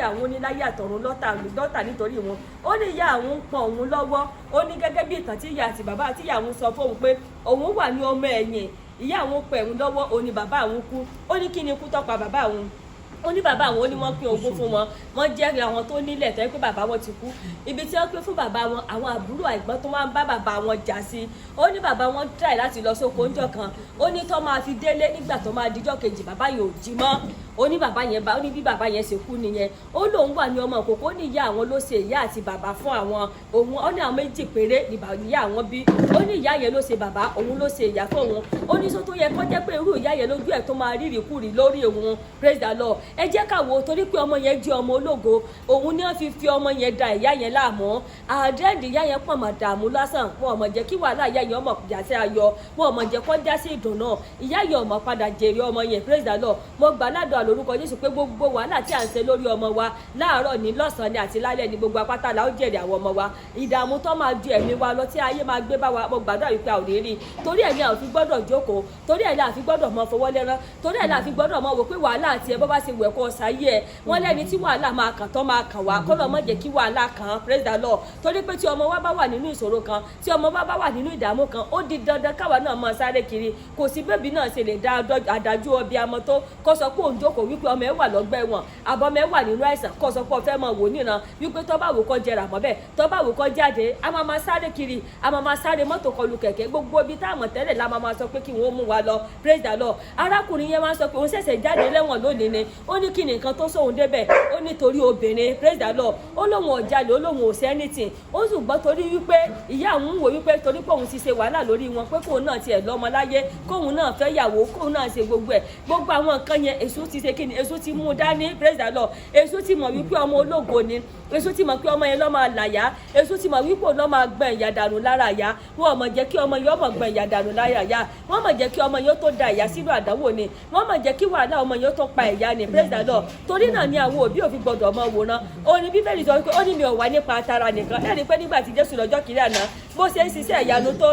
àwọn oníláyé àtọ̀run lọ́tà nítorí wọn ó ní ìyá àwọn ń pọn òun lọ́wọ́ ó ní gẹ́gẹ́ bí ìtàn tí ìyá àti bàbá àti ìyá àwọn sọ fóun pé òun wà ní ọmọ ẹ̀yìn ìyá àwọn pẹ̀ òun lọ́wọ́ ó ní bàbá àwọn kú ó ní kí ni ikú tó pa bàbá àwọn ó ní bàbá àwọn ó ní wọ́n pín ogún fún wọn wọ́n jẹ́rìí àwọn tó nílẹ̀ tó yẹ pé bàbá wọn ti kú ibi tí wọ́n pín fún bàbá wọn àwọn àbúrò àìgbọ́n tó wá ń bá bàbá wọn jà sí ó ní bàbá wọn try láti lọ sóko ńjọ́ kan ó ní tó máa fi délé nígbà tó máa dijọ́ kejì bàbá yẹn ò jí mọ́ ó ní bàbá yẹn ó ní bí bàbá yẹn ṣe kú nìyẹn ó lóun wà ní ọmọ òkòkò ó ní ìyá àwọn ló ṣe ìyá àti bàbá fún àwọn òun ó ní àwọn méjì péré ní ìyá àwọn bí ó ní ìyá yẹn ló ṣe bàbá òun ló ṣe ìyá fún òun ó ní sọ tó yẹ kó jẹ́ pé irú ìyá yẹn lójú ẹ̀ tó máa rírì kúrì lórí òun praise the Lord ẹ jẹ́ ká wo torí pé ọmọ yẹn jẹ́ ọmọ ológo òun ni wọ́n fi ọmọ yẹn da ìyá yẹn láàmú àdéhùn ìyá yẹn pọ̀ mà dààmú lásán wọn ò mọ̀ jẹ́ kí wàhálà ìyá yẹn ọmọ jà sí ayọ̀ wọn ò mọ̀ jẹ́ kó já sí ìdùnnú ìyá yẹn ọmọ padà jèrè ọmọ yẹn praise the Lord mo gbà ládùúgbò lórúkọ Jésù pé gbogbo wàhálà tí à ń ṣe lórí ọmọ wa láàárọ̀ ní lọ́sàn-án ní àti lálẹ́ ní gbogbo apáta la ó jèrè àwọn ọmọ wa ìdààmú tó máa ju ẹ̀mí wa lọ tí ayé máa gbé bá wa mo gbàdúrà wípé a ò ní rí torí ẹ̀ ni a ò fi gbọ́dọ̀ jókòó torí ẹ̀ ni a fi gbọ́dọ̀ mọ fọwọ́ lẹ́rán torí ẹ̀ ni a fi gbọ́dọ̀ mọ wò pé wàhálà àti ẹ̀ bọ́ bá ṣe wẹ̀ kọ́ ṣayé ẹ̀ wọ́n lẹ́ni tí wàhálà máa kàn tó máa kàn wá kó lọ́ mọ̀ jẹ́ kí wàhálà kàn praise the Lord torí pé tí ọmọ wa bá wà nínú ìṣòro kan tí ọmọ wa bá wà nínú ìdààmú kan ó di dandan káwa náà máa sáré kiri kò sí bébí náà ṣe lè dá adájú ọbẹ̀ amọ tó kó sọ pé òun jókòó wípé ọmọ ẹ̀ wà lọ́gbà ẹ̀wọ̀n àbọ̀mọ̀ ẹ̀ wà nínú àìsàn kó sọ pé ó fẹ́ máa wò níran wípé tó bá wò kó jẹrà mọ́ bẹ́ẹ̀ tó bá wò kó jáde a máa sáré kiri a máa sáré mọ́tò kọlù kẹ̀kẹ́ gbogbo ibi táwọn tẹ́lẹ̀ la máa sọ pé kí wọ́n mú wa lọ praise the Lord arákùnrin yẹn máa sọ pé òun ṣẹ̀ṣẹ̀ jáde lẹ́wọ̀n lónìí ni ó ní kí ni nǹkan tó sóhun débẹ̀ ó ní torí obìnrin praise the Lord ó lóun ọ̀jalè ó lóun ò ṣe anything ó sì gbọ́ torí wípé ìyá òun wò wípé torí pé òun ti ṣe wàhálà lórí wọn pé kóun náà tiẹ̀ lọ́mọ láyé kóun náà fẹ́ yàwó kóun náà ṣe gbogbo ẹ̀ gbogbo àwọn nǹkan yẹn èṣù ti ṣe kí ni èṣù ti mú dání praise the Lord èṣù ti mọ̀ wípé ọmọ ológo ni èṣù ti mọ̀ pé ọmọ yẹn ló máa làyà èṣù ti mọ̀ wípé òun ló máa gbọ̀n ìyà dànù lára yá wọn ò mọ̀ jẹ́ kí ọmọ yẹn ọmọ gbọ̀n ìyà dànù lára yá wọn mọ̀ jẹ́ kí ọmọ yẹn tó da ìyà sínú àdánwò ni wọn mọ̀ jẹ́ kí wàhálà ọmọ yẹn tó pa ìyà ni praise the Lord torí náà ni àwọn òbí òfin gbọdọ̀ ọmọ wòran òní bíbélì sọ pé ó ní mi ò wá nípa tara nìkan ẹni pé nígbà tí Jésù lọ́jọ́ kiri àná bó ṣe ń ṣiṣẹ́ ìyanu tó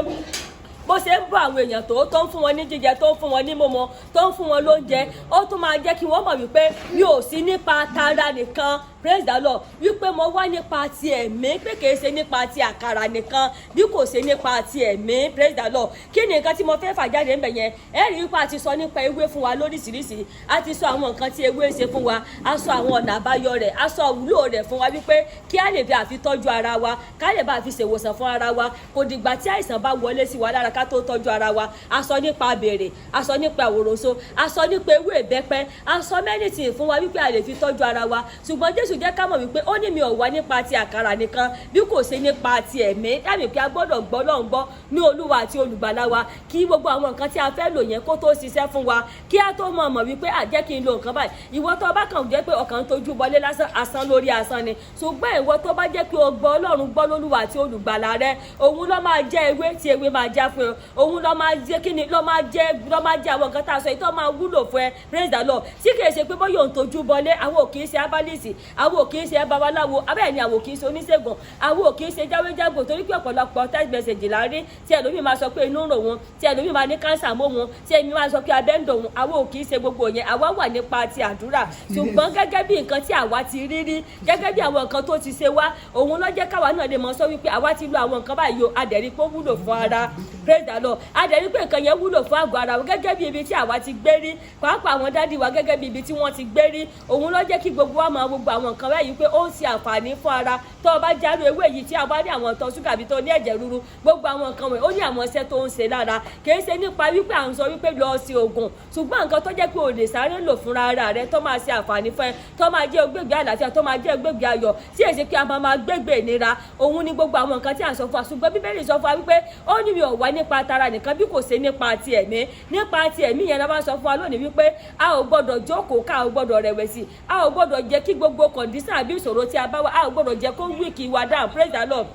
bó ṣe ń bọ́ àwọn èèyàn tó ń fún wọn ní jíjẹ tó ń fún wọn ní mímu tó ń fún wọn lóúnjẹ ó tún máa jẹ́ kí wọ́n mọ̀ wípé mi ò sí nípa tara nìkan praise the Lord wípé mo wá nípa ti ẹ̀mí pé kìí ṣe nípa ti àkàrà nìkan bí kò ṣe nípa ti ẹ̀mí praise the Lord kí ni nǹkan tí mo fẹ́ fà jáde ńbẹ̀ yẹn ẹ rí wípé a ti sọ nípa ewé fún wa lóríṣiríṣi a ti sọ àwọn nǹkan tí ewé ń ṣe fún wa a sọ àwọn ọ̀nà àbáyọ rẹ̀ a sọ ìwúlò rẹ̀ fún wa wípé kí a lè fi àfitọ́jú ara wa ká lè bá a fi ṣèwòsàn fún ara wa kò dìgbà tí àìsàn bá wọlé sí wa lára ká tó tọ́jú ara wa a sọ nípa abèrè a sọ nípa àwòránso a sọ nípa ewé ìbẹ́pẹ a sọ mẹ́nìtì fún wa wípé a lè fi tọ́jú ara wa ṣùgbọ́n Jésù jẹ́ ká mọ̀ wípé ó ní mi ò wá nípa ti àkàrà nìkan bí kò ṣe nípa ti ẹ̀mí dábì pé a gbọ́dọ̀ gbọ́ lọ́n gbọ́ ní Olúwa àti olùgbàlà wa kí gbogbo àwọn nǹkan tí a fẹ́ lò yẹn kó tó ṣiṣẹ́ fún wa kí a tó mọ̀ wípé àjẹ́ kí n lo nǹkan báyìí ìwọ tó bá kàn jẹ́ pé ọkàn tójú bọlé lásán asán lórí asán ni ṣùgbọ́n ìwọ tó bá jẹ́ pé o gbọ́ Ọlọ́run gbọ́ lÓlúwa àti olùgbàlà rẹ òun ló máa jẹ́ ewé tí ewé máa já fún ẹ òun ló máa jẹ́ kíni ló máa jẹ́ àwọn nǹkan tá a sọ yìí tó máa wúlò fún ẹ praise the Lord tí kìí ṣe pé bóyá òun tójú bọlé àwọn ò kì í ṣe abálìsì àwọn ò kì í ṣe babaláwo abẹ́ẹ̀ ni àwọn ò kì í ṣe oníṣègùn àwọn ò kì í ṣe jáwéjágbò torí pé ọ̀pọ̀lọpọ̀ text message la rí tí ẹlòmíì máa sọ pé inú ń rò wọn tí ẹlòmíì máa ní káńsà mọ́ wọn tí ẹlòmíì máa sọ pé abẹ́ ń dò wọn àwọn ò kì í ṣe gbogbo yẹn àwa wà nípa ti àdúrà ṣùgbọ́n gẹ́gẹ́ bí nǹkan tí àwa ti rí rí gẹ́gẹ́ bí àwọn nǹkan tó ti ṣe wá òun ló jẹ́ káwa náà lè mọ̀ sọ wípé àwa ti lo àwọn nǹkan báyìí o adẹ̀rí pé ó wúlò fún ara praise the Lord adẹ̀rí pé nǹkan yẹn wúlò fún àgọ́ ara wa gẹ́gẹ́ bí ibi tí àwa ti gbé rí pàápàá àwọn dádì wa gẹ́gẹ́ bí ibi tí wọ́n ti gbé rí òun ló jẹ́ kí gbogbo wa máa gbogbo àwọn nǹkan báyìí pé ó ń ṣe àǹfààní fún ara tó o bá járó ewé yìí tí a bá ní àwọn ìtọ̀ ṣúgà bí tó ní ẹ̀jẹ̀ ríru gbogbo àwọn nǹkan wọ̀nyí ó ní àwọn iṣẹ́ tó ń ṣe lára kìí ṣe nípa wípé à ń sọ wípé lọ sí oògùn ṣùgbọ́n nǹkan tó jẹ́ pé o lè sáré lò fúnra ara rẹ tó máa ṣe àǹfààní fún ẹ tó máa jẹ́ ògbégbé àlàáfíà tó máa jẹ́ ògbégbé ayọ̀ tí èsì pé a máa gbégbé ìnira òun ni gbogbo àwọn nǹkan tí à ń sọ fún wa ṣùgbọ́n Bíbélì sọ fún wa wípé ó ní mi ò wá nípa tara nìkan bí kò ṣe nípa ti ẹ̀mí nípa ti ẹ̀mí yẹn la bá sọ fún wa lónìí wípé a ò gbọ́dọ̀ jókòó ká ò gbọ́dọ̀ rẹ̀wẹ̀sì a ò gbọ́dọ̀ jẹ́ kí gbogbo kọ̀ǹdíṣàn àbí ìṣòro tí a bá wà a ò gbọ́dọ̀ jẹ́ kó wíìkì wa down praise the Lord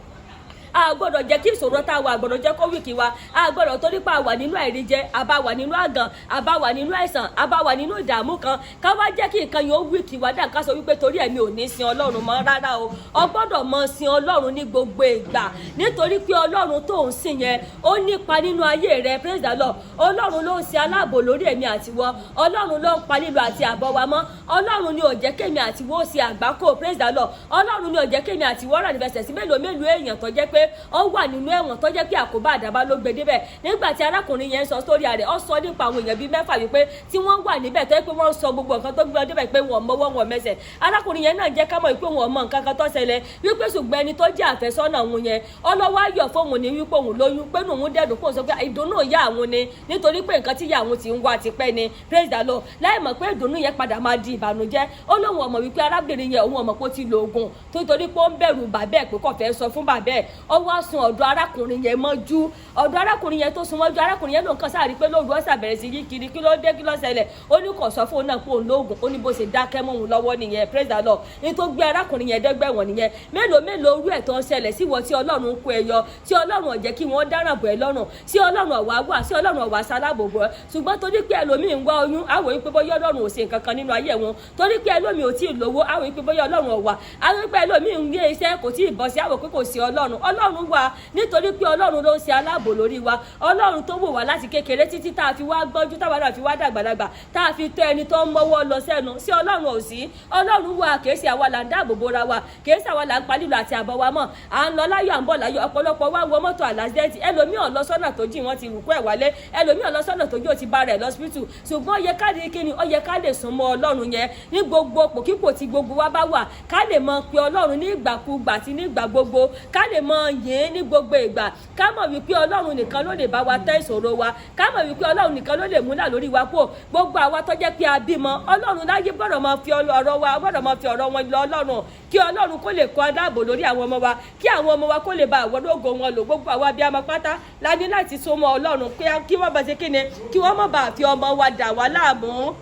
a gbọ́dọ̀ jẹ́ kí ìṣòro tá a wà gbọ́dọ̀ jẹ́ kó wíkì wa, a gbọ́dọ̀ torí pé a wà nínú àìríjẹ, a bá wà nínú àgàn, a bá wà nínú àìsàn, a bá wà nínú ìdààmú kan ká wá jẹ́ kí nǹkan yóò wíkì wa dà ká sọ wípé torí ẹ̀mí ò ní sin Ọlọ́run mọ́ rárá o. O gbọ́dọ̀ mọ sin Ọlọ́run ní gbogbo ìgbà nítorí pé Ọlọ́run tó ń sìn yẹn ó nípa nínú ayé rẹ. Praise the Lord. Ọlọ́run ló ń ṣe aláàbò lórí ẹ̀mí àtiwọ́, Ọlọ́run ló ń pa lílọ àti àbọ̀ wa mọ́, Ọlọ́run ni ò jẹ́ kémi àtiwọ́ ṣe àgbákò. Praise the Lord. Ọlọ́run ni ò jẹ́ kémi àtiwọ́ rà nífẹsẹ̀ sí mélòó èèyàn tó jẹ́ pé ó wà nínú ẹ̀wọ̀n tó jẹ́ pé àkóbá àdàbà ló gbé débẹ̀. Nígbà tí arákùnrin yẹn sọ sórí rẹ̀ ó sọ nípa àwọn èèyàn bíi 6 wípé tí wọ́n wà níbẹ̀ tó jẹ́ pé wọ́n sọ gbogbo nǹkan tó gbé débẹ̀ pé wọ́n mọ́wọ́ wọn mẹsẹ̀. Arákùnrin yẹn náà jẹ́ ká mọ̀ wípé wọ́n mọ nǹkan kan tó ṣẹlẹ̀ wípé ṣùgbọ́n ẹni tó jẹ́ àfẹ́sọ́nà òun yẹn ọlọ́wọ́ ayọ̀ fóun ní wípé òun lóyún pé òun dẹ̀dùn kó sọ pé ìdùnnú ìyá àwọn ni nítorí pé nǹkan tí ìyá àwọn ti ń wá tipẹ́ ni. Praise the Lord. Láì mọ̀ pé ìdùnnú yẹn padà máa di ìbànújẹ́. Ó lóun ọmọ wípé arábìnrin yẹn òun ọmọ pé ó ti lo oògùn nítorí pé ó ń bẹ̀rù bàbá ẹ̀ pé kò fẹ́ sọ fún bàbá ẹ̀. Ó wá sun ọ̀dọ̀ arákùnrin yẹn mọ́jú, ọ̀dọ̀ arákùnrin yẹn tó sun mọ́jú, arákùnrin yẹn ló ń kàn sáà rí pé lóru ọ̀sà bẹ̀rẹ̀ sí yí kiri kí ló dé kí ló ṣẹlẹ̀. Ó ní kò sọ fún òun náà pé òun lóògùn, ó ní bó ṣe dákẹ́ mọ́ òun lọ́wọ́ nìyẹn. Praise the Lord. Ní tó gbé arákùnrin yẹn dẹ́gbẹ̀wọ̀n nìyẹn. Mélòó orú ẹ̀ tó ń ṣẹlẹ̀ sí wọ́n tí Ọlọ́run kó ẹ yọ, tí Ọlọ́run ò jẹ́ kí wọ́n dáràn bọ̀ ẹ́ lọ́rùn, sí Ọlọ́run ọ̀wá wà, sí Ọlọ́run ọ̀wá sálábò bọ̀ ẹ́. Ṣùgbọ́n torí pé ẹlòmíì ń wá oyún, àwọ̀ wípé bóyá Ọlọ́run ò ṣe nǹkan kan nínú ayé wọn. Torí pé ẹlòmíì ò tí ì lówó, àwọ̀ wípé bóyá Ọlọ́run ọ̀wá. Àwọ̀ wípé ẹlòmíì ń gbé iṣẹ́ kò tí ì bọ́ sí, àwọ̀ pé kò sí Ọlọ́run. Ọlọ́run wà nítorí pé Ọlọ́run ló ń ṣe aláàbò lórí wa. Ọlọ́run tó wò wá láti kékeré títí tá a fi wá gbọ́njú, táwa náà fi wá dàgbàlagbà, tá a fi tọ́ ẹni tó ń mọ́wọ́ lọ sẹ́nu. Sí Ọlọ́run ò sí. Ọlọ́run wà kìí ṣe àwa là ń dáàbò bora wa, kìí ṣe àwa là ń pa lílo àti àbọ̀ wa mọ́. À ń lọ láyọ̀ à ń bọ̀ láyọ̀. Ọ̀pọ̀lọpọ̀ wá wọ mọ́tò àlàsídẹ́ẹ̀tì. Ẹlòmíì ò lọ sọ́nà tó jìn wọ́n ti rùkú ẹ̀ wálé. Ẹlòmíì ò lọ sọ́nà tó jìn ó ti bá rẹ̀ lọ́sibítù. Ṣùgbọ́n ó yẹ ká lè kíni, ó yẹ ká lè sún mọ́ Ọlọ́run yẹn ní gbogbo pòkípò tí gbogbo wa bá wà. Ká lè mọ pé Ọlọ́run ní ìgbàkúgbà àti ní ìgbà gbogbo. Ká lè mọ yìn ní gbogbo ìgbà. Ká mọ̀ wípé Ọlọ́run nìkan ló lè bá wa tẹ́ ìṣòro wa. Ká mọ̀ wípé Ọlọ́run nìkan ló lè múlà lórí wa kó. Gbogbo àwa tó jẹ́ pé a bímọ, Ọlọ́run láyé gbọ́dọ̀ máa fi ọ̀rọ̀ wa, gbọ́dọ̀ máa fi ọ̀rọ̀ wọn lọ Ọlọ́run kí Ọlọ́run kó lè kọ́ dáàbò lórí àwọn ọmọ wa, kí àwọn ọmọ wa kó lè bá àwọn ológo wọn lò. Gbogbo àwa bí a máa pátá la ní láti so mọ́ Ọlọ́run kí wọ́n bá ṣe kíni, kí wọ́n má bàa fi ọmọ wa dà wá láàmú,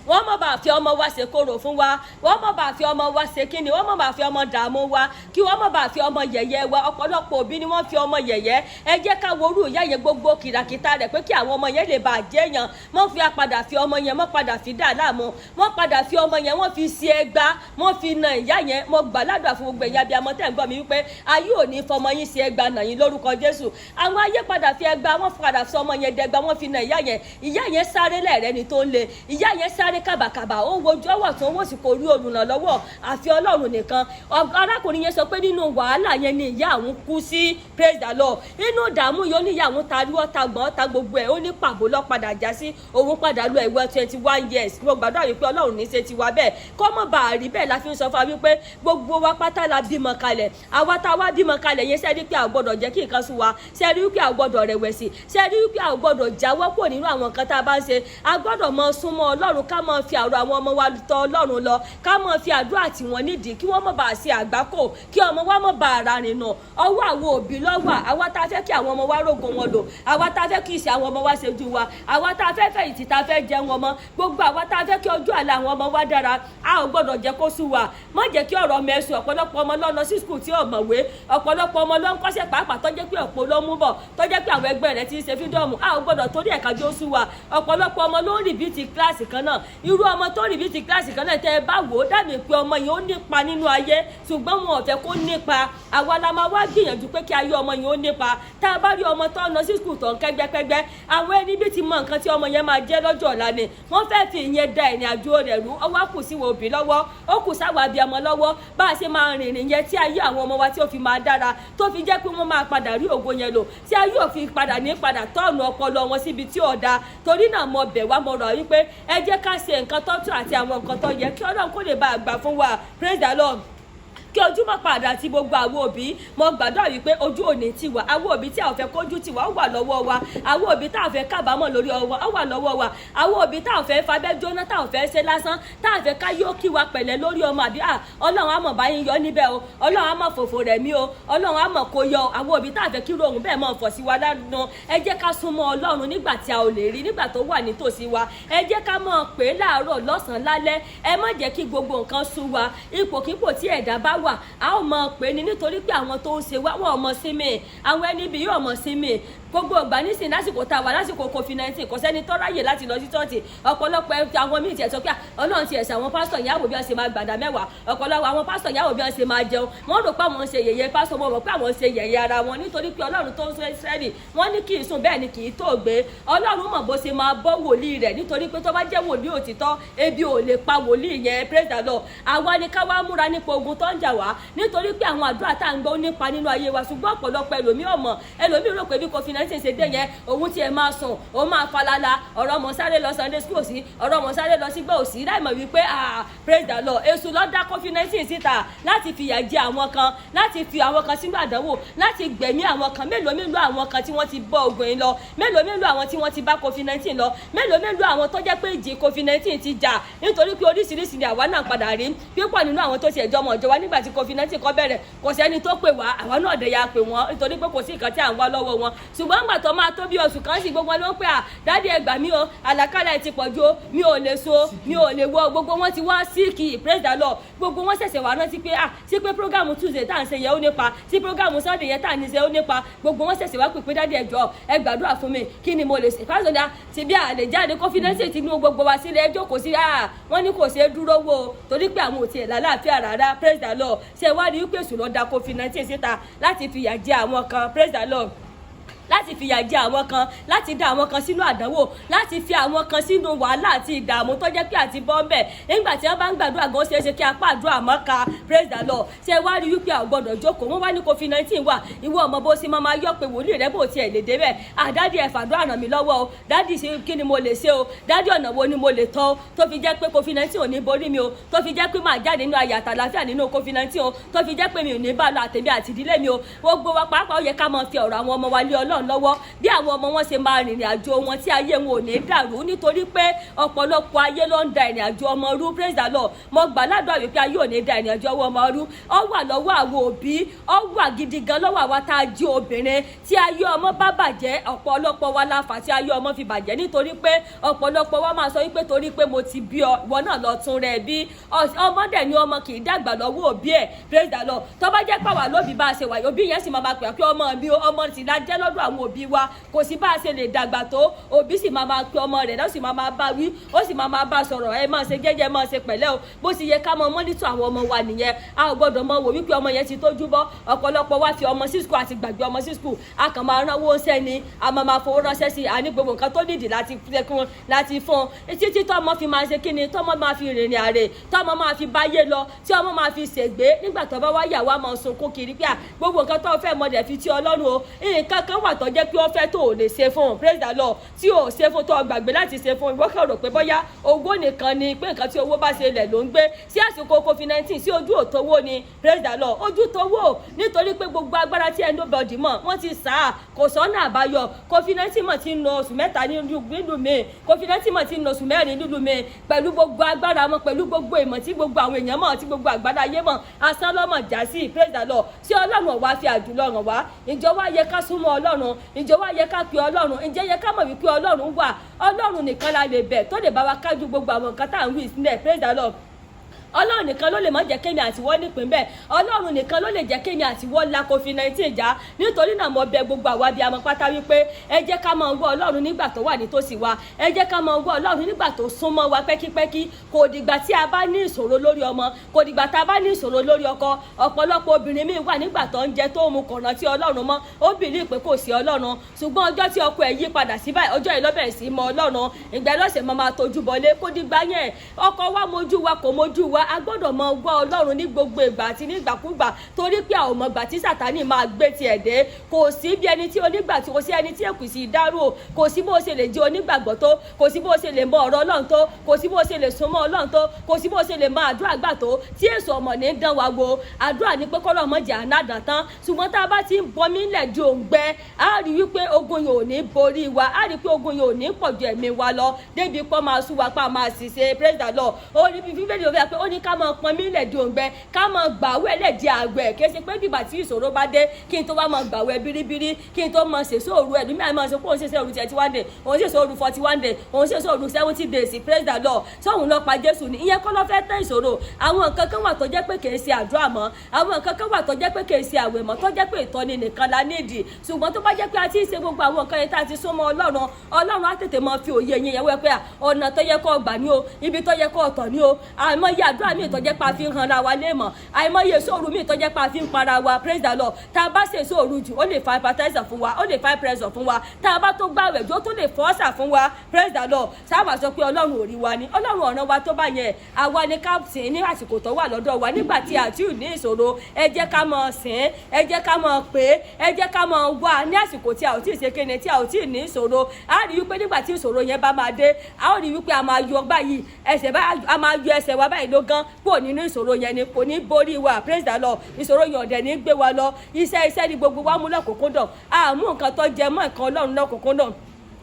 wọ́n má bàa fi ọmọ wa ṣe kóró fún wa, wọ́n má bàa fi ọmọ wa ṣe kíni, wọ́n má bàa fi ọmọ dààmú wa, kí wọ́n má bàa fi ọmọ yẹ̀yẹ́ wa. Ọ̀pọ̀lọpọ̀ òbí ni wọ́n fi ọmọ yẹ̀yẹ́. Ẹ jẹ́ ká worú ìyá yẹn gbogbo kìràkìtà rẹ̀ pé kí àwọn ọmọ yẹn lè bá jẹ́ èèyàn. Wọ́n fi apàdà fi ọmọ yẹn, wọ́n padà fi dà láàmú, wọ́n padà fi ọmọ yẹn, wọ́n fi ṣe ẹgbá, wọ́n fi na ìyá yẹn. Mo gbà ládùúrà fún gbogbo ẹ̀yin abiyamọ tẹ́ ń gbọ́ mi wípé ayé ò ní fọmọ yín ṣe ẹgbá nà yín lórúkọ Jésù. Àwọn ayé padà fi ẹgbá, wọ́n padà fi ọmọ yẹn dẹgbá, wọ́n fi na ìyá yẹn. Ìyá yẹn sáré lẹ́rẹ́ ni tó ń le, ìyá yẹn sáré kàbàkàbà, ó wojú ọwọ́ tó wọ́n sì kò rí olùrànlọ́wọ́ àfi Ọlọ́run nìkan. Arákùnrin yẹn sọ pé nínú wàhálà yẹn ni ìyá àwọn kú sí. Praise the Lord. Inú ìdààmú yìí ó ní ìyá àwọn tariwọ́ ta gbọ́n ta gbogbo ẹ̀, ó ní pàbó lọ́ padà já sí. Òun padà lọ ẹ̀wọ̀ 21 years. Mo gbàdúrà wípé Ọlọ́run ní ṣe tiwa bẹ́ẹ̀. Kọ́mọ̀ bá a rí bẹ́ẹ̀ la fi ń sọ fún wa wípé gbogbo wa pátá la bímọ kalẹ̀. Àwa tá a wá bímọ kalẹ̀ yẹn sẹ́rí pé a gbọ́dọ̀ jẹ́ kí nǹkan sún wa, sẹ́rí wípé a gbọ́dọ̀ rẹ̀wẹ̀sì, sẹ́rí wípé a gbọ́dọ̀ jáwọ́ kúrò nínú àwọn nǹkan tá a bá ń ṣe. A gbọ́dọ̀ mọ súnmọ́ Ọlọ́run, ká mọ fi àrò àwọn ọmọ wa tọ̀ Ọlọ́run lọ, ká mọ fi àdúrà tí wọ́n nídìí kí wọ́n má bàa ṣe àgbákò, kí ọmọ wa má bàa ra rìn nà. Ọwọ́ àwọn òbí lọ́wọ́ àwa tá a fẹ́ kí àwọn ọmọ wa rógo wọn lò, àwa tá a fẹ́ kí ìṣe àwọn ọmọ wa ṣojú wa, àwa tá a fẹ́ fẹ́ ìtì tá a fẹ́ jẹ wọn mọ́, gbogbo àwa tá a fẹ́ kí ọjọ́ àlà àwọn ọmọ wa dára. A ò gbọ́dọ̀ jẹ́ kó sú wa. Má jẹ́ kí ọ̀rọ̀ mẹ́sùn. Ọ̀pọ̀lọpọ̀ ọmọ ló lọ sí skul tí ò mọ̀wé, ọ̀pọ̀lọpọ̀ ọmọ ló ń kọ́ṣẹ́ pàápàá tó jẹ́ pé ọ̀pọ̀ ló mú bọ̀, tó jẹ́ pé àwọn ẹgbẹ́ rẹ̀ ti ń ṣe fídọ́ọ̀mù. A ò gbọ́dọ̀ torí ẹ̀ka jó sú wa. Ọ̀pọ̀lọpọ̀ ọmọ ló ń rìbìtì kíláàsì kan náà. Irú ọmọ tó rìbìtì kíláàsì kan náà tẹ́ ẹ bá wò ó dàbí pé ọmọ yẹn ó nípa nínú ayé, ṣùgbọ́n wọn ò fẹ́ kó nípa. Àwa la máa wá gbìyànjú pé kí ayé ọmọ yẹn ó nípa. Tá a bá rí ọmọ tó ń lọ sí skul tó ń kẹ́gbẹ́kẹ́gbẹ́, àwọn ẹni bí ti mọ nǹkan tí ọmọ yẹn máa jẹ́ lọ́jọ́ ọ̀la ni wọ́n fẹ́ fi ìyẹn da ìrìn àjò rẹ̀ rú. Ọwọ́ kù sí wo òbí lọ́wọ́, ó kù sáwọ́ abiyamọ lọ́wọ́ bá a ṣe máa rìnrìn yẹn tí ayé àwọn ọmọ wa tí ó fi máa dára, tó fi jẹ́ pé wọ́n máa padà rí ògo yẹn lò, tí ayé ò fi padà ní padà tọ́ọ̀nù ọpọlọ wọn síbi tí ò da. Torí náà mo bẹ̀ wá, mo rọ̀ wípé ẹ jẹ́ ká ṣe nǹkan tó tọ́ àti àwọn nǹkan tó yẹ kí Ọlọ́run kó lè bá a gbà fún wa. Praise the Lord. Kí ojú má padà tí gbogbo àwọn òbí. Mo gbàdúrà wípé ojú òní tì wá, àwọn òbí tí a ò fẹ́ kójú tì wá ó wà lọ́wọ́ wa, àwọn òbí tá a fẹ́ kábàámọ̀ lórí ọwọ́ ó wà lọ́wọ́ wa, àwọn òbí tá a fẹ́ fabẹ́ jóná, tá a fẹ́ ṣe lásán, tá a fẹ́ ká yóò kí wa pẹ̀lẹ́ lórí ọmọ àbí Ọlọ́run á mọ̀ bá yín yọ níbẹ̀ o, Ọlọ́run á mọ̀ fòfò rẹ̀ mí o, Ọlọ́run á mọ̀ kó yọ. Àwọn òbí tá a fẹ́ kí irú ohun bẹ́ẹ̀ mọ̀ fọ̀ sí wa lánàá. Ẹ jẹ́ ká súnmọ́ Ọlọ́run nígbà tí a ò lè rí, nígbà tó wà nítòsí wa. Ẹ jẹ́ ká mọ̀ pé láàárọ̀ lọ́sàn-án lálẹ́. Ẹ má jẹ́ kí gbogbo nǹkan sú wa. Ipòkípò tí ẹ̀dá bá wà a ó mọ̀ pé ní nítorí pé àwọn tó ń ṣe wá wọ́n ọmọ sí mi àwọn ẹni bí yóò mọ̀ sí mi gbogbo ìgbà nísìnyí lásìkò tá a wà lásìkò COVID-19 kò sẹ́ni tó ráyè láti lọ sí ṣọ́ọ̀ṣì ọ̀pọ̀lọpọ̀ àwọn míì tiẹ̀ sọ pé ọlọ́run ti ẹ̀sẹ̀ àwọn pásítọ̀ ìyàwó bí wọ́n ṣe máa gbàdá mẹ́wàá ọ̀pọ̀lọpọ̀ àwọn pásítọ̀ ìyàwó bí wọ́n ṣe máa jẹun wọ́n rò pé àwọn ṣe yẹ̀yẹ́ pásítọ̀ wọn rò pé àwọn ṣe yẹ̀yẹ́ ara wọn nítorí pé ọlọ́run tó ń sọ Ísírẹ́lì wọ́n ní kì í sùn bẹ́ẹ̀ ni kì í tó gbé ọlọ́run mọ̀ bó ṣe máa bọ́ wòlíì rẹ̀ nítorí pé tó bá jẹ́ wòlíì òtítọ́ ebi ò lè pa wòlíì yẹn praise the Lord àwa ni ká wá múra nípa ogun tó ń jà wá nítorí pé àwọn àdúrà tá à ń gbọ́ nípa nínú ayé wa ṣùgbọ́n ọ̀pọ̀lọpọ̀ ẹlòmíì rò pé bí COVID-19 ṣe dé yẹn òun tiẹ̀ máa sùn òun máa falala ọ̀rọ̀ ọmọ sáré lọ Sunday school sí ọ̀rọ̀ ọmọ sáré lọ sígbà òsì láìmọ̀ wípé praise the Lord èṣù ló dá COVID-19 síta láti fìyà jẹ àwọn kan láti fi àwọn kan sínú àdánwò láti gbẹ̀mí àwọn kan mélòó àwọn kan tí wọ́n ti bọ́ ogun yìí lọ mélòó àwọn tí wọ́n ti bá COVID-19 lọ mélòó àwọn tó jẹ́ pé ìjì COVID-19 ti jà nítorí pé oríṣiríṣi ni àwa náà padà rí pípọ̀ nínú àwọn tó ti ẹ̀jọ́ ọmọ ìjọba nígbà tí COVID-19 kọ́ bẹ̀rẹ̀ kò sẹ́ni tó pè wá àwa náà dẹ̀ ya pè wọ́n nítorí pé kò sí nǹkan tí à ń wá lọ́wọ́ wọn ṣùgbọ́n gbà tó máa tó bí oṣù kan sí gbogbo wọn ló ń pè dádì ẹ gbà mí o àlàkálà ti pọ̀ jù mi ò lè so mi ò lè wọ gbogbo wọn ti wá síìkì praise the Lord gbogbo wọn ṣẹ̀ṣẹ̀ wá rántí pé sí pé programu Tuesday tá à ń ṣe yẹn ó nípa sí programu Sunday yẹn tá à ń ṣe ó nípa gbogbo wọn ṣẹ̀ṣẹ̀ wá pè pé dádì ẹ jọ̀ọ́ ẹ gbàdúrà fún mi kí ni mo lè ṣe fásitì ti bí àlè jáde confidence ti nú gbogbo wa sílẹ̀ ẹjọ́ kò sí wọ́n ní kò ṣeé dúró wò torí pé àwọn ò tiẹ̀ lálàáfíà rárá praise the Lord ṣe wá rí pé èṣù ló dá COVID-19 síta láti fìyà jẹ àwọn kan praise the Lord láti fìyà jẹ àwọn kan láti dá àwọn kan sínú àdánwò láti fi àwọn kan sínú wàhálà àti ìdààmú tó jẹ́ pé àti bọ́m̀bẹ̀ nígbà tí wọ́n bá ń gbàdúrà gan ṣe é ṣe kí apá àdúrà mọ́ ka praise the Lord ṣe wá rí wípé àwọn gbọ́dọ̀ jókòó wọ́n wá ní COVID-19 wà ìwọ ọmọ bó ṣe máa yọ pé wòlíì rẹ bò tiẹ̀ lè débẹ̀ dádì ẹ fàdúrà ràn mí lọ́wọ́ o dádì ṣe kí ni mo lè ṣe o dádì ọ̀nà wo ni mo lè tọ́ tó fi jẹ́ pé COVID-19 ò ní borí mi o tó fi jẹ́ pé màá jáde nínú ayé àtàlàfíà nínú COVID-19 o tó fi jẹ́ pé mi ò ní bá lọ àtẹ̀mí àti ìdílé mi o gbogbo wa pàápàá ó yẹ ká máa fi ọ̀rọ̀ àwọn ọmọ wa lé Ọlọ́run lọ́wọ́ bí àwọn ọmọ wọn ṣe máa rìnrìn àjò wọn tí ayé wọn ò ní dàrú nítorí pé ọ̀pọ̀lọpọ̀ ayé ló ń da ìrìn àjò ọmọ rú praise the Lord mo gbà ládùúgbò wípé ayé ò ní da ìrìn àjò ọmọ rú ọ wà lọ́wọ́ àwọn òbí ọ wà gidi gan lọ́wọ́ àwa tá a jí obìnrin tí ayé ọmọ bá bàjẹ́ ọ̀pọ̀lọpọ̀ wa la fà tí ayé ọmọ fi bàjẹ́ nítorí pé ọ̀pọ̀lọpọ̀ wa máa sọ wípé torí pé mo ti bí ọ ìwọ náà lọ tún rẹ bí ọmọdé ni ọmọ kì í dàgbà lọ́wọ́ òbí ẹ̀ praise the Lord tó bá jẹ́ pàwà lóbi bá a ṣe wà òbí yẹn sì máa pè pé ọmọ mi ọmọ sì la jẹ́ lọ́dọ̀ àwọn òbí wa kò sí bá a ṣe lè dàgbà tó òbí sì máa pe ọmọ rẹ̀ náà sì máa bá wí ó sì máa bá sọ̀rọ̀ ẹ máa ṣe jẹ́jẹ́ máa ṣe pẹ̀lẹ́ o bó sì yẹ ká mọ mọ́nítọ̀ àwọn ọmọ wa nìyẹn a ò gbọ́dọ̀ mọ wò wípé ọmọ yẹn ti tójú bọ́ ọ̀pọ̀lọpọ̀ wá fi ọmọ sí skul àti gbàgbé ọmọ sí skul a kàn máa ránwó sẹ́ni a máa fowó ránṣẹ́ sí àní gbogbo nǹkan tó nídìí láti fún títí tọ́mọ fi máa ṣe kíni tọ́mọ máa fi rìnrìn àrè tọ́mọ máa fi báyé lọ tí ọmọ máa fi ṣègbé nígbà tó bá wá yà wá máa sunkún kiri pé gbogbo nǹkan tó fẹ́ mọ̀dẹ̀ fi ti Ọlọ́run o nǹkan kan wà tó jẹ́ pé ó fẹ́ tó ò lè ṣe fún praise the Lord tí ò ṣe fún tó gbàgbé láti ṣe fún ìwọ kàn rò pé bóyá owó nìkan ni pé nǹkan tí owó bá ṣe lẹ̀ ló ń gbé sí àsìkò COVID-19 sí ojú òtówó ni praise the Lord ojú tówó nítorí pé gbogbo agbára tí anybody mọ̀ wọ́n ti sá kò sọ́nà àbáyọ COVID-19 mọ̀ ti ń lọ oṣù mẹ́ta nínú mi COVID-19 mọ̀ ti ń lọ oṣù mẹ́rin nínú mi pẹ̀lú gbogbo agbára wọn pẹ̀lú gbogbo ìmọ̀ tí gbogbo àwọn èèyàn mọ̀ tí gbogbo àgbàdá ayé mọ̀ asán lọ́mọ̀ já sí praise the Lord sí Ọlọ́run wá fi àjùlọ ràn wá ìjọ wa yẹ ká súnmọ́ Ọlọ́run ìjọ wa yẹ ká pe Ọlọ́run ìjẹ́ yẹ ká mọ̀ wípé Ọlọ́run wà Ọlọ́run nìkan la lè bẹ̀ tó lè bá wa kájú gbogbo àwọn nǹkan tá à ń wí sílẹ̀ praise the Lord Ọlọ́run nìkan ló lè má jẹ́ kémi àtiwọ́ nípìn bẹ́ẹ̀ Ọlọ́run nìkan ló lè jẹ́ kémi àtiwọ́ la COVID-19 já nítorí náà mo bẹ̀ gbogbo àwa bíi amọ̀ pátá wípé ẹ jẹ́ ká máa wọ́ Ọlọ́run nígbà tó wà nítòsí wa ẹ jẹ́ ká máa wọ́ Ọlọ́run nígbà tó súnmọ́ wa pẹ́kípẹ́kí kò dìgbà tí a bá ní ìṣòro lórí ọmọ kò dìgbà tá a bá ní ìṣòro lórí ọkọ ọ̀pọ̀lọpọ̀ obìnrin míì wà nígbà tó ń jẹ tó mu kọ̀ọ̀nà tí Ọlọ́run mọ́ ó bìlí pé kò sí Ọlọ́run ṣùgbọ́n ọjọ́ tí ọkọ ẹ̀ yí padà sí báyìí ọjọ́ yìí ló bẹ̀rẹ̀ sí mọ Ọlọ́run ìgbà lọ́sẹ̀ máa tójú bọlé kó dìgbà yẹn ọkọ wa mojú wa kò mojú wa a gbọ́dọ̀ mọ wá Ọlọ́run ní gbogbo ìgbà àti nígbàkúgbà torí pé àwọn ọmọgbà tí Sátánì máa gbé tiẹ̀ dé kò sí bí ẹni tí onígbà tí kò sí ẹni tí èkù sí dárò kò sí bó ṣe lè jẹ́ onígbàgbọ́ tó kò sí bó ṣe lè mọ ọ̀rọ̀ Ọlọ́run tó kò sí bó ṣe lè súnmọ́ Ọlọ́run tó kò sí bó ṣe lè mọ àdúrà gbà tó tí èso ọmọ ní dán wa wo àdúrà ní pé kọ́lọ́ ọmọ jẹ́ ànádàn tán ṣùgbọ́n tá a bá ti ń bọmí lẹ̀ di òǹgbẹ á rí wípé ogun yìí ò ní borí wa á rí pé ogun yìí ò ní pọ̀ ju ẹ̀mí wa lọ débi pọ́ máa sú wa pa máa sì ṣe praise the Lord ó ní bí fífẹ́ ní òfin pé ó ní ká máa pọn mí lẹ̀ di òǹgbẹ ká máa gbàwẹ̀ lẹ̀ di àgbẹ̀ kì í ṣe pé dìgbà tí ìṣòro bá dé kí n tó wá máa gbàwẹ̀ biribiri kí n tó máa ṣèṣọ́ òru ẹ̀dùn mi àmọ́ ṣe pé òun ṣèṣọ́ òru 31 day òun ṣèṣọ́ òru 41 day òun ṣèṣọ́ òru 70 days praise the Lord sóhun lọ pa Jésù ní ìyẹn kọ́ ló fẹ́ tán ìṣòro àwọn nǹkan kan wà tó jẹ́ pé kì í ṣe àdúrà mọ́ àwọn nǹkan kan wà tó jẹ́ pé kì í ṣe àwẹ̀ mọ́ tó jẹ́ pé ìtọ́ni nìkan la nídìí ṣùgbọ́n tó bá jẹ́ pé a ti ṣe gbogbo àwọn nǹkan yẹn tá a ti súnmọ́ Ọlọ́run á tètè máa fi òye yẹn wẹ́ pé ọ̀nà tó yẹ kó gbà ní o ibi tó yẹ kó tọ̀ ní o àìmọye àdúrà míì tó jẹ́ pé a fi ń hanra wa léèmọ̀ àìmọye sóòrù míì tó jẹ́ pé a fi ń para wa praise the Lord tá a bá ṣe sóòrù jù ó lè fa hypertension fún wa ó lè fa pressure fún wa tá a bá tó gbààwẹ̀ jù ó tún lè fọ́ọ̀sà fún wa praise the Lord sábà sọ pé Ọlọ́run ò rí wa ni Ọlọ́run ọ̀ràn wa tó bá yẹn àwa ni ká sìn ní àsìkò tó wà lọ́dọ̀ wa nígbà tí a ti ní ìṣòro ẹ jẹ́ ká máa sìn ẹ jẹ́ ká máa pè ẹ jẹ́ ká máa wá ní àsìkò tí a ò tí ì ṣe kéne tí a ò tí ì ní ìṣòro a rí wípé nígbà tí ìṣòro yẹn bá máa dé a ó rí wípé a máa yọ báyìí a máa yọ ẹsẹ̀ wa báyìí ló gán kúrò nínú ìṣòro yẹn ni kò ní borí wa praise the Lord ìṣòro yẹn ọ̀dẹ̀ ní gbé wa lọ iṣẹ́ ni gbogbo wa mú lọ́kùnkúndùn àmú nǹkan tó jẹ mọ́ nǹkan Ọlọ́run lọ́kùnkúndùn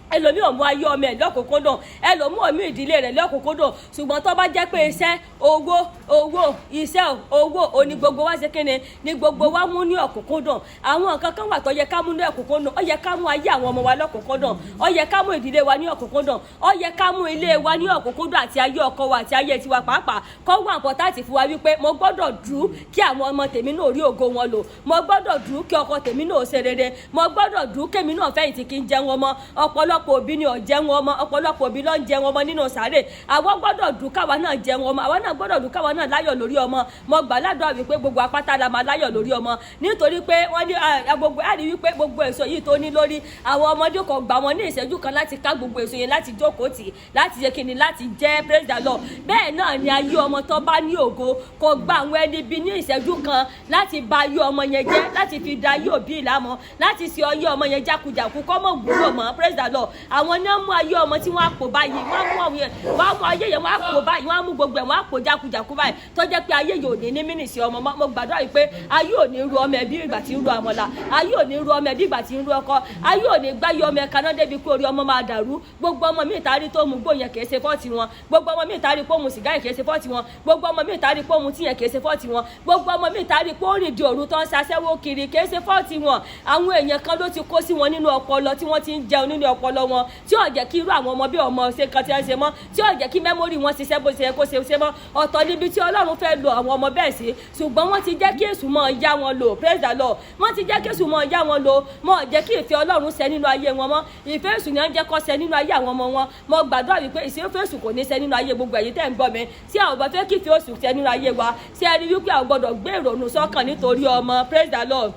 ẹlòmíì ò mú ayé ọmọ ẹ lọ́kùnkúndùn ẹlòmíì ò mú ìdílé rẹ̀ lọ́kùnkúndùn ṣùgbọ́n tó bá jẹ́ pé iṣẹ́ owó iṣẹ́ owó òní gbogbo wa ṣe kíni ni gbogbo wa mú ní ọ̀kùnkúndùn àwọn nǹkan kan wà tó yẹ ká mú ní ọ̀kùnkúndùn ó yẹ ká mú ayé àwọn ọmọ wa lọ́kùnkúndùn ó yẹ ká mú ìdílé wa ní ọ̀kùnkúndùn ó yẹ ká mú ilé wa ní ọ̀kùnkúndùn àti ayé ọkọ wa àti ayé tiwa pàápàá kọ́ wà pọ̀tàtì fún wa wípé mo gbọ́dọ̀ dùn kí àwọn ọmọ tèmi náà rí ògo wọn lò mo gbọ́dọ̀ dùn kí ọkọ tèmi náà ṣe rere mo gbọ́dọ̀ dùn kémi náà fẹ̀yìntì kí n jẹun ọmọ ọ̀pọ̀lọpọ̀ òbí ni ò jẹun ọmọ ọ̀pọ̀lọpọ̀ òbí ló ń jẹun ọmọ nínú sàárè àwọn gbọ́dọ̀ dùn káwa náà jẹun ọmọ àwọn náà gbọ́dọ̀ dùn káwa náà láyọ̀ lórí ọmọ mo gbà ládùúrà wípé gbogbo apáta la máa láyọ̀ lórí ọmọ nítorí pé wọ́n ní gbogbo àrí wípé gbogbo èso yìí tó ní lórí àwọn ọmọdé kan gbà wọ́n ní ìṣẹ́jú kan láti ká gbogbo èso yẹn láti jókòó tì láti ṣe kíni láti jẹ́ praise the Lord bẹ́ẹ̀ náà ni ayé ọmọ tó bá ní ògo kò gba àwọn ẹni bí ní ìṣẹ́jú kan láti ba ayé ọmọ yẹn jẹ́ láti fi da ayé òbí ìlàmọ́ láti ṣe ayé ọmọ yẹn jákujàku kọ́ mọ̀ gbúrò mọ́ praise the Lord àwọn ní wọ́n mú ayé ọmọ tí wọ́n á pò báyìí wọ́n mú ayé yẹn wọ́n á pò báyìí wọ́n á mú gbogbo ẹ̀ wọ́n á pò jákujàku báyìí tó jẹ́ pé ayé yóò ní mínísì ọmọ mo gbàdúrà yìí pé ayé ò ní ru ọmọ ẹ bí ìgbà tí ń ru àmọ̀là ayé ò ní ru ọmọ ẹ bí ìgbà tí ń ru ọkọ ayé ò ní gbáyé ọmọ ẹ kaná débi pé orí ọmọ máa dàrú gbogbo ọmọ mi ìtarí tó mú gbó yẹn kìí ṣe fọ́ọ̀tì wọn gbogbo ọmọ mi ìtarí pé ó mu sìgá yẹn kìí ṣe fọ́ọ̀tì wọn gbogbo ọmọ mi ìtarí pé ó mu tí yẹn kìí ṣe fọ́ọ̀tì wọn gbogbo ọmọ mi ìtarí pé ó rìn di òru tó ń ṣaṣẹ́wó kiri kìí ṣe fọ́ọ̀tì wọn àwọn èèyàn kan ló ti kó sí wọn nínú ọpọlọ tí wọ́n ti ń jẹun nínú ọpọlọ wọn tí ò jẹ́ kí irú àwọn ọmọ bí ọmọ ṣe kan ti ẹ ṣe mọ́ tí ò jẹ́ kí mẹ́mórì wọn ṣiṣẹ́ bó ṣe yẹ kó ṣe mọ́ ọ̀tọ̀ níbi tí Ọlọ́run fẹ́ lo àwọn ọmọ bẹ́ẹ̀ sí ṣùgbọ́n wọ́n ti jẹ́ kí èṣù mọ́ yá wọn lò praise the Lord wọ́n ti jẹ́ kí èṣù mọ́ yá wọn lò mọ́ jẹ́ kí ìfẹ́ Ọlọ́run ṣẹ nínú ayé wọn mọ́ ìfẹ́ èṣù ni wọ́n jẹ́ kó ṣẹ nínú ayé àwọn ọmọ wọn mo gbàdúrà wípé ìfẹ́ èṣù kò ní ṣẹ nínú ayé gbogbo ẹ̀yin tẹ́ ń gbọ́ mi tí àwọn bá fẹ́ kí ìfẹ́ èṣù ṣẹ nínú ayé wa ṣe é rí wípé àwọn gbọ́dọ̀ gbé ìrònú sọ́kàn nítorí ọmọ praise the Lord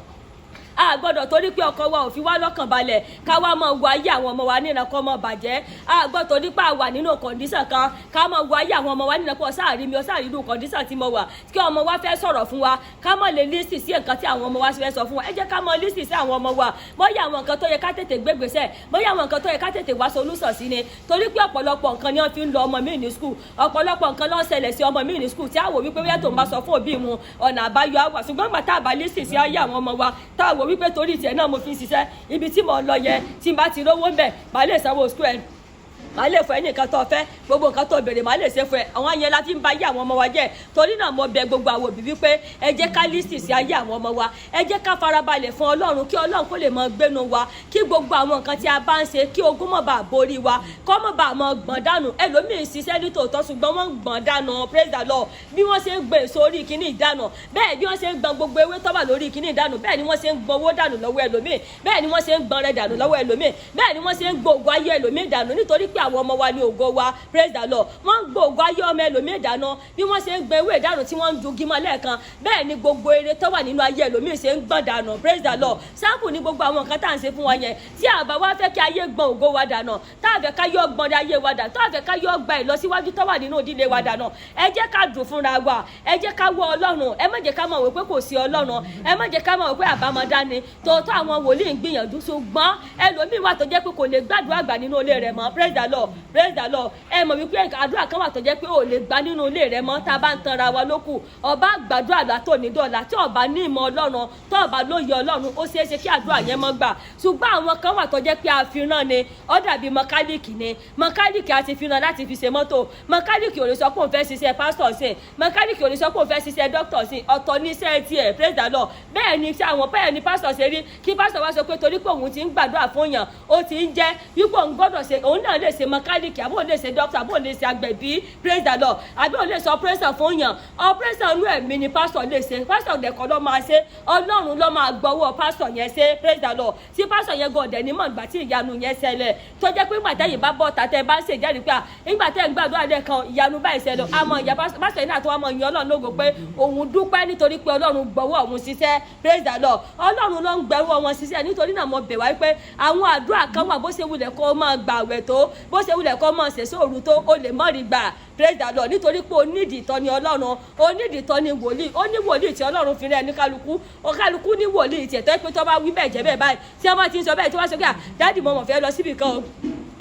a gbọ́dọ̀ torí pé ọkọ wa ò fi wá lọ́kàn balẹ̀ ká wá máa wo ayé àwọn ọmọ wa nínú kọ́ mọ́ bàjẹ́ a gbọ́dọ̀ torí pé a wà nínú kọ̀ǹdíṣàn kan ká máa wo ayé àwọn ọmọ wa nínú kọ́ sáàrí mi sáàrí inú kọ̀ǹdíṣàn tí mo wà kí ọmọ wa fẹ́ sọ̀rọ̀ fún wa ká má lè lísì sí nǹkan tí àwọn ọmọ wa fẹ́ sọ fún wa ẹ jẹ́ ká máa lísì sí àwọn ọmọ wa bóyá àwọn nǹkan tó yẹ ká tètè gbégbèsè bóyá àwọn nǹkan tó yẹ ká tètè wá solúsàn sí ni torí pé ọ̀pọ̀lọpọ̀ nǹkan ni wọ́n fi ń lọ ọmọ mi ní skul ọ̀pọ̀lọpọ̀ nǹkan ló ń ṣẹlẹ̀ sí ọmọ mi ní skul tí a wò wípé bóyá tó ń bá sọ fún òbí mu ọ̀nà àbáyọ àwà ṣùgbọ́n gbà tá a bá lísì sí ayé àwọn ọmọ wa tá a wò wípé torí tiẹ̀ náà mo fi ń ṣiṣẹ́ ibi tí mo lọ yẹ tí n bá ti rówó ń bẹ̀ bá lè sanwó skul ẹ̀ màá lè fún ẹ ní nǹkan tó fẹ́ gbogbo nǹkan tó béèrè màá lè ṣe fún ẹ àwọn yẹn láti ń ba ayé àwọn ọmọ wa jẹ́ torí náà mo bẹ̀ gbogbo àwọn òbí wípé ẹ jẹ́ ká lísì sí ayé àwọn ọmọ wa ẹ jẹ́ ká farabalẹ̀ fún Ọlọ́run kí Ọlọ́run kó lè mọ gbénu wa kí gbogbo àwọn nǹkan tí a bá ń ṣe kí ogun mọ̀ bá borí wa kọ́ mọ̀ bá mọ̀ gbọ̀n dànù ẹlòmíín ṣiṣẹ́ ní tòótọ́ ṣùgbọ́n wọ́n ń gbọ̀n dànù praise the Lord bí wọ́n ṣe ń gbé èso orí kíní ìdànù bẹ́ẹ̀ bí wọ́n ṣe ń gbọ̀n gbogbo ewé tó wà lórí kíní ìdànù bẹ́ẹ̀ ni wọ́n ṣe ń gbọ̀n owó dànù lọ́wọ́ ẹlòmíín bẹ́ẹ̀ ni wọ́n ṣe ń gbọ̀n rẹ̀ dànù lọ́wọ́ ẹlòmíín bẹ́ẹ̀ ni wọ́n ṣe ń gbòògùn ayé ẹlòmíín dànù nítorí pé àwọn ọmọ wa ní ògo wa praise the Lord wọ́n ń gbòògùn ayé ọmọ ẹlòmíín dànù bí wọ́n ṣe ń gbé ewé ìdànù tí wọ́n ń ju gímọ̀ lẹ́ẹ̀kan bẹ́ẹ̀ ni gbogbo eré tó wà nínú ayé ẹlòmíín ṣe ń gbọ̀n dànù praise the Lord sáàpù ní gbogbo àwọn nǹkan tá à ń ṣe fún wọn yẹn tí àbá wa fẹ́ kí ayé gbọ̀n ògo wa dànù tá a fẹ́ ká yọ gbọ̀n ayé wa dànù tá a fẹ́ ká yọ gba ìlọsíwájú tó wà nínú ìdílé wa dànù ẹ jẹ́ ká dùn fúnra wa ẹ jẹ́ ká wọ Ọlọ́run ẹ má jẹ́ ká máa wò pé kò sí Ọlọ́run ẹ má jẹ́ ká máa wò pé àbámọ̀dá ni tòótọ́ àwọn wòlíì ń gbìyànjú ṣùgbọ́n ẹlòmíín wà tó jẹ́ pé kò lè gbàdúrà àgbà nínú ilé rẹ̀ mọ́ praise the Lord, praise the Lord. Ẹ mọ̀ wípé àdúrà kan wà tó jẹ́ pé ò lè gbà nínú ilé rẹ mọ́ tá a bá ń tanra wa lókù. Ọba gbàdúrà látò ní dọ̀là tí ọba ní ìmọ̀ Ọlọ́run tó ọba lóye Ọlọ́run ó ṣeé ṣe kí àdúrà yẹn mọ́ gbà. Ṣùgbọ́n àwọn kan wà tó jẹ́ pé àfihàn ni ó dàbí mẹkáníìkì ni. Mẹkáníìkì àti fihàn láti fi ṣe mọ́tò. Mẹkáníìkì ò lè sọ pé òun fẹ́ ṣiṣẹ́ pásítọ̀ sí. Mẹkáníìkì ò lè sọ pé òun fẹ́ ṣiṣẹ́ dókítà sí. Ọ̀tọ̀ ní iṣẹ́ tiẹ̀, praise the Lord. Bẹ́ẹ̀ ni tí àwọn bẹ́ẹ̀ ni pásítọ̀ ṣe rí kí pásítọ̀ wá sọ pé torí pé òun ti ń gbàdúrà fún yàn ó ti ń jẹ́ wípé òun gbọ́dọ̀ ṣe òun náà lè ṣe mẹkáníìkì àbí òun lè ṣe dókítà àbí òun lè ṣe agbẹ̀bí, praise the Lord. Àbí òun lè ṣe operation fún yàn. Operation inú ẹ̀mí ni pásítọ̀ lè ṣe. Pásítọ̀ dẹ̀kọ́ ló máa ṣe. Ọlọ́run ló máa gbọ́wọ́ pásítọ̀ yẹn ṣe, praise the Lord. Tí pásítọ̀ yẹn gọ̀dẹ̀ ní mọ̀ ìgbà tí ìyanu yẹn ṣẹlẹ̀ tó jẹ́ pé ìgbà tẹ́yìn bá bọ́ tàtẹ́ bá ń ṣèjẹ́rìí pé ìgbà tẹ́ ń gbàdúrà lẹ́ẹ̀kan ìyanu báyìí ṣẹlẹ̀ àmọ́ ìyá pásítọ̀ yẹn náà tó wá mọ̀ ìyẹn Ọlọ́run lógo pé òun dúpẹ́ nítorí pé Ọlọ́run gbọ́wọ́ òun ṣiṣẹ́, praise the Lord. Ọlọ́run ló ń gbẹ̀wọ́ wọn ṣiṣẹ́ nítorí náà mo bẹ̀ wá pé àwọn àdúrà kan wà bó ṣe wulẹ̀ kó máa gbààwẹ̀ tó bó ṣe wulẹ̀ kó máa ṣèṣe òru tó o lè mọ̀ rí gbà, praise the Lord. Nítorí pé o nídìí ìtọ́ni Ọlọ́run o nídìí ìtọ́ni wòlíì ó ní wòlíì tí Ọlọ́run fi rẹ̀ ní kálukú o kálukú ní wòlíì tiẹ̀ tó pé tó bá wí bẹ́ẹ̀ jẹ́ bẹ́ẹ̀ báyìí tí wọ́n bá ti ń sọ bẹ́ẹ̀ tí wọ́n sọ pé dáàdì mo mọ̀ fẹ́ lọ síbì kan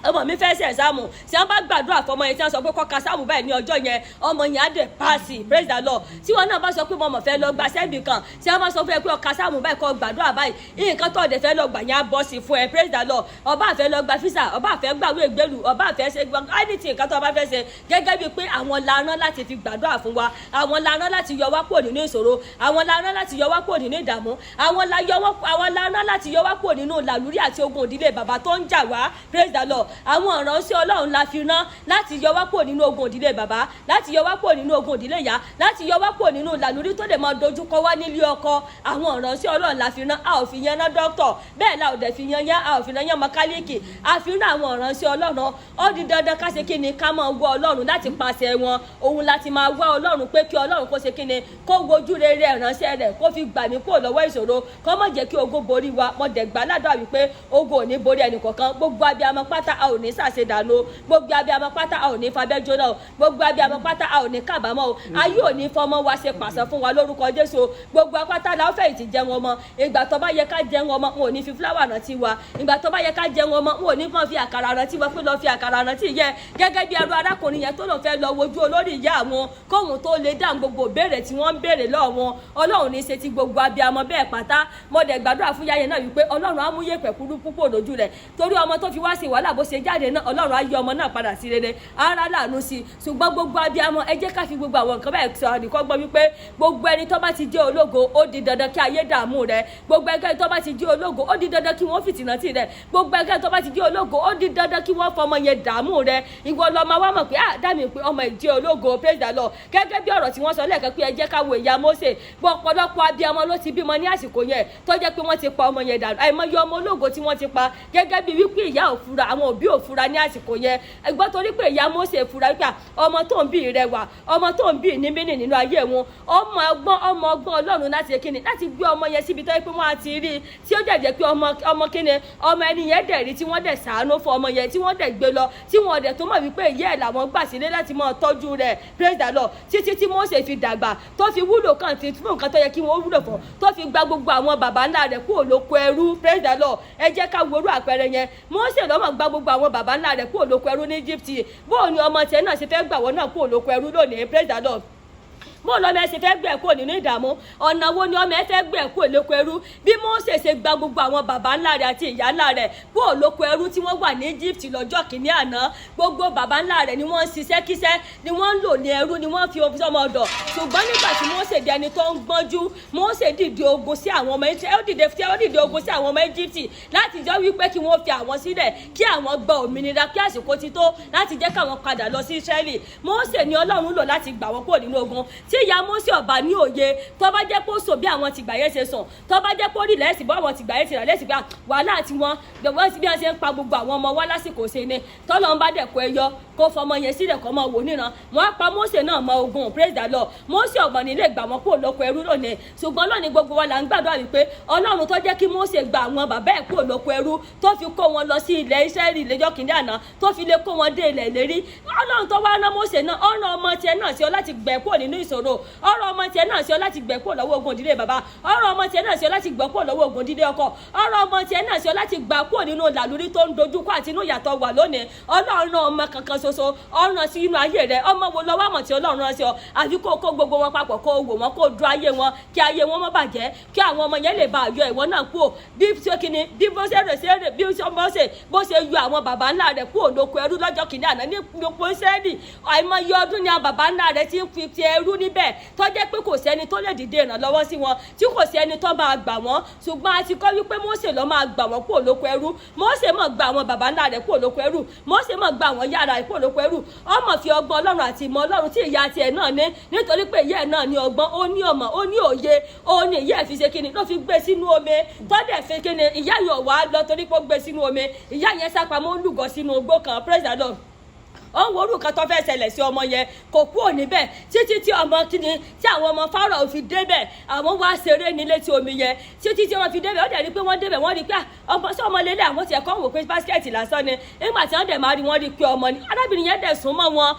ọmọ mi fẹ́ ṣe ẹ̀sáàmù tí wọ́n bá gbàdúrà fọmọ yẹn tí wọ́n sọ pé kó ka sáàmù báyìí ní ọjọ́ yẹn ọmọ yẹn á dẹ̀ paasi, praise the Lord. Tí wọ́n náà bá sọ pé mo mọ̀ fẹ́ lọ gba sẹ́ẹ̀bì kan tí wọ́n bá sọ fún ẹ pé ọka sáàmù báyìí kó gbàdúrà báyìí nǹkan tó ọ̀dẹ̀ fẹ́ lọ gbà yẹn á bọ́ sí fún ẹ, praise the Lord. Ọba àfẹ́ lọ gba físà ọba àfẹ́ gbàwé ìgbélú ọba àfẹ́ ṣe anything nǹkan tó ọba fẹ́ ṣe gẹ́gẹ́ bíi pé àwọn la rán láti fi gbàdúrà fún wa àwọn la rán láti yọ wá kúrò nínú ìṣòro àwọn la rán láti yọ wá kúrò nínú ìdààmú àwọn la rán láti yọ wá kúrò nínú làlúrí àti ogun ìdílé bàbá tó ń jà wá, praise the Lord. Àwọn ọ̀ràn sí Ọlọ́run la fi rán láti yọ wá kúrò nínú ogun ìdílé bàbá láti yọ wá kúrò nínú ogun ìdílé ìyá láti yọ wá kúrò nínú làlúrí tó lè máa dojúkọ wá nílé ọkọ. Àwọn ọ̀ràn sí Ọlọ́run la fi rán a ò fi yan ná dókítọ̀ bẹ́ẹ̀ la ò dẹ̀ fi yan yán a ò fi yan mẹkáníìkì a fi rán àwọn ọ̀ràn sí Ọlọ́run ó di dandan ká ṣe kíni ká máa wá Ọlọ́run láti pàṣẹ wọn òun láti máa wá Ọlọ́run pé kí Ọlọ́run kó ṣe kíni kó wojú rere ìránṣẹ́ rẹ̀ kó fi gbà mí kúrò lọ́wọ́ ìṣòro kó má jẹ́ kí ogun borí wa mo dẹ̀ gbà ládùúrà wípé ogun ò ní borí ẹnì kọ̀ọ̀kan gbogbo abiyamọ pátá a ò ní ṣàṣedànù gbogbo abiyamọ pátá a ò ní fabẹ́ jóná o gbogbo abiyamọ pátá a ò ní kábàámọ̀ o ayé ò ní fọmọ wa ṣe pàṣẹ fún wa lórúkọ Jésù gbogbo apáta la ó fẹ̀yìntì jẹ wọn mọ́ ìgbà tó bá yẹ ká jẹ wọn mọ́ wọn ò ní fi fúláwà rántí wa ìgbà tó bá yẹ ká jẹ wọn mọ́ wọn ò ní mọ̀ fi àkàrà rántí wa pé lọ fi àkàrà rántí yẹ gẹ́gẹ́ bí ẹrú arákùnrin yẹn tó lọ fẹ́ lọ wojú olórí ìyá àwọn kóhun tó lè dáhùn gbogbo béèrè tí wọ́n ń béèrè lọ́wọ́ wọn Ọlọ́run ní ṣe ti gbogbo abiyamọ bẹ́ẹ̀ pátá mo dẹ̀ gbàdúrà fún yáyẹ náà wípé Ọlọ́run á mú yẹ̀pẹ̀ kúrú púpọ̀ lójú rẹ̀ torí ọmọ tó fi wá sí wàhálà bó ṣe jáde náà Ọlọ́run á yí ọmọ náà padà sí rere ara láàánú sí ṣùgbọ́n gbogbo abiyamọ ẹ jẹ́ ká fi gbogbo àwọn nǹkan báyìí sọ àdìkọ́ gbọ́ wípé gbogbo ẹni tó bá ti jẹ́ ológo ó di dandan kí ayé dààmú rẹ̀ gbogbo ẹgbẹ́ tó bá ti jẹ́ ológo ó di dandan kí wọ́n fìtìnà tì rẹ̀ gbogbo ẹgbẹ́ tó bá ti jẹ́ ológo ó di dandan kí wọ́n fọmọ yẹn dààmú rẹ̀ ìwọ lọ́mọ wa mọ̀ pé dámì pé ọmọ ìjẹ́ ológo praise the Lord gẹ́gẹ́ bí ọ̀rọ̀ tí wọ́n sọ lẹ́ẹ̀kan pé ẹ jẹ́ ká wo ìyá Mósè gbọ́ ọ̀pọ̀lọpọ̀ abiyamọ ló ti bímọ ní àsìkò yẹn tó jẹ́ pé wọ́n ti pa ọmọ yẹn dànù àìmọye ọmọ ológo tí wọ́n ti pa gẹ́gẹ́ bí wípé ìyá òfura àwọn òbí òfura ní àsìkò yẹn ẹgbọ́n torí pé ìyá Mósè fura wípé ọmọ tó ń bí rẹwà ọmọ tó ń bí níbínì nínú ayé wọn ọmọ ọgbọ́n Ọlọ́run láti kíni láti gbé ọmọ yẹn síbi tó yẹ pé wọ́n á ti rí tí ó jẹ́ pé ọmọ kíni ọmọ ẹni yẹn dẹ̀ rí tí wọ́n dẹ̀ ṣàánú fún ọmọ yẹn tí wọ́n dẹ̀ gbé lọ tí wọ́n dẹ̀ tó mọ̀ wípé ìyá ẹ̀ làwọn gbà sílé láti máa tọ́jú rẹ̀ praise the Lord títí tí Mósè fi dàgbà tó fi wúlò kàn tí fún nǹkan tó yẹ kí wọ́n wúlò fún tó fi gba gbogbo àwọn bàbá ńlá rẹ̀ kúrò lóko ẹrú praise the Lord ẹ jẹ́ ká worú àpẹẹrẹ yẹn Mósè ló máa gba gbogbo àwọn bàbá ńlá rẹ̀ kúrò lóko ẹrú ní Egypt bóò ni ọmọ tiẹ̀ náà ṣe fẹ́ gbà wọ́n náà kúrò lóko ẹrú lónìí praise the Lord bó lọ́mọ ẹ ṣe fẹ́ gbẹ̀ kúrò nínú ìdààmú ọ̀nà wo ni ọmọ ẹ fẹ́ gbẹ̀ kúrò lóko ẹrú bí Mósè ṣe gba gbogbo àwọn bàbá ńlá rẹ̀ àti ìyá ńlá rẹ̀ kúrò lóko ẹrú tí wọ́n wà ní Egypt lọ́jọ́ kìíní àná gbogbo bàbá ńlá rẹ̀ ni wọ́n ń ṣiṣẹ́ kíṣẹ́ ni wọ́n ń lò ní ẹrú ni wọ́n fi ọmọ ọ̀dọ̀ ṣùgbọ́n nígbà tí Mósè di ẹni tó ń gbọ́njú Mósè dìde ogun sí àwọn ọmọ ó dìde ogun sí àwọn ọmọ Egypt láti jọ wípé kí wọ́n fi àwọn sílẹ̀ kí àwọn gba òmìnira kí àsìkò ti tó láti jẹ́ káwọn padà lọ sí Ísírẹ́lì Mósè ni Ọlọ́run lò láti gbà wọ́n kúrò nínú ogun tí ìyá Mósè ọba ní òye tó bá jẹ́ pé ó sọ bí àwọn tìgbà yẹn ṣe sàn tó bá jẹ́ pé ó rí lẹ́sìn bọ́ àwọn tìgbà yẹn ti rà lẹ́sìn pé wàhálà àti wọn wọ́n ti bí wọ́n ṣe ń pa gbogbo àwọn ọmọ wa lásìkò ṣe ni tọ́lọ́ ń bá dẹ̀ kó ẹyọ kó fọmọ yẹn sílẹ̀ kọ́ mọ wò níran wọ́n á pa Mósè náà mọ ogun praise the Lord Mósè ọ̀gbọ̀n nílé gbà wọ́n kó lóko ẹrú lónìí ṣùgbọ́n lónìí gbogbo wa là ń gbàdúrà wípé Ọlọ́run tó jẹ́ kí Mósè gba àwọn bàbá ẹ̀ kó lóko ẹrú tó fi kó wọn lọ sí ilẹ̀ Ísírẹ́lì lọ́jọ́ kìíní àná tó fi lè kó wọn dé ilẹ̀ ìlérí Ọlọ́run tó wá ná Mósè náà ọ̀nà ọmọ tiẹ̀ náà sí ọ láti gbẹ̀ kúrò nínú ìṣòro ìṣòro ọ̀rọ̀ ọmọ tiẹ̀ náà ṣe ọ láti gbẹ̀ kúrò lọ́wọ́ ogun ìdílé bàbá ọ̀rọ̀ ọmọ tiẹ̀ náà ṣe ọ láti gbẹ̀ kúrò lọ́wọ́ ogun ìdílé ọkọ ọ̀rọ̀ ọmọ tiẹ̀ náà ṣe ọ láti gbà kúrò nínú làlúrí tó ń dojúkọ àti inú ìyàtọ̀ wà lónìí ọlọ́run ọmọ kankan ṣoṣo ọ̀ràn sí inú ayé rẹ ọmọ wo lọ́wọ́ àmọ̀ tí ọlọ́run rán sí ọ àbí kó gbogbo wọn papọ̀ kó wò wọn kó dúró ayé wọn kí ayé wọn má bàjẹ́ kí àwọn ọmọ yẹn lè bá yọ ìwọ náà kúrò bí bó ṣe yọ àwọn baba ńlá rẹ̀ kúrò lóko ẹrú lọ́jọ́ kìíní àná ní gbogbo sẹ́ẹ̀dì àìmọye ọdún ni àwọn baba ńlá rẹ̀ ti ń fi ti ẹrú níbẹ̀ tó jẹ́ pé kò sẹ́ni tó lè dìde ìrànlọ́wọ́ sí wọn tí kò sẹ́ni tó máa gbà wọ́n ṣùgbọ́n a ti kọ́ wípé Mósè ló máa gbà wọ́n kúrò lóko ẹrú Mósè máa gba àwọn baba ńlá rẹ̀ kúrò lóko ẹrú Mósè máa gba àwọn yàrá rẹ̀ kúrò lóko ẹrú ọmọ fi ọgbọ́n Ọlọ́run àti ìmọ̀ Ọlọ́run tí ìyá tiẹ̀ náà ní nítorí pé ìyá ẹ̀ náà ní ọgbọ́n ó ní ọmọ ó ní òye ó ní ìyá ẹ̀ fi ṣe kíni ló fi gbé sínú omi tọ́dẹ̀ fi kíni ìyá yóò wá lọ torí pé ó gbé sínú omi ìyá yẹn sápamọ́ ó lúgọ sínú igbó kan praise the Lord ó ń wo orúkọ tó fẹ́ ṣẹlẹ̀ sí ọmọ yẹn kò kúrò níbẹ̀ títí tí ọmọ kíni tí àwọn ọmọ Fáráò fi débẹ̀ àwọn wá ṣeré nílé tí omi yẹn títí tí wọ́n fi débẹ̀ ó dẹ̀ rí pé wọ́n débẹ̀ wọ́n rí pé ọmọ sí ọmọ lélẹ̀ àwọn tiẹ̀ kọ́ wò pé báskẹ́ẹ̀tì lásán ni nígbà tí wọ́n dẹ̀ máa rí wọ́n rí pé ọmọ ni arábìnrin yẹn dẹ̀ sún mọ́ wọn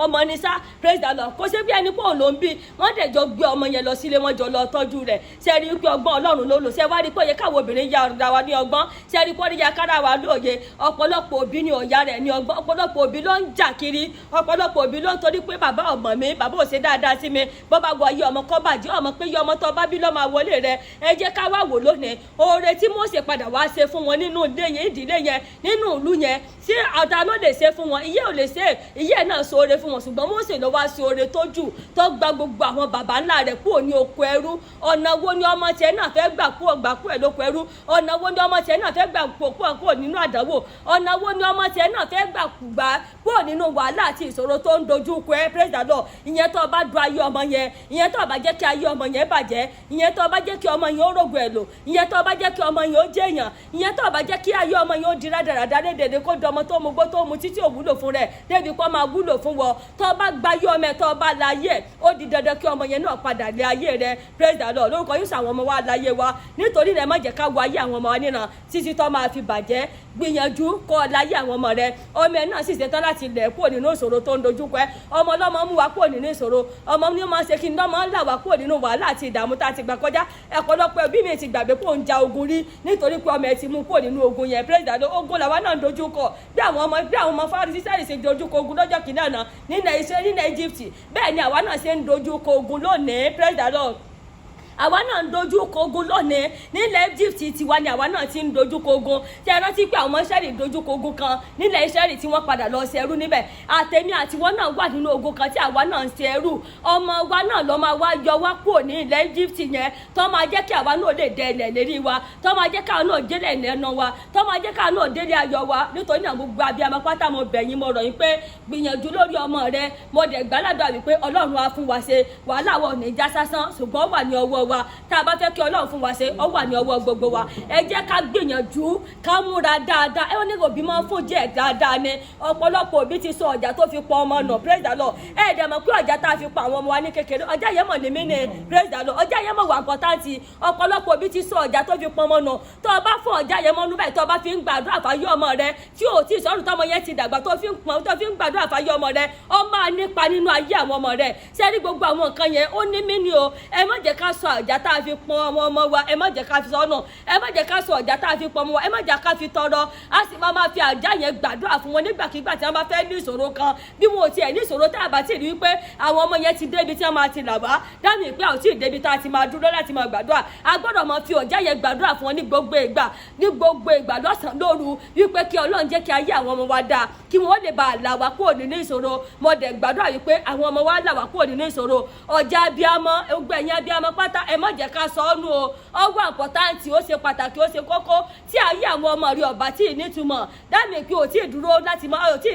ọmọ ni sá praise the Lord kó ṣe bí ẹni pé òun ló ń bí wọ́n dẹ̀ jọ gbé ọmọ yẹn lọ sílé wọn jọ lọ tọ́jú rẹ̀ ṣe rí pé ọgbọ́n Ọlọ́run ló lò ṣe wá rí pé ó yẹ káwọn obìnrin ya ọ̀dà wa ní ọgbọ́n ṣe rí pé ó yẹ kára wa lóye ọ̀pọ̀lọpọ̀ òbí ni ọ̀yà rẹ̀ ní ọgbọ́n ọ̀pọ̀lọpọ̀ òbí ló ń jà kiri ọ̀pọ̀lọpọ̀ òbí ló ń torí pé bàbá ọmọ mi bàbá ò ṣe dáadáa sí mi bó bá wọ ayé ọmọ kọ́ bàjẹ́ ọmọ pé yọ ọmọ tó bá bí lọ́ máa wọlé rẹ ẹ jẹ́ ká wá wò lónìí oore tí Mósè padà wá ṣe fún wọn nínú ilé yẹn ìdílé yẹn nínú ìlú yẹn tí ọ̀tá ló lè ṣe fún wọn ìyá ò lè ṣe ìyá ẹ̀ náà ṣoore fún wọn ṣùgbọ́n Mósè ló wá ṣe oore tó jù tó gba gbogbo àwọn bàbá ńlá rẹ̀ kúrò ní oko ẹrú ọ̀nà wo ni ọmọ tiẹ̀ náà fẹ́ gbà kúrò ẹ̀ lóko ẹrú ọ̀nà wo ni ọmọ tiẹ̀ náà fẹ́ gbà kúrò nínú àdánwò ọ̀nà wo ni ọmọ tiẹ̀ náà fẹ́ gbà kúrò nínú wàhálà àti ìṣòro tó ń dojú kọ ẹ praise the Lord ìyẹn tó bá dùn ayé ọmọ yẹn ìyẹn tó bá jẹ́ kí ayé ọmọ yẹn bàjẹ́ ìyẹn tó bá jẹ́ kí ọmọ yẹn ó rògbò ẹ̀ lò ìyẹn tó bá jẹ́ kí ọmọ yẹn ó jẹ́ èèyàn ìyẹn tó bá jẹ́ kí ayé ọmọ yẹn ó di rádaràdá lédèdè kó dọmọ tó mu gbó tó mu títí ò wúlò fún rẹ̀ débi kó máa wúlò fún wọ tó bá gba ayé ọmọ ẹ̀ tó bá láyé ó di dandan kí ọmọ yẹn náà padà lé ayé rẹ̀ praise the Lord lórúkọ yóò sàwọn ọmọ wa láyé wa nítorí rẹ̀ má jẹ́ ká wọ ayé àwọn ọmọ wa níran títí tó máa fi bàjẹ́ gbìyànjú kó láyé àwọn ọmọ rẹ̀ ọmọ ẹ̀ náà sì ṣetán láti lẹ̀ kúrò nínú ìṣòro tó ń dojúkọ ẹ ọmọ ọlọ́mọ mú wa kúrò nínú ìṣòro ọmọ ní máa ń ṣe kí n lọ́mọ ńlá wa kúrò nínú wàhálà àti ìdààmú tá a ti gbà kọjá ẹ̀pọ̀lọpọ̀ ẹbí mi ti gbàgbé pé òun ja ogun rí nítorí pé ọmọ ẹ ti mú kúrò nínú ogun yẹn praise the Lord ogun làwa náà ń dojúkọ bí àwọn ọmọ Fárísì ṣe dojúkọ ogun lọ́jọ́ kìíní àná nílẹ̀ Egypt bẹ́ẹ̀ ni àwa náà ṣe ń dojúkọ ogun lónìí praise the Lord àwa náà ń dojú kọ ogun lónìí nílẹ̀ Egypt tiwa ni àwa náà ti ń dojú kọ ogun tí a rántí pé àwọn Ísírẹ́lì dojú kọ ogun kan nílẹ̀ Ísírẹ́lì tí wọ́n padà lọ ṣe ẹrú níbẹ̀ àtẹ̀mí àtiwọ́n náà wà nínú ogun kan tí àwa náà ń ṣe ẹrú ọmọ wa náà lọ́ máa wá yọ wá kúrò ní ilẹ̀ Egypt yẹn tó máa jẹ́ kí àwa náà lè dẹ ilẹ̀ lérí wa tó máa jẹ́ káwa náà délẹ̀ lẹ́nu wa tó máa jẹ́ káwa náà délé ayọ̀ wa nítorí náà gbogbo abiyamọ pátá mo bẹ̀ yín mo rọ̀ yín pé gbìyànjú lórí ọmọ rẹ mo dẹ̀ gbàládùn àbí pé Ọlọ́run á fún wa ṣe wàhálà wa ò ní já sásán ṣùgbọ́n wà ní ọwọ́ wa tá a bá fẹ́ kí Ọlọ́run fún wa ṣe ọ wà ní ọwọ́ gbogbo wa ẹ jẹ́ ká gbìyànjú ká múra dáadáa ẹ wọ́n ní òbí máa ń fún jẹ́ dáadáa ni ọ̀pọ̀lọpọ̀ òbí ti sọ ọjà tó fi pọ̀ ọmọ nà praise the Lord ẹ dẹ̀ mọ̀ pé ọjà tá a fi pa àwọn ọmọ wa ní kékeré ọjà yẹn mọ̀ ní mí ni praise the Lord ọjà yẹn mọ̀ wà pọ̀táǹtì ọ̀pọ̀lọpọ̀ òbí ti sọ ọjà tó fi pọ̀ ọmọ nà tó o bá fún ọjà yẹn mọ́nú báyìí tó o bá fi ń gbàdúrà fáyé ọmọ rẹ tí o ti sọ̀rọ̀ tọmọ yẹn ti dàgbà tó fi ń gbàdúrà fáyé ọmọ rẹ ọ máa nípa nínú ayé àwọn ọmọ rẹ sẹ́rí gbogbo àwọn nǹkan yẹn ó ní mí ni o ẹ má jẹ́ ká sọ ọjà tá a fi pọ̀ ọmọ wa ẹ má jẹ́ ká fi sọ́nà ẹ má jẹ́ ká sọ ọjà tá a fi pọ̀ ọmọ wa ẹ má jẹ́ ká fi tọrọ a sì máa fi àjà yẹn gbàdúrà fún wọn nígbàkigbà tí wọ́n bá fẹ́ ní ìṣòro kan bí wọn ò tiẹ̀ ní ìṣòro tá a bá ti rí wípé àwọn ọmọ yẹn ti débi tí wọ́n máa ti là wá dáàmì pé àwọn tí ì débi tá a ti máa dúró láti máa gbàdúrà a gbọ́dọ̀ máa fi ọjà yẹn gbàdúrà fún wọn ní gbogbo ìgbà lọ́sàn-án lóru wípé kí Ọlọ́run jẹ́ kí ayé àwọn ọmọ wa dáa kí wọ́n lè bá a là wá kúrò nínú ìṣòro mo dẹ̀ gbàdúrà wípé àwọn ọmọ wa là wá kúrò nínú ìṣòro ọjà abiyamọ ẹgbẹ̀yìn abiyamọ pátá ẹ má jẹ́ ká sọ ọ́ nù o ọwọ́ àpọ̀táǹtì ó ṣe pàtàkì ó ṣe kókó tí ayé àwọn ọmọ rí ọba tí ì nítumọ̀ dáàmì pé ò tí ì dúró láti mọ ò tí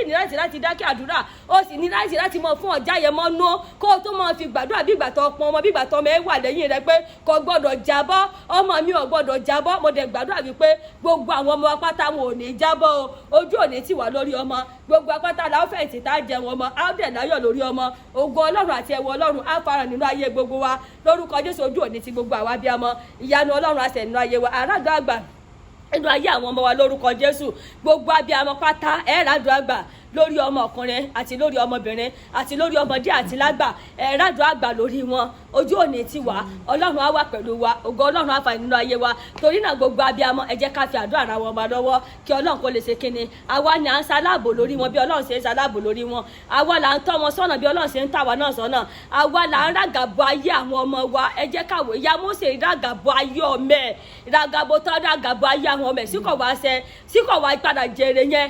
ì ní láti dákẹ́ àdúrà ó sì ní láti mọ fún ọjà yẹn mọ́ nú kó o tó máa fi gbàdúrà bí ìgbà tó pọn ọmọ bí ìgbà tó ọmọ ẹ wà lẹ́yìn rẹ pé kò gbọ́dọ̀ jábọ́ ọmọ mi ò gbọ́dọ̀ jábọ́ mo dẹ̀ gbàdúrà wípé gbogbo àwọn ọmọ apáta wọn ò ní jábọ́ o ojú ò ní tì wá lórí ọmọ gbogbo apáta làwọn fẹ̀yìntì tá a jẹun ọmọ á dẹ̀ láyọ̀ lórí ọmọ ògo Ọlọ́run àti ẹwọ Ọlọ́run á fara nínú ayé gbogbo wa lórúkọ Jésù ojú ò ní ti gbogbo àwa abiyamọ ìyanu Ọlọ́run àṣẹ nínú ayé wa àràgbà àgbà nínú ayé àwọn ọmọ wa lórúkọ Jésù gbogbo abiyamọ pátá ẹ̀ẹ́dàdùn àgbà lórí ọmọ ọkùnrin àti lórí ọmọbìnrin àti lórí ọmọdé àti lágbà ẹ̀rádùn àgbà lórí wọn ojú òní ti wà ọlọ́run á wà pẹ̀lú wa ògo ọlọ́run á fà nínú ayé wa torí náà gbogbo abiyamọ ẹ jẹ́ ká fi àdúrà ara wọn lọ́wọ́ kí ọlọ́run kó lè ṣe kíni àwa ni à ń ṣaláàbò lórí wọn bí ọlọ́run ṣe ń ṣaláàbò lórí wọn àwa là ń tọ́ wọn sọ́nà bí ọlọ́run ṣe ń tà wá náà sọ́nà àwa là ń ràgàbọ ayé àwọn ọmọ wa ẹ jẹ́ káwé ìyá Mósè ràgàbọ ayé ọmọ ẹ̀ ràgàbọ tán ràgàbọ ayé àwọn ọmọ ẹ̀ síkọ̀ wá ṣẹ síkọ̀ wá padà jèrè yẹn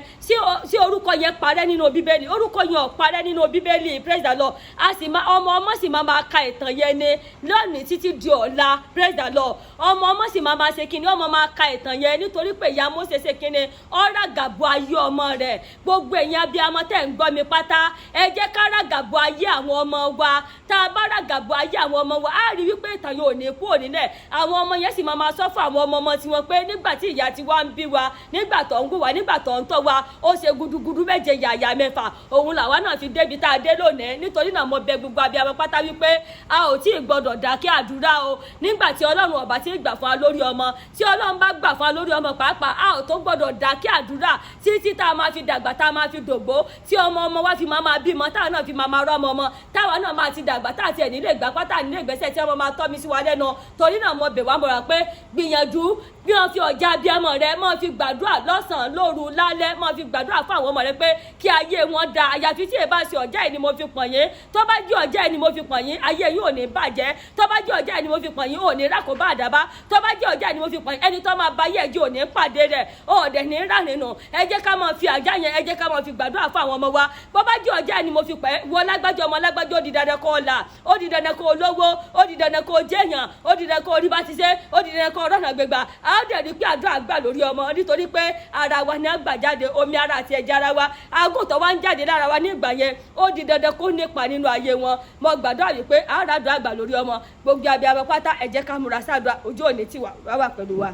sí orúkọ yẹn parẹ́ nínú bíbélì orúkọ yẹn ò parẹ́ nínú bíbélì praise the Lord a sì máa ọmọ sì máa ka ìtàn yẹn ni lónìí títí di ọ̀la praise the Lord ọmọ sì máa ṣe kíni ọmọ máa ka ìtàn yẹn nítorí pé ìyá Mósè ṣe kíni ó ràgàbọ ayé ọmọ rẹ̀ gbogbo ẹ̀yin abiyamọ tẹ́ ń gbọ́ mi pátá ẹ jẹ́ ká ràgàbọ ayé àwọn ọmọ wa tá a bá ràgàbọ ayé àwọn ọmọ wa á rí wípé ìtàn yóò ní kú òní náà àwọn ọmọ yẹn sì máa sọ fún àwọn ọmọ tiwọn pé nígbà tí ìyá tiwa ń bí wa nígbà tó ń gùn wá nígbà tó ń tọ́ wa ó ṣe gudugudu méje yàyà mẹ́fà òun làwa náà fi débi tá a dé lónìí nítorí náà mo bẹ̀ gbogbo abiyamọ pátá wípé a ò tí ì gbọdọ̀ dákẹ́ àdúrà o nígbà tí ọlọ́run ọba tí ì gbà fún wa lórí ọmọ tí ọlọ́run bá gbà fún wa lórí ọmọ pàápàá a ò tó gbọdọ̀ dákẹ́ àdúrà títí tá a máa fi dàgbà tá a máa fi dògbó tí ọmọ wa fi máa bímọ táwa náà fi máa rọ́mọ ọmọ táwa náà máa ti dàgbà tá àti ẹ̀ nílé ìgbà pátá nílé ìgbésẹ̀ tí ọmọ máa tọ́ mi sí wa lẹ́nu torí náà mo bẹ̀ wá mọ̀ràn pé gbìyànjú bí wọ́n fi ọjà abiyamọ rẹ máa fi gbàdúrà lọ́sàn-án lóru lálẹ́ máa fi gbàdúrà fún àwọn ọmọ rẹ pé kí ayé wọn da àyàfi tí èèbá ṣe ọjà yìí ni mo fi pọ̀n yín tó bá jẹ́ ọjà yìí ni mo fi pọ̀n yín ayé yìí ò ní bàjẹ́ tó bá jẹ́ ọjà yìí ni mo fi pọ̀n yín ò ní rákòbá àdábá tó bá jẹ́ ọjà yìí ni mo fi pọ̀n yín ẹni tó máa ba ayé ẹ̀jẹ̀ ò ní pàdé rẹ̀ ò dẹ̀ ní rà nínú ẹ jẹ́ ká máa fi àjà yẹn ẹ jẹ́ ká máa fi gbàdúrà fún àwọn ọmọ wa bó bá jẹ́ ọjà yìí ni mo fi pẹ́ wọ lágbájọ́ ọmọ lágbájọ́ ó di dandan kó là ó di dandan kó lówó ó di dandan kó jẹ́yàn ó di dandan kó rí bá ti ṣe ó di dandan kó rọ́nà gbégbá a ó dẹ̀ rí pé àdúrà gbà lórí ọmọ nítorí pé ara wa ni a gbà jáde omi ara àti ẹ̀jẹ̀ ara wa àgùntàn wa ń jáde lára wa ní ìgbà yẹn ó di dandan kó nípa nínú ayé wọn mo gbàdúrà wípé a rà àdúrà gbà lórí ọmọ gbogbo abiyamọ pátá ẹ jẹ́ ká múra sáàdúrà ojú òní tí wà pẹ̀lú wa.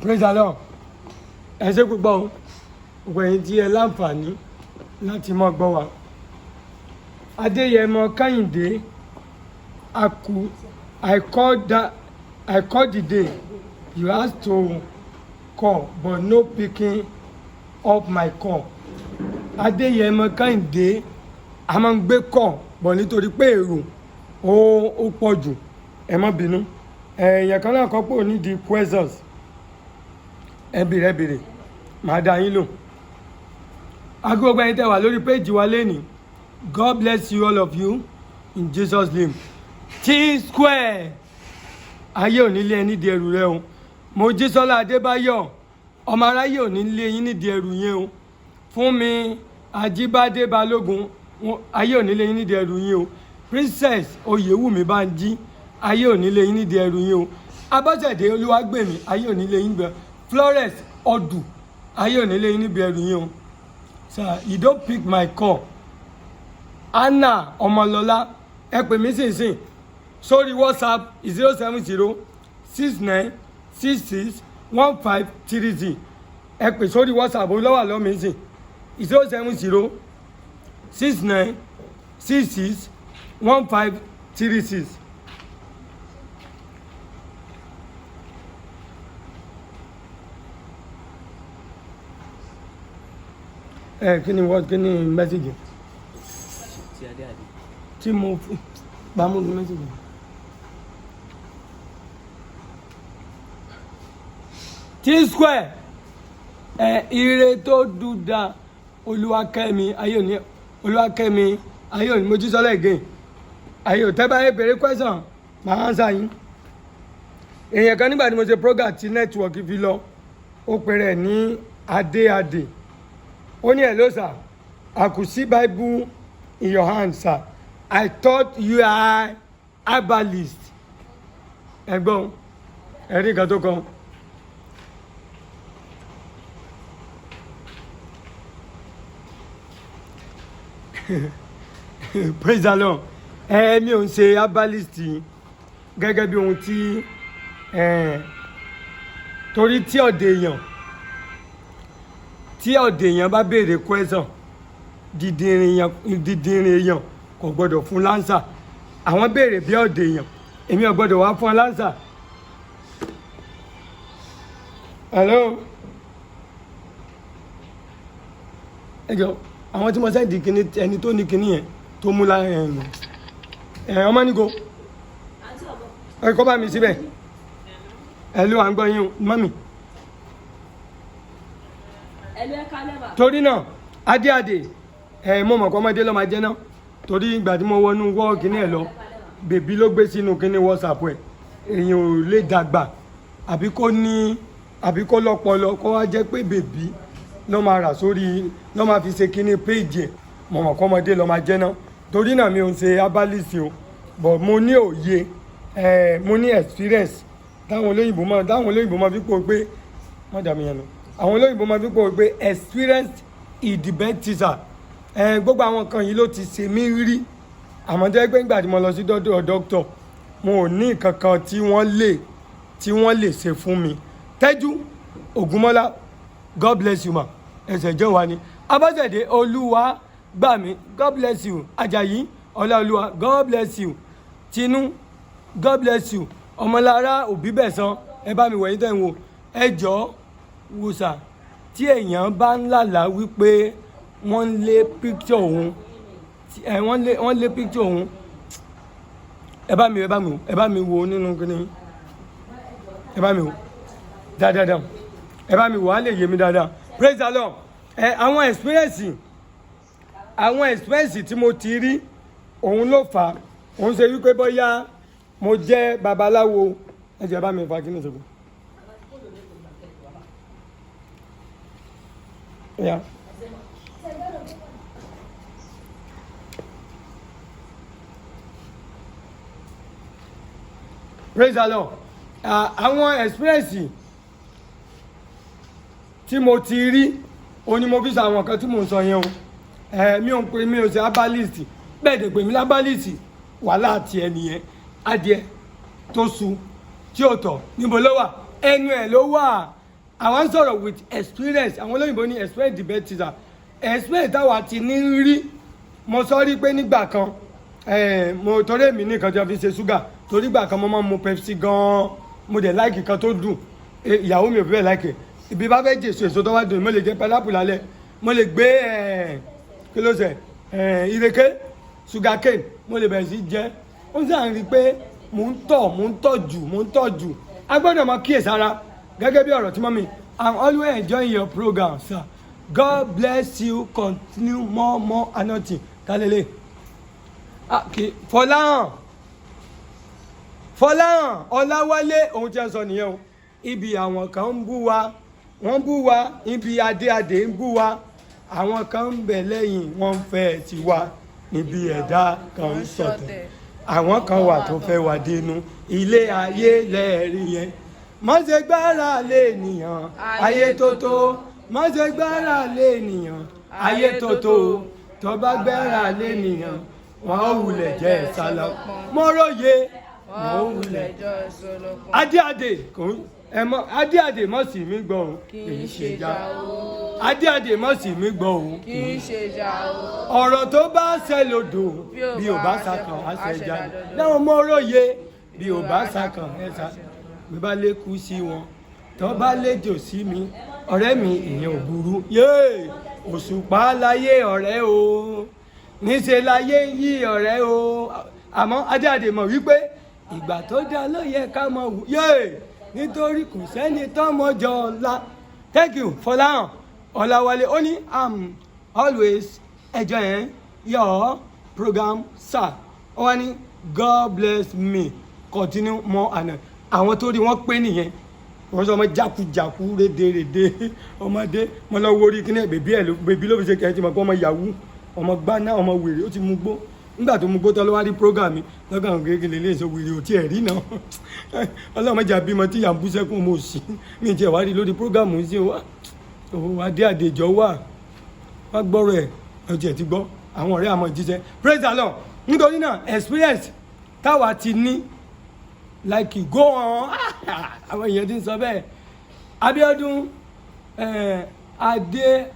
praise the Lord ẹ ṣe púpọ̀ gbogbo ẹ̀yin tí ẹ láǹfààní láti mọ́ gbọ́ wa Adéyẹmọ Kẹ́hìndé Aku I called the day you asked to call but no picking up my call. Adéyẹmọ Kẹ́hìndé a máa ń gbé call bọ̀ nítorí pé èrò ó pọ̀ jù ẹ má bínú èèyàn kan náà kọ́ pé ò ní di questions ẹ bèrè màá dá yín lò. agbègbè ẹ̀yin tẹ́ wà lórí péjì wa lẹ́nìí God bless you all of you in Jesus name. T-Square ayé ò ní lé ẹ nídìí ẹrù rẹ o Mojísọ́lá Adébáyọ̀ ọmọ aráyé ò ní lé yín nídìí ẹrù yẹn o Fúnmi Ajíbádé Balógun ayé ò ní lé yín nídìí ẹrù yín o Princess Oyèwùmí Bánjí ayé ò ní lé yín nídìí ẹrù yín o Abọ́sẹ̀dé Olúwàgbèmí ayé ò ní lé yín nídìí Florence Ọdù ayé ò ní lé yín nídìí ẹrù yín o sir you don't pick my call Anna Ọmọlọ́lá ẹ pè mí sínsìn sórí WhatsApp 07069661530 ẹ pè sórí WhatsApp olówà lọ́mí sìn 07069661536. Kí ni mẹ́sàgì tí mo fi gbàmú ní mẹ́sàgì. T-Square ire tó dúdà Olúwakẹ́mi ayé òní Mojísọ́lá again ayé ò tẹ́bá ẹ bèrè question màá answer yín. èèyàn kan nígbà tí mo ṣe program tí network fi lọ ó pèrè ní adé ó ní hello sir I could see Bible in your hand sir I thought you are herbalist. ẹ̀gbọ́n ẹ̀rí kan tó kàn. Praise the Lord. Mi ò ń ṣe herbalist gẹ́gẹ́ bí ohun tí torí tí ọ̀dẹ̀ èèyàn bá béèrè question dídìrín èèyàn kò gbọ́dọ̀ fún lánsà àwọn béèrè bí ọ̀dẹ̀ èèyàn èmi ò gbọ́dọ̀ wá fún lánsà. hello ẹ jọ àwọn tí mo sẹ́ndì kíní ẹni tó ní kíní yẹn tó mú lára ọmọ nígo ẹ kọ́ bá mi síbẹ̀ ẹ ló à ń gbọ́ yín mọ́mì. torí náà adéadé mo mọ̀ kọ́ ọmọdé lọ́ọ́ máa jẹ́ náà torí ìgbà tí mo wọnú wọ́ kíní ẹ̀ lọ bèbí ló gbé sínú kíní WhatsApp ẹ̀ èèyàn ò lè dàgbà àbí kó lọ́pọlọ kó wá jẹ́ pé bèbí lọ́ máa rà sórí lọ́ máa fi ṣe kíní péjì ẹ̀ mo mọ̀ kọ́ ọmọdé lọ́ọ́ máa jẹ́ náà torí náà mi ò ń ṣe abálìsì o but mo ní òye mo ní experience táwọn olóyìnbó máa fi pò pé wọ́n dà mí yẹn lọ àwọn olóyìnbó máa fi pò pé experienced is the best teacher gbogbo àwọn kan yìí ló ti ṣe mí rí àmọ́ jẹ́ pé nígbà tí mo lọ sí dọ́dọ̀ dókítà mo ò ní nǹkan kan tí wọ́n lè ṣe fún mi Tẹ́jú Ògúnmọ́lá God bless you ma ẹsẹ̀ jẹ́ wa ni Abọ́sẹ̀dé Olúwa gbà mí God bless you Ajayi Ọláolúwa God bless you Tinú God bless you Ọmọlára Òbíbẹ̀sán ẹ bá mi wẹ̀yìn tẹ̀ ń wo ẹ jọ̀ọ́ wùsà tí èèyàn bá ń lálàá wípé wọ́n lé píkítọ̀ òun wọ́n lé píkítọ̀ òun ẹ bá mi wo nínú kíní ẹ bá mi wo dáadáa ẹ bá mi wo á lè yé mi dáadáa praise the Lord àwọn experience tí mo ti rí òun ló fà á òun ṣe wípé bóyá mo jẹ́ babaláwo ẹ jẹ́ bá mi fa kíní ṣògo. Yeah. Praise the Lord. Àwọn experience tí mo ti rí o ni mo fi sọ àwọn kan tí mo ń sọ yẹn o mi ò ń pè mí ò sí herbalist bẹ́ẹ̀ dẹ̀ pè mí herbalist wàhálà àti ẹnìyẹn adìẹ tó su tí ò tọ̀ níbo ló wà ẹnu ẹ̀ ló wà àwọn sọ̀rọ̀ with experience àwọn olóyìnbó ní experience the best teacher experience táwa ti ní rí mo sọ rí pé nígbà kan mo torí èmi nìkan tí wọ́n fi ṣe ṣúgà torí ìgbà kan mo máa ń mu Pepsi gan-an mo dẹ̀ láìkì kan tó dùn ìyàwó mi ò fi bẹ́ẹ̀ láìkì ibi bá fẹ́ jèso èso tó wá dùn mo lè jẹ pineapple lálẹ́ mo lè gbé kí ló ṣe ìrèké sugar cane mo lè bẹ̀rẹ̀ sí jẹ ó sì à ń rí i pé mò ń tọ̀ jù a gbọ́dọ̀ máa kíyèsára gẹ́gẹ́ bí ọ̀rọ̀ tí mọ́mí I'm always enjoying your program sir God bless you continue more anointing kálẹ́lẹ́ Fọláhàn Ọláwálé ohun tí a sọ nìyẹn o ibi àwọn kan ń bú wa wọ́n bú wa ibi adéadé ń bú wa àwọn kan ń bẹ̀ lẹ́yìn wọ́n fẹ́ tiwa níbi ẹ̀dá kan ń ṣọ̀tẹ̀ àwọn kan wà tó fẹ́ wà dénú ilé ayé lẹ́ẹ̀rí yẹn má ṣe gbára lé ènìyàn ayé tó tó má ṣe gbára lé ènìyàn ayé tó tó tó bá gbára lé ènìyàn wọn ò wulẹ̀ jẹ́ ìsálọ mọ́rọ́yé wọn ò wulẹ̀ adéadé mọ̀ sí mi gbọ́ òun kì í ṣe já adéadé mọ̀ sí mi gbọ́ òun kì í ṣe já ọ̀rọ̀ tó bá ṣẹ lodò bí ò bá ṣàkàn á ṣẹ jáde dáwọn mọ́rọ́yé bí ò bá ṣàkàn ẹ ṣá bí bá lè kú sí wọn tó bá lè jò sí mi ọ̀rẹ́ mi ìyẹn ò burú yéè òṣùpá láyé ọ̀rẹ́ o níṣẹ́ láyé yí ọ̀rẹ́ o àmọ́ adéadé mọ̀ wípé ìgbà tó dá ló yẹ ká mọ̀ wù yéè nítorí kò sẹ́ni tọ́mọjọ́ ọ̀la thank you Fọláhàn Ọláwálé ó ní I'm always enjoying your program sir ó wá ní God bless me continue more and àwọn tó rí wọn pé nìyẹn wọ́n sọ ọmọ jákujàku rédèrèdè ọmọdé mo lọ wo orí kíní bèbí ló fi ṣe kẹ́hìn tí mo kọ́ ọmọ yahoo ọmọ gbaná ọmọ wèrè ó ti mú gbó nígbà tó mú gbó tán ló wá rí program mi lọ́gàn kékeré lè ṣe wèrè ò tiẹ̀ rí náà ọlọ́mọdé àbímọ tí yà ń bú sẹ́kùn mo sì mí tiẹ̀ wá rí lórí program sí wa adé àdèjọ́ wà wá gbọ́rọ̀ ẹ̀ ọjọ́ ti gbọ́ àwọn ọ̀rẹ́ àmọ́ jíṣẹ́ praise the Lord nítorí náà experience táwa ti ní like go on àwọn èèyàn ti ń sọ bẹ́ẹ̀ Abíọ́dún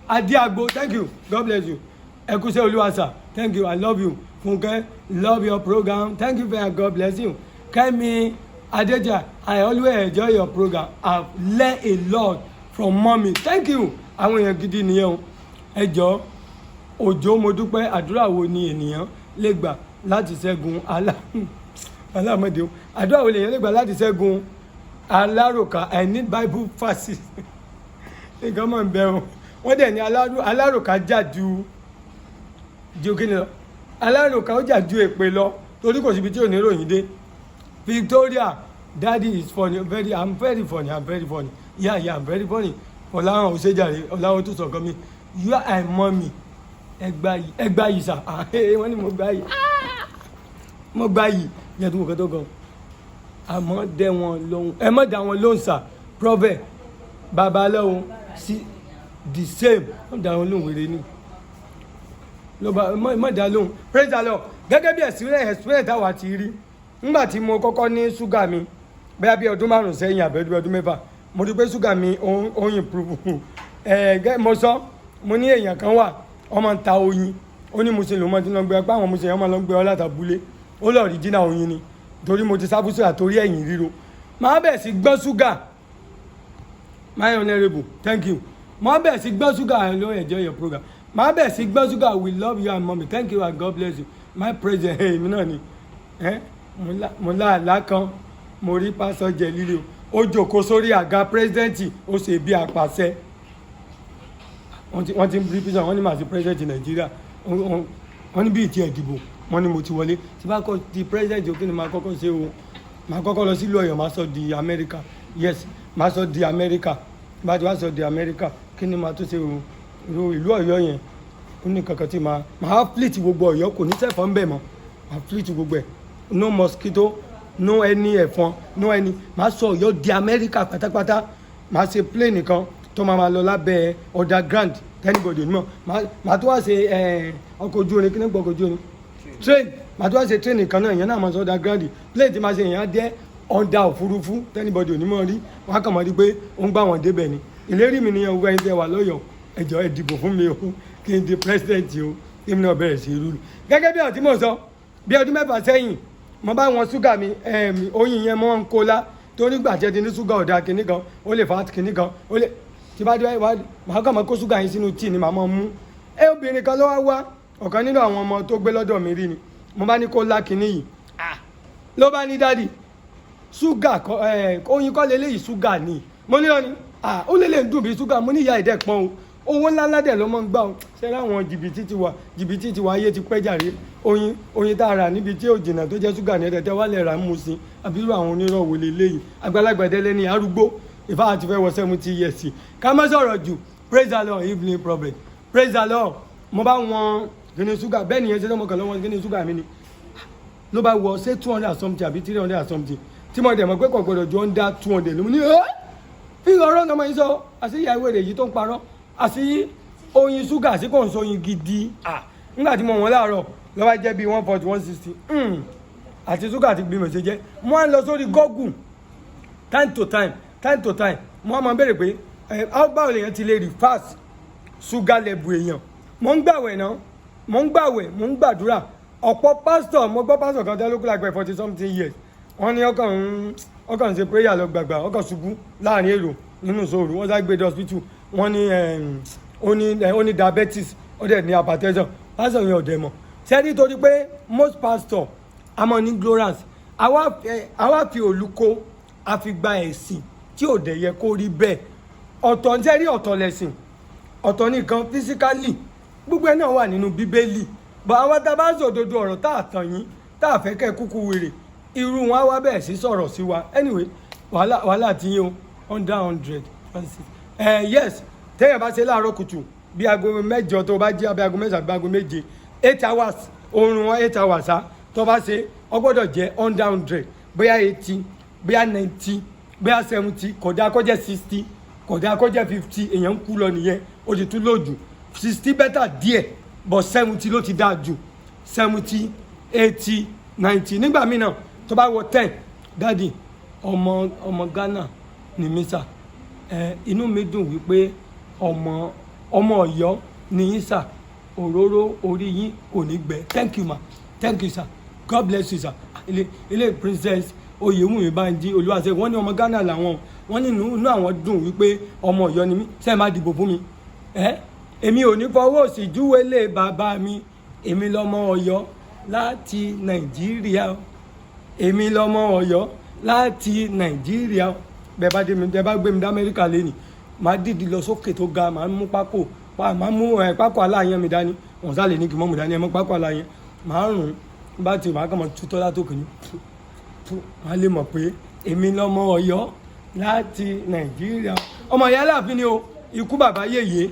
Adéagbo thank you God bless you ẹkúṣẹ́ olúwàsà thank you I love you Fúnkẹ́ love your program thank you very God bless you Kẹ́mi Adéjà I always enjoy your program I learn a lot from mommy thank you àwọn èèyàn gidi nìyẹn o ẹ jọ̀ọ́ Òjó mo dúpẹ́ àdúrà wo ni ènìyàn lè gbà láti ṣẹ́gun alámọ̀dé o àdúrà wo lèèyàn lè gbà láti ṣẹ́gun aláròká I need Bible verses nǹkan mọ̀ ń bẹ o wọ́n dẹ̀ ní aláròká jà ju kí ni lọ aláròká ó jà ju èpè lọ torí kò síbi tí ò ní ròyìn dé Victoria daddy is funny I'm very funny yeah I'm very funny ọ̀làwọn òṣèjàre ọ̀làwọn tó sọ̀kan mi you are my mommy ẹgbà yìí sà wọ́n ní mo gbà yìí yẹn tó kọ́ tó gan àmọ́ dẹ wọn lóhùn ẹ mọ̀ dá wọn lóhùn sà prophet babaláwo sí the same wọ́n dá wọn lóhùn wèrè ni mọ̀ dá lóhùn praise the Lord gẹ́gẹ́ bí experience táwa ti rí nígbà tí mo kọ́kọ́ ní ṣúgà mi bẹ́ẹ̀ bí ọdún 5 sẹ́yìn àbẹ́dú ọdún 6 mo rí pé ṣúgà mi ó improve mo sọ mo ní èèyàn kan wà ọmọ ń ta oyin ó ní mùsùlùmí ọmọ tí wọ́n gbé apá àwọn mùsùlùmí ọmọ ló ń gbé ọ látàbúlé ó lọ rí jìnnà oyin ni torí mo ti sábúsù àtórí ẹ̀yìn ríro máa bẹ̀ sí gbọ́ ṣúgà my honourable thank you máa bẹ̀ sí gbọ́ ṣúgà I no enjoy your program máa bẹ̀ sí gbọ́ ṣúgà we love you and mommy thank you and God bless you my president èmi náà ni mo láàlá kan mo rí pásọ jẹ líle ó jókòó sórí àga pírẹsidẹ́ǹtì ó ṣe bí apàṣẹ wọ́n ti ń bí písà wọ́n ní màá sí pírẹsidẹ́ǹtì Nàìjíríà wọ́n ní bí ìtì ẹ̀dìbò wọ́n ní mo ti wọlé tí bá kọ́ di pírẹsidẹ́ǹtì òkè ni màá kọ́kọ́ ṣe o màá kọ́kọ́ lọ sílùú Ọ̀yọ́ màá sọ di Amẹ́ríkà yes màá sọ di Amẹ́ríkà bá ti wá sọ di Amẹ́ríkà kí ni màá tó ṣe o ìlú Ọ̀yọ́ yẹn ó ní kankan tí màá fleet gbogbo Ọ̀yọ́ kò ní sẹ́fọ̀ ń bẹ̀ mọ́ màá fleet gbogbo ẹ̀ no mosquito no any ẹ̀fọn no any màá sọ Ọ̀yọ́ di Amẹ́ríkà pátápátá màá ṣe plane kan tó máa lọ lábẹ́ underground anybody onímọ̀ màá tó wá ṣe ọkọ̀ ojú orin kí ní gbọ́ ọkọ̀ ojú orin train màá tó wá ṣe train kan náà ìyẹn náà máa sọ underground plane tí màá ṣe ìyẹn á jẹ́ ọ̀dà òfurufú anybody onímọ̀ rí wọn á kàn mọ́ rí pé ó ń gbà wọ́n débẹ̀ ni ìlérí mi nìyẹn owó ẹni tẹ́ wà lọ́yọ̀ọ́ ẹjọ́ ẹ dìbò fún mi o kí n di president o kí n náà bẹ̀rẹ̀ sí rúlu gẹ́gẹ́ bí ọtí mò ń sọ bí ọdún 6 sẹ́yìn mo bá wọn ṣúgà mi oyin yẹn mọ́ ń kó lá torí gbà jẹ́ ti ní ṣúgà ọ̀dà kìíní kan ó lè fa kìíní kan ó lè tí bá dé wá màá kàn mọ́ kó ṣúgà yín sínú tíì ni màá mọ́ mú obìnrin kan ló wá ọ̀kan nínú àwọn ọmọ tó gbé lọ́dọ̀ mi rí ni mo bá ní kó lá kìíní yìí ló bá ní dádì ṣúgà oyin kọ́ lélẹ́yìí ṣúgà ni mo ní ọ́ni ó lè dùn bí ṣúgà mo ní ìyá ìdẹ́pọ̀n o owó ńlá ńlá dẹ̀ ló mọ́ ń gbà ó ṣe láwọn jìbìtì ti wà ayé ti pẹ́ jàre oyin tá a rà níbi tí ò jìnnà tó jẹ́ ṣúgà ní ẹ̀tẹ̀tẹ̀ wà lè rà mú sí àbírú àwọn onírọ̀wò lélẹ́yìn àgbàlagbà délé ní arúgbó ìfá àti fẹ́ wọ 70 years ká má sọ̀rọ̀ jù praise the Lord evening prophet praise the Lord mo bá wọn gíní ṣúgà bẹ́ẹ̀ nìyẹn ṣe lọ́mọ kan lọ́wọ́ gíní ṣúgà mi ni ló bá wọ ṣé 200 something àbí 300 something tí mo dẹ̀ mọ̀ pé kò gbọdọ̀ ju under 200 ló ní fi ọ̀rọ̀ ọmọ yìí sọ àti ìyá ìwé rẹ̀ yìí tó ń parọ́ àti oyin ṣúgà àti kò ń sọ oyin gidi nígbà tí mo wọ́n láàárọ̀ lọ́wọ́ jẹ́ bí 140 160 àti ṣúgà àti gbìmọ̀ ṣe jẹ́ mo á lọ sórí Google time to time mo á máa bẹ̀rẹ̀ pé báwo lèèyàn ti lè reverse ṣúgà level èèyàn mo ń gbàwẹ̀ náà mo ń gbàdúrà ọ̀pọ̀ pásítọ̀ mo gbọ́ pásítọ̀ kan tẹ́ ló kú lágbẹ́ 40 something years wọ́n ní ọkàn ń ṣe prayer lọ gbàgbà ọkàn ṣubú láàrin èrò nínú ìṣòro wọ́n sá gbé dé hospital wọ́n ní ó ní diabetes ó dẹ̀ ní hypertension pásítọ̀ yẹn ò dẹ̀ mọ̀ sẹ́ni torí pé most pastor àmọ́ ní ignorance àwa fi olùkọ́ àfi gba ẹ̀sìn tí ò dẹ̀ yẹ kó rí bẹ́ẹ̀ ọ̀tọ̀ ń tẹ́rí ọ̀tọ̀ lẹ̀sìn ọ̀tọ̀ nìkan physically gbogbo ẹ̀ náà wà nínú bíbélì bọ̀ àwọn tá a bá ń sòdodo ọ̀rọ̀ tá a tàn yín tá a fẹ́ kẹ́ kúkú wèrè irú wọn á wá bẹ̀rẹ̀ sí sọ̀rọ̀ sí wa anyway wàhálà ti yín o 100 yes téèyàn bá ṣe láàárọ̀ kùtù bí aago 8 tó bá jí abẹ́ aago 9 àbí aago 7 8 hours oorun wọn 8 hours tó bá ṣe ó gbọ́dọ̀ jẹ́ 100 bóyá 80 bóyá 90 bóyá 70 kódà kó jẹ́ 60 kódà kó jẹ́ 50 èèyàn ń kú lọ nìyẹn ó ti tún lójú 60 bẹ́tà díẹ̀ but 70 ló ti dáa jù 70 80 90 nígbà míì náà tó bá wọ 10 dádì ọmọ Ghana ní mísà inú mi dùn wípé ọmọ Ọ̀yọ́ ní yín sà òróró orí yín kò ní gbẹ thank you ma thank you sir God bless you sir ilé princess Oyèwùmí Bánjí Olúwaṣẹ́ wọ́n ní ọmọ Ghana làwọn wọ́n ní inú àwọn dùn wípé ọmọ Ọ̀yọ́ ni mí sẹ́ẹ̀ má dìbò fún mi èmi ò ní fọwọ́ òsì júwe lé bàbá mi, èmi lọmọ Ọ̀yọ́ láti Nàìjíríà, èmi lọmọ Ọ̀yọ́ láti Nàìjíríà. Bẹ́ẹ̀ bá dé mi, bẹ́ẹ̀ bá gbé mi dá Amẹ́ríkà lẹ́nìí, màá dìdí lọ sókè tó ga, màá mú pákó aláàyàn mi dání, wọ́n sá lè ní kí mọ́ mi dání, ẹ mọ́ pákó aláàyàn, màá rùn bá ti màá kàn mọ́ tutọ́ látòkè ní màá lè mọ̀ pé èmi lọmọ Ọ̀yọ́ láti Nàìjíríà. ọmọ ìyá Aláàfin ni o, ikú bàbá yèyé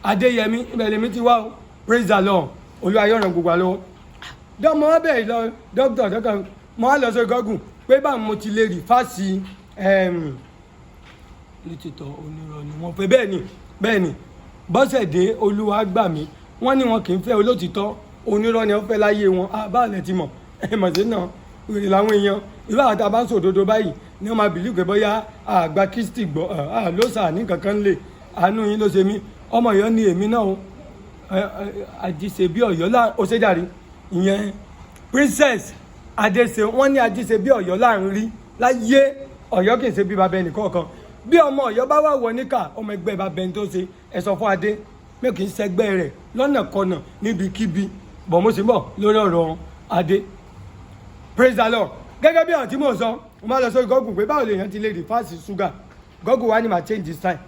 Adéyẹmí ibẹ̀ lèmi ti wá o, praise the Lord, Olúwa yóò ràn gbogbo wa lọ́wọ́. dọ́mọ ọbẹ̀ lọ dókítà dọ́kítà mo á lọ sí gọ́gùn pé báwo mo ti lè rí fásì lítìtọ̀ onírọ̀ ni wọ́n fẹ́. bẹ́ẹ̀ ni Bọ́sẹ̀dé Olúwagbàmí wọ́n ní wọn kì í fẹ́ olótìtọ́, onírọ̀ ni wọ́n fẹ́ láyé wọn. báàlẹ̀ ti mọ̀ mọ̀sí náà ìrìn làwọn èèyàn irú àwọn tá a bá ń sòdodo báyìí ni wọ́n máa bìlí pé bóyá àgbà Kristi gbọ́ ló sà ní kankan lè àánú yín ló ṣe mí. ọmọ Ọ̀yọ́ ni èmi náà o, àjíṣebí Ọ̀yọ́ ó ṣe jàre ìyẹn Princess Adéṣe wọ́n ní àjíṣebí Ọ̀yọ́ láàrin rí láyé. Ọ̀yọ́ kì í ṣe bí bàbá ẹnì kọ̀ọ̀kan. bí ọmọ Ọ̀yọ́ bá wà wọ níkà ọmọ ẹgbẹ́ bàbá ẹni tó ṣe ẹ sọ fún Adé mi kì í ṣẹgbẹ́ rẹ̀ lọ́nà kọ̀nà níbikíbi. bọ̀ mo sì bọ̀ lórí ọ̀rọ̀ Adé, praise the Lord. gẹ́gẹ́ bí àwọn tí mò ń sọ mo máa lọ sórí Google pé báwo lèèyàn ti lè rí fásì ṣúgà. Google wa ni màá change style,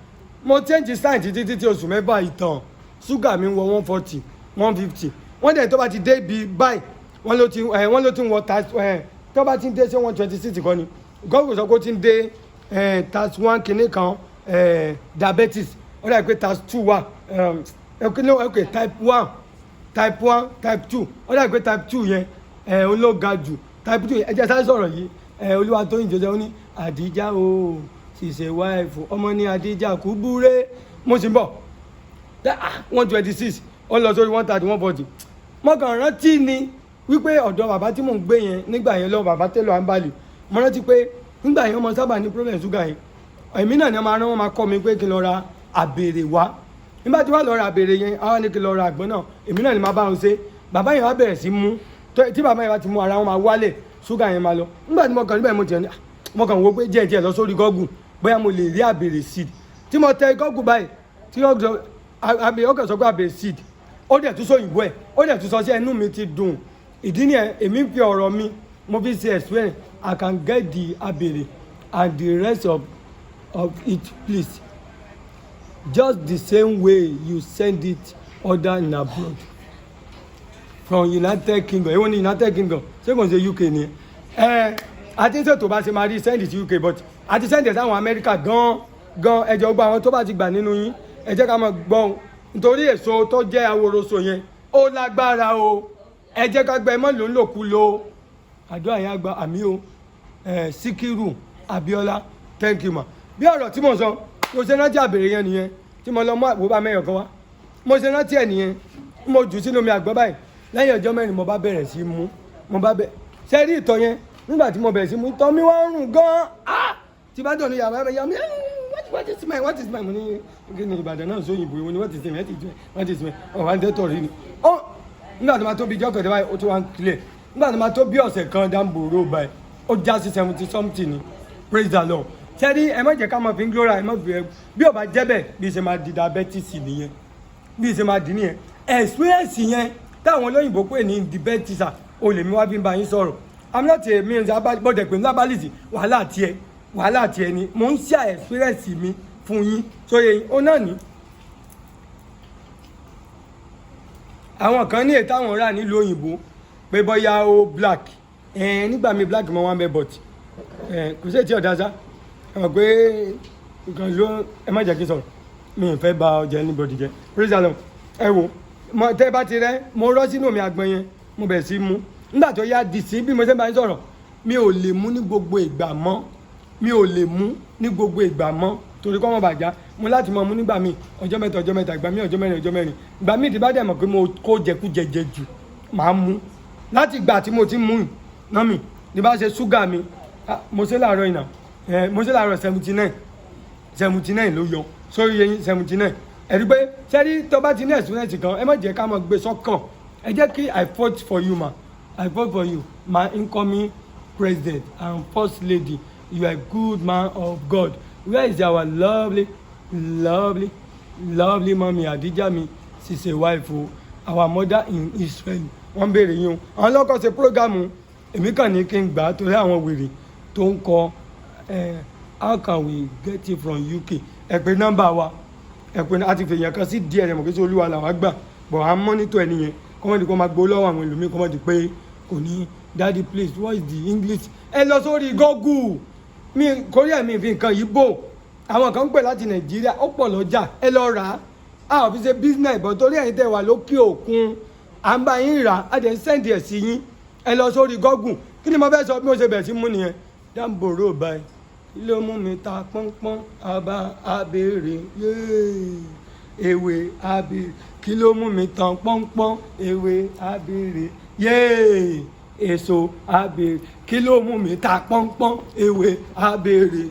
mo change style títí oṣù mẹ́fà ìtàn ṣúgà mi wọ 140 150. wọ́n dẹ̀ tó bá ti dé ibi báyìí wọ́n ló ti ń wọ tó bá ti ń dé sí 126 kan ni Google sọ pé ó ti ń dé tax 1 kìíní kan diabetes, ó dà pé tax 2 wà okay type 1 type 2, ó dà pé type 2 yẹn ológa jù. type 2 ẹjẹ sáré sọ̀rọ̀ yìí Olúwatóyìn jọjọ ó ní Àdíjà o ṣìṣe wáìfù ọmọ ní Àdíjà kú búrẹ́. mo sì ń bọ̀ 126 ó lọ sórí 130 140. mo kàn rántí ni wípé ọ̀dọ̀ bàbá tí mò ń gbé yẹn nígbà yẹn lọ́wọ́ bàbá tẹ́lọ̀ àǹbálì, mo rántí pé nígbà yẹn ọmọ sábà ní problem ṣúgà yẹn, èmi náà ni wọ́n máa kọ́ mi pé kí n lọ ra àbèrè wá. nígbà tí wọ́n lọ ra àbèrè yẹn àwọn ní kí n lọ ra àgbọn náà, èmi náà ni máa bá wọn ṣe. bàbá yẹn wá bẹ̀rẹ̀ sí mú, tí bàbá yẹn bá ti mú ara wọn máa wálẹ̀, ṣúgà yẹn máa lọ. nígbà tí mo kàn níbẹ̀ mo kàn wo pé díẹ̀ lọ sórí Google bóyá mo lè rí àbèrè seed. tí mo tẹ Google báyìí tí ó kàn sọ pé àbèrè seed, ó dẹ̀ tún sọ òyìnbó ẹ̀, ó dẹ̀ tún sọ sí ẹnu mi ti dùn. ìdí nìyẹn èmi ń fi ọ̀rọ̀ mi mo fi ṣe experience. I can get the àbèrè and the rest of it please, just the same way you send it order in abroad from United Kingdom. èwo ni United Kingdom ṣé kò ń ṣe UK ni àti ṣètò bá ṣe máa rí send it to UK, but àti send it sáwọn Amẹ́ríkà gan ẹjọ́ gba àwọn tó bá ti gbà nínú yín ẹ jẹ́ ká máa gbọ́ nítorí èso tó jẹ́ aworoso yẹn ó lágbára o, ẹ jẹ́ ká gbẹ mọ́ ló ń lòkú lo àdúrà yẹn àgbà àmì o. Síkírù Abíọ́lá thank you ma. bí ọ̀rọ̀ tí mo sọ mo ṣe rántí àbèrè yẹn nìyẹn tí mo lọ mú àbúrò mẹ́yọ̀ kan wá, mo ṣe rántí ẹ̀ nìyẹn, mo jù sínú mi àgbọ̀ báyìí. lẹ́yìn ọjọ́ mẹ́rin mo bá bẹ̀rẹ̀ sí mú, ṣe rí ìtọ̀ yẹn nígbà tí mo bẹ̀rẹ̀ sí mú ìtọ̀ mi wá ń rùn gan-an. tí bá dọ̀ ní yàrá mi what is my mo ní kí ni Ìbàdàn náà sóyìnbó ìwọ ni what is my ọ̀wá ń tẹ́tọ̀ rí ni. nígbà tó máa tó bí ìjọ́ kẹ̀dẹ̀ báyìí ó tó wá ń clear. nígbà tó máa tó bí ọ̀sẹ̀ kan dáńbòrò báyìí ó já sí 70 something ni, praise the Lord. sẹ́ni ẹ má jẹ́ ká máa fi ń glóra ẹ má fi ẹ bí ó bá jẹ́ bẹ́ẹ̀ bí ṣe máa di diabetes nìyẹn, bí ṣe máa di nìyẹn. experience yẹn táwọn olóyìnbó pè ní diabetes o lè mi wá bí n bá yín sọ̀rọ̀. I'm not a means bọ́dẹ̀ pé lábálìsì wàhálà tiẹ̀ ni mò ń ṣe experience mi fún yín sóye yín ó náà ní. àwọn kan ní ètò àwọn rà nílùú òyìnbó pé bóyá ó black nígbà mi black mọ́ wọn bẹ́ẹ̀ but kò sí ètí ọ̀dá sá pé nǹkan ló ẹ má jẹ́ kí sọ̀rọ̀ mi ò fẹ́ ba ọjà anybody jẹ́ praise the Lord. ẹ wo tẹ́ bá ti rẹ́ mo rọ́ sínú mi àgbọn yẹn mo bẹ̀rẹ̀ sí mú. nígbà tó yá di sí bí mo ṣe bá ń sọ̀rọ̀ mi ò lè mú ní gbogbo ìgbà mọ́ torí kọ́ mọ́ bàjá mo láti mọ̀ mú nígbà míì ọjọ́ mẹ́ta ìgbà míì ọjọ́ mẹ́rin ìgbà míì tí bá dẹ̀ mọ̀ pé mo kó jẹkújẹjẹ jù máa mú. láti ìgbà tí mo ti mú náà mi ní bá ṣe ṣúgà mi mo ṣe láàárọ̀ ìnà mo ṣe láàárọ̀ 79 ló yọ sórí yẹn 79. ẹ̀rí pé sẹ́rí tó bá ti ní experience kan ẹ má jẹ́ ká máa gbé sọ́kàn, ẹ jẹ́ kí I fought for you ma, I fought for you my incoming president and first lady, you are a good man of God. Where is our lovely lovely mommy Adija mi she's a wife o our mother in Israel wọ́n béèrè yín o àwọn lọ́kọ̀ ṣe prógámù èmi kàn ní kí n gbà á torí àwọn wèrè tó ń kọ how can we get it from UK ẹ pè nọ́mbà wa ẹ pè àti fèèyàn kan sí díẹ̀ rẹ̀ mọ̀ kí sí olúwa làwọn gbà bọ̀ à ń mọ́nítọ̀ ẹni yẹn kọ́mọ́dé kó máa gbó lọ́wọ́ àwọn ẹlòmíì kọ́mọ́dé pé kò ní daddy please what is the English ẹ lọ sórí Google mi Korea mi fi nǹkan yìí bò àwọn kan ń pè láti Nàìjíríà ó pọ̀ lọ́jà ẹ lọ rà á a ò fi ṣe business bọ̀ torí ẹ̀yin tẹ́ wà lókè òkun à ń bá yín rà á dẹ̀ ń sẹ́ǹdì ẹ̀ sí yín ẹ lọ sórí Google kí ni mo fẹ́ sọ bí mo ṣe bẹ̀rẹ̀ sí mú nìyẹn dáńbòrò báyìí kí ló mú mi ta pọ́npọ́n àbá abèrè ewé abèrè kí ló mú mi tan pọ́npọ́n ewé abèrè èso abèrè kí ló mú mi ta pọ́npọ́n ewé abèrè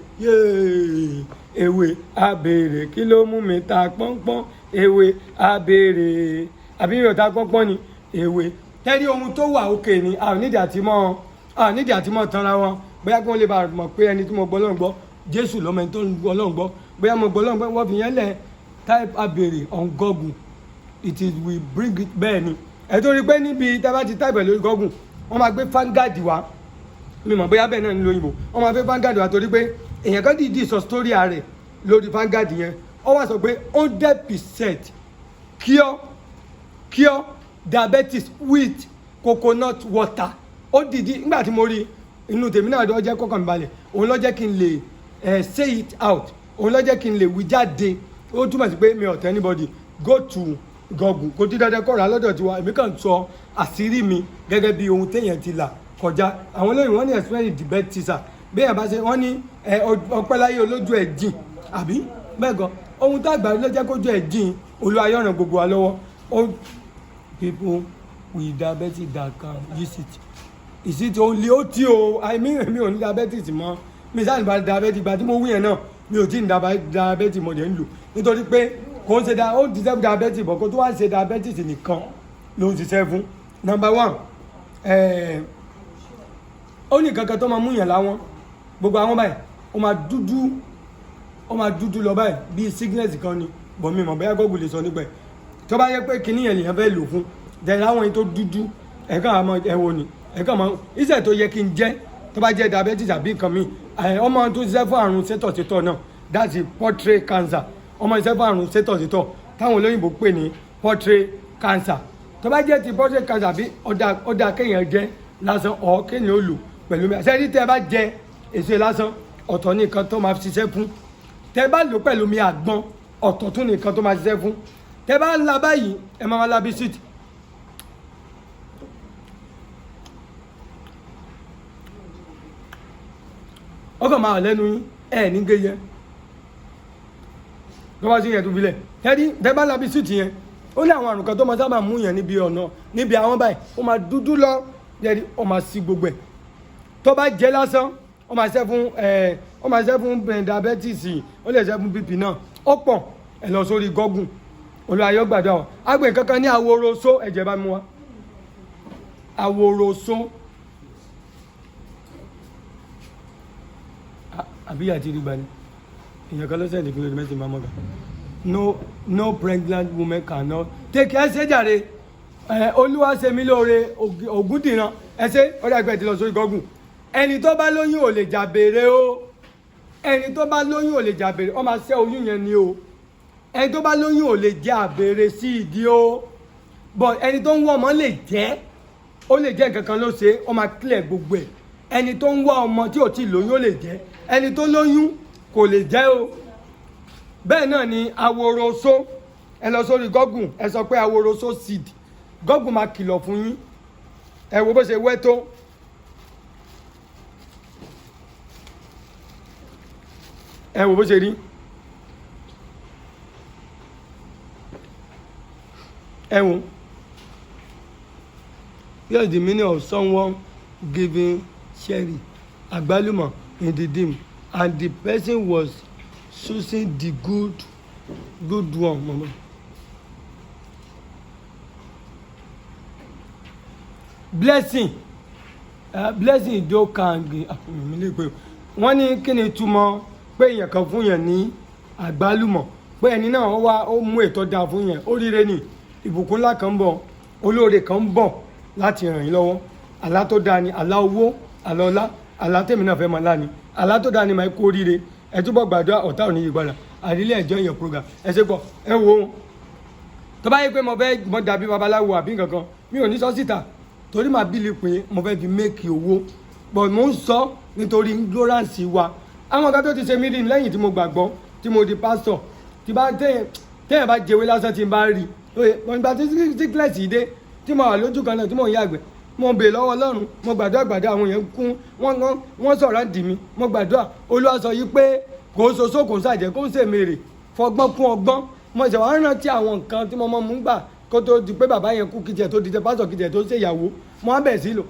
ewé abèrè kí ló mú mi ta pọ́npọ́n ewé abèrè àbí mi ò ta pọ́npọ́n ni ewé tẹ́rí ohun tó wà òkè ni a ò nídìí àti mọ́ tanra wọn bóyá kí wọ́n lè bá mọ̀ pé ẹni tí mo gbọ́ lọ́n gbọ́ Jésù lọ́mọ ẹni tó ń gbọ́ lọ́n gbọ́ bóyá mo gbọ́ lọ́n gbọ́ wọ́n fi yẹn lẹ̀ type abèrè on Google it is we bring it bẹ́ẹ̀ ni ẹ̀ tó rí pé níbi tá a bá ti type ẹ̀ lórí Google wọ́n máa gbé Vanguard wá mi mọ̀ bóyá bẹ́ẹ̀ náà ní lóyìnbó wọ́n máa gbé Vanguard wá torí pé èèyàn kan dìídì sọ story rẹ̀ lórí Vanguard yẹn ó wá sọ pé 100% cure diabetes with coconut water ó dìídì nígbà tí mo rí inú tèmi náà ló jẹ́ kọ́kàn mi balẹ̀ òun ló jẹ́ kí n lè say it out òun ló jẹ́ kí n lè wí jáde ó túmọ̀ sí pé mi ò tell anybody go to Google kò tí dandan kọ́ra lọ́dọ̀ tiwa èmi kàn sọ àṣírí mi gẹ́gẹ́ bí ohun téèyàn ti là kọjá àwọn olóyìn wọ́n ní experience the best teacher béèyàn bá ṣe wọ́n ní ọpẹ́ láyé olójú ẹ̀ jìn àbí bẹ́ẹ̀ gan ohun tá àgbà ló jẹ́ kójú ẹ̀ jìn Olúwa yóò ràn gbogbo wa lọ́wọ́ people with diabetes that can use it is it only ó tí o mi ò ní diabetes mọ́ mi sáà ní bá diabetes gba tí mo wí yẹn náà mi ò tí ní diabetes mo dẹ̀ ń lò nítorí pé kò ń ṣe ó ń ṣiṣẹ́ fún diabetes bọ̀ kó tó wá ṣe diabetes nìkan ló ń ṣiṣẹ́ fún number one ó ní kankan tó máa mú yàn láwọn gbogbo àwọn báyìí ó máa dúdú lọ báyìí bíi sickness kan ni bọ̀ mi mọ̀ bóyá Google lè sọ nígbà tó bá yẹ pé kinní yẹn lèèyàn fẹ́ lò fún dẹ̀ láwọn yìí tó dúdú ẹ̀ka àmọ́ ẹ̀wọ̀ ni ẹ̀ka mọ́ iṣẹ́ tó yẹ kí n jẹ́ tó bá jẹ́ diabetes àbí nǹkan mi ọmọ tó ṣiṣẹ́ fún àrùn sétọ̀sétọ̀ náà that's a portrait cancer ọmọ ṣiṣẹ́ fún àrùn sétọ̀sétọ̀ táwọn olóyìnbó pè ní portrait cancer tó bá jẹ́ ti portrait cancer bí ọ̀dà kéèyàn jẹ́ lásán ọ̀ kéèyàn ó lò pẹ̀lú mi àṣẹ tẹ́ ẹ bá jẹ èso lásán ọ̀tọ̀ ní nǹkan tó máa ṣiṣẹ́ fún tẹ́ ẹ bá lò pẹ̀lú mi àgbọn ọ̀tọ̀ tún ní nǹkan tó máa ṣiṣẹ́ fún tẹ́ ẹ bá la báyìí ẹ máa la bisikíìtì ọkọ̀ máa lẹ́nu yín ẹ̀ ní gé yẹn tó bá sí yẹn tó fi lẹ̀ tẹ́ bá la bisikíìtì yẹn ó ní àwọn àrùn kan tó máa sábà mú yẹn níbi ọ̀nà níbi àwọn báyìí ó máa dúdú lọ yẹ́nì ó máa sí gbogbo ẹ̀ tó bá jẹ́ lásán ó máa ṣe fún diabetes ó lè ṣe fún BP náà ó pọ̀ ẹ lọ sórí Google olùwàyọ̀ gbàdúrà wọn àgbẹ̀ kankan ní àwòrán-oṣó ẹ̀jẹ̀ bá mú wa àwòrán-oṣó àbí àti ìdìgbà ni èèyàn kan lọ́sẹ̀ ìdìgbò lórí mẹ́sìn mámọ́gà no pregnant woman cannot take ẹsẹ̀ jàre Olúwaṣemí lóore Ògúndìran ẹsẹ̀ ọ̀dà ìgbà tí lọ sórí Google ẹni tó bá lóyún ò lè jàbèrè o ẹni tó bá lóyún ò lè jàbèrè ọ máa ṣẹ́ oyún yẹn ni o ẹni tó bá lóyún ò lè jẹ́ àbèrè sí ìdí o but ẹni tó ń wọ́ ọmọ lè jẹ́ ó lè jẹ́ nǹkan kan ló ṣe ọ máa clear gbogbo ẹ̀ ẹni tó ń wá ọmọ tí ò tí lóyún ó lè jẹ́ ẹni tó lóyún kò lè jẹ́ o bẹ́ẹ̀ náà ni àwòrán-oṣó ẹ lọ sórí Google ẹ sọ pé àwòrán-oṣó seed Google máa kìlọ̀ fún yín ẹ wo bó ṣe wẹ́ tó ẹ wo bó ṣe rí ẹ wo here's the meaning of someone giving cherry àgbálùmọ̀ in the dim and the person was choosing the good one mama. Blessing do kan wọ́n ní kí ni túmọ̀ pé èèyàn kan fún yàn ní àgbálùmọ̀ pé ẹni náà ó mú ètò dáa fún yẹn oríire ni ìbùkún ńlá kan ń bọ̀ olóore kan ń bọ̀ láti ràn yín lọ́wọ́ àlá tó dáa ni àlá owó àlá ọlá àlá tèmi náà fẹ́ máa lá ni àlá tó dáa ni máa kó oríire ẹ túbọ̀ gbàdúrà ọ̀tá ò ní yí padà àdílé ẹ̀jọ́ yẹn program ẹ ṣe pọ̀ ẹ wo tó bá yẹ pé mo dàbí babaláwo àbí nǹkan kan mi ò ní sọ síta torí màá bí lè pé mo fẹ́ fi méèkì owó but mo ń sọ nítorí ignorance wa àwọn kan tó ti ṣe mí rí lẹ́yìn tí mo gbàgbọ́ tí mo di pastor tí bá téèyàn bá jẹwé lásán tí n bá rí ìgbà tí sickness yìí dé tí mo wà lójú kan náà tí mo ń yàgbẹ́ mo bè lọ́wọ́ Ọlọ́run mo gbàdúrà àwọn èèyàn kún wọ́n sọ̀rọ̀ dì mí mo gbàdúrà Olúwa sọ yìí pé kò soso kò sàjẹ́ kò sèmèrè fọgbọ́n kún ọgbọ́n mo ṣe wàá rántí àwọn nǹkan tí mo mọ̀ mú gbà kó tó di pé bàbá yẹn kú kìjẹ tó di tẹ pásọ kìjẹ tó ṣe ìyàwó mo á bẹ̀ sí lò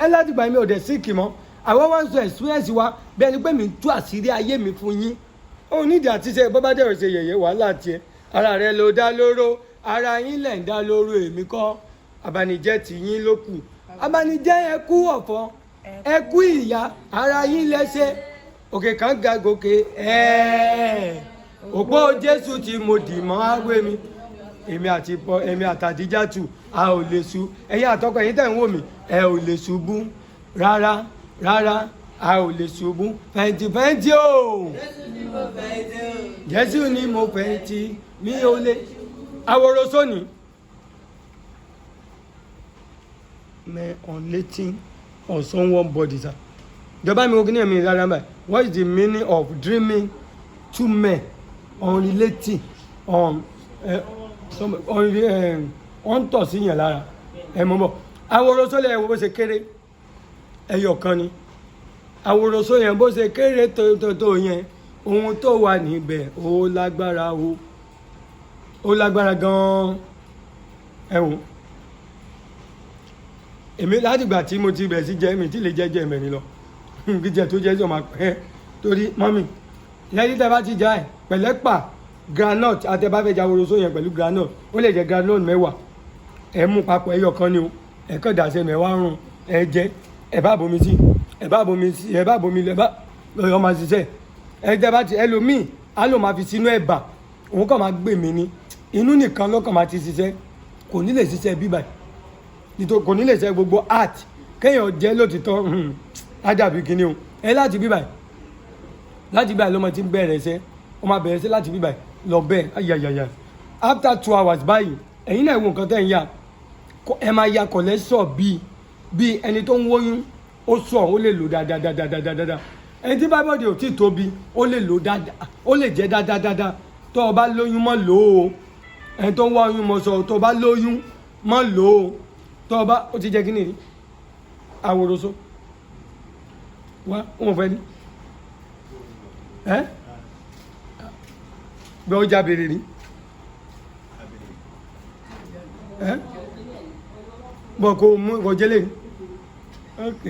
ẹ láti gbà mí ò dẹ̀ síìkì mọ́ àwọn wá ń sọ experience wa bí ẹni pé mi ń tú àṣírí ayé mi fún yín ó nídìí àti ṣe bó bá dẹ̀rọ̀ ṣe yẹ̀yẹ́ wàhálà tiẹ̀ ara rẹ ló dá lóró ara yín lẹ̀ ń dá lóró èmi kọ́ abanijẹ́ tì yín ló kù abanijẹ́ ẹ kú ọ̀fọ̀ ẹ kú ìyá ara yín lẹ́sẹ̀ òkè kan ga gòkè òpó Jésù tí mo dì mọ́ àwẹ̀ mi èmi àtàdíjàtù a ò lè ṣu ẹ̀yin àtọkọ ẹ̀yin tẹ̀ ń wò mí ẹ ò lè ṣubú rárá a ò lè ṣubú fẹ̀ǹtì o Jésù ni mo fẹ̀ǹtì mi ò lè àwòrán sóní. Men unletting on someone body sir ìjọba mi ò kí ni ẹ̀mí rárá báyìí what is the meaning of dreaming two men unrelating on tọ̀ sí yàn lára ẹ̀ mọ́ bọ̀ àwòrán sólẹ̀ ẹ̀wọ̀ bó ṣe kéré ẹyọ kan ni àwòrán sólẹ̀ yẹn bó ṣe kéré tó yẹn ohun tó wà níbẹ̀ ó lágbára gan-an ẹ̀wọ̀n èmi látìgbà tí mo ti bẹ̀rẹ̀ sí jẹ́ mi tí lè jẹ́jẹ́ mẹ́rin lọ jíjẹ tó jẹ́ sọ ma pẹ́ torí mọ́mì lẹ́yìn tẹ́ bá ti já ẹ̀ pẹ̀lẹ́pà granite àtẹ̀báfẹ́jà àwòrán yẹn pẹ̀lú granite ó lè jẹ́ granite 10 ẹ̀ mú papọ̀ ẹyọ kan ni o ẹ̀ kàn dàṣẹ mẹ́wàá rún ẹ̀ jẹ́ ẹ̀ bá bomi sí ẹ̀ bá bomi lọ́yọ́ máa ṣiṣẹ́ ẹ̀ tẹ́ bá ti ẹlòmíì á lò máa fi sínú ẹ̀bà òun kàn máa gbè mí ní inú nìkan lọ́kàn máa ti ṣiṣẹ́ kò ní lè ṣiṣẹ́ bíbáyìí nítorí kò ní lè ṣe gbogbo art kéèyàn jẹ́ lótìtọ́ ádàbí kìíní o ẹ láti bíbáyìí lọ́mọ tí ń bẹ̀rẹ̀ ṣẹ́ ó máa bẹ̀rẹ̀ ṣẹ́ láti bíbáyìí lọ bẹ́ẹ̀ ayayaya after 2 hours báyìí ẹ̀yin náà wo nǹkan tẹ́ ń yà ẹ máa ya kọ̀lẹ́sọ̀ bíi ẹni tó ń wóyún ó sọ ó lè lò dáadáa ẹni tí bábọ́dì ò tí ì tóbi ó lè lò dáadáa ó lè jẹ́ dáadáa tó o bá lóyún mọ́ lò ó ẹni tó ń wá oyún mọ́ sọ tó o bá lóyún mọ́ lò ó tó o bá ó ti jẹ́ kí nìyí àwòrán wá wọn fẹ́ ní ẹ́ gbọ́ ó jábèrè ní ẹ́ bọ̀ kò mú ìkọ̀jẹ́lẹ̀ ní ok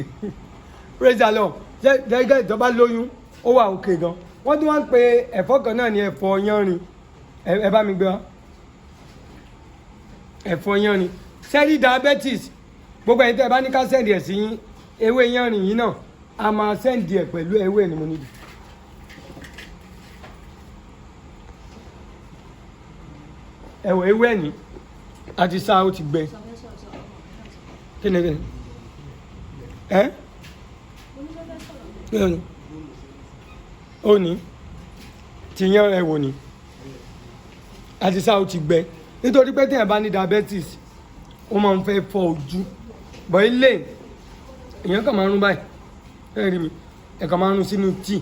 praise the Lord jẹ́gẹ́ ìjọba lóyún ó wà òkè gan wọ́n tún wá ń pe ẹ̀fọ́ kan náà ní ẹ̀fọ́ yánrin ẹ bá mi gbé wá ẹ̀fọ́ yánrin sẹ́rí diabetes gbogbo ẹ̀yin tẹ́ ẹ bá ní ká sẹ́ndì ẹ̀ sí ewé yánrin yìí náà a máa sẹ́ndì ẹ̀ pẹ̀lú ewé ni mo níbi. ẹ̀wọ̀ ewé ẹ̀ ní àti sáà ó ti gbẹ kíni ẹ́ ó ní ti yán ẹ̀wọ̀ ní àti sáà ó ti gbẹ nítorí pé tí ẹ̀ bá ní diabetes ó máa ń fẹ́ fọ́ ojú bọ̀ ilé èèyàn kàn máa ń rún báyìí ẹ rí mi ẹ kàn máa ń rún sínú tíì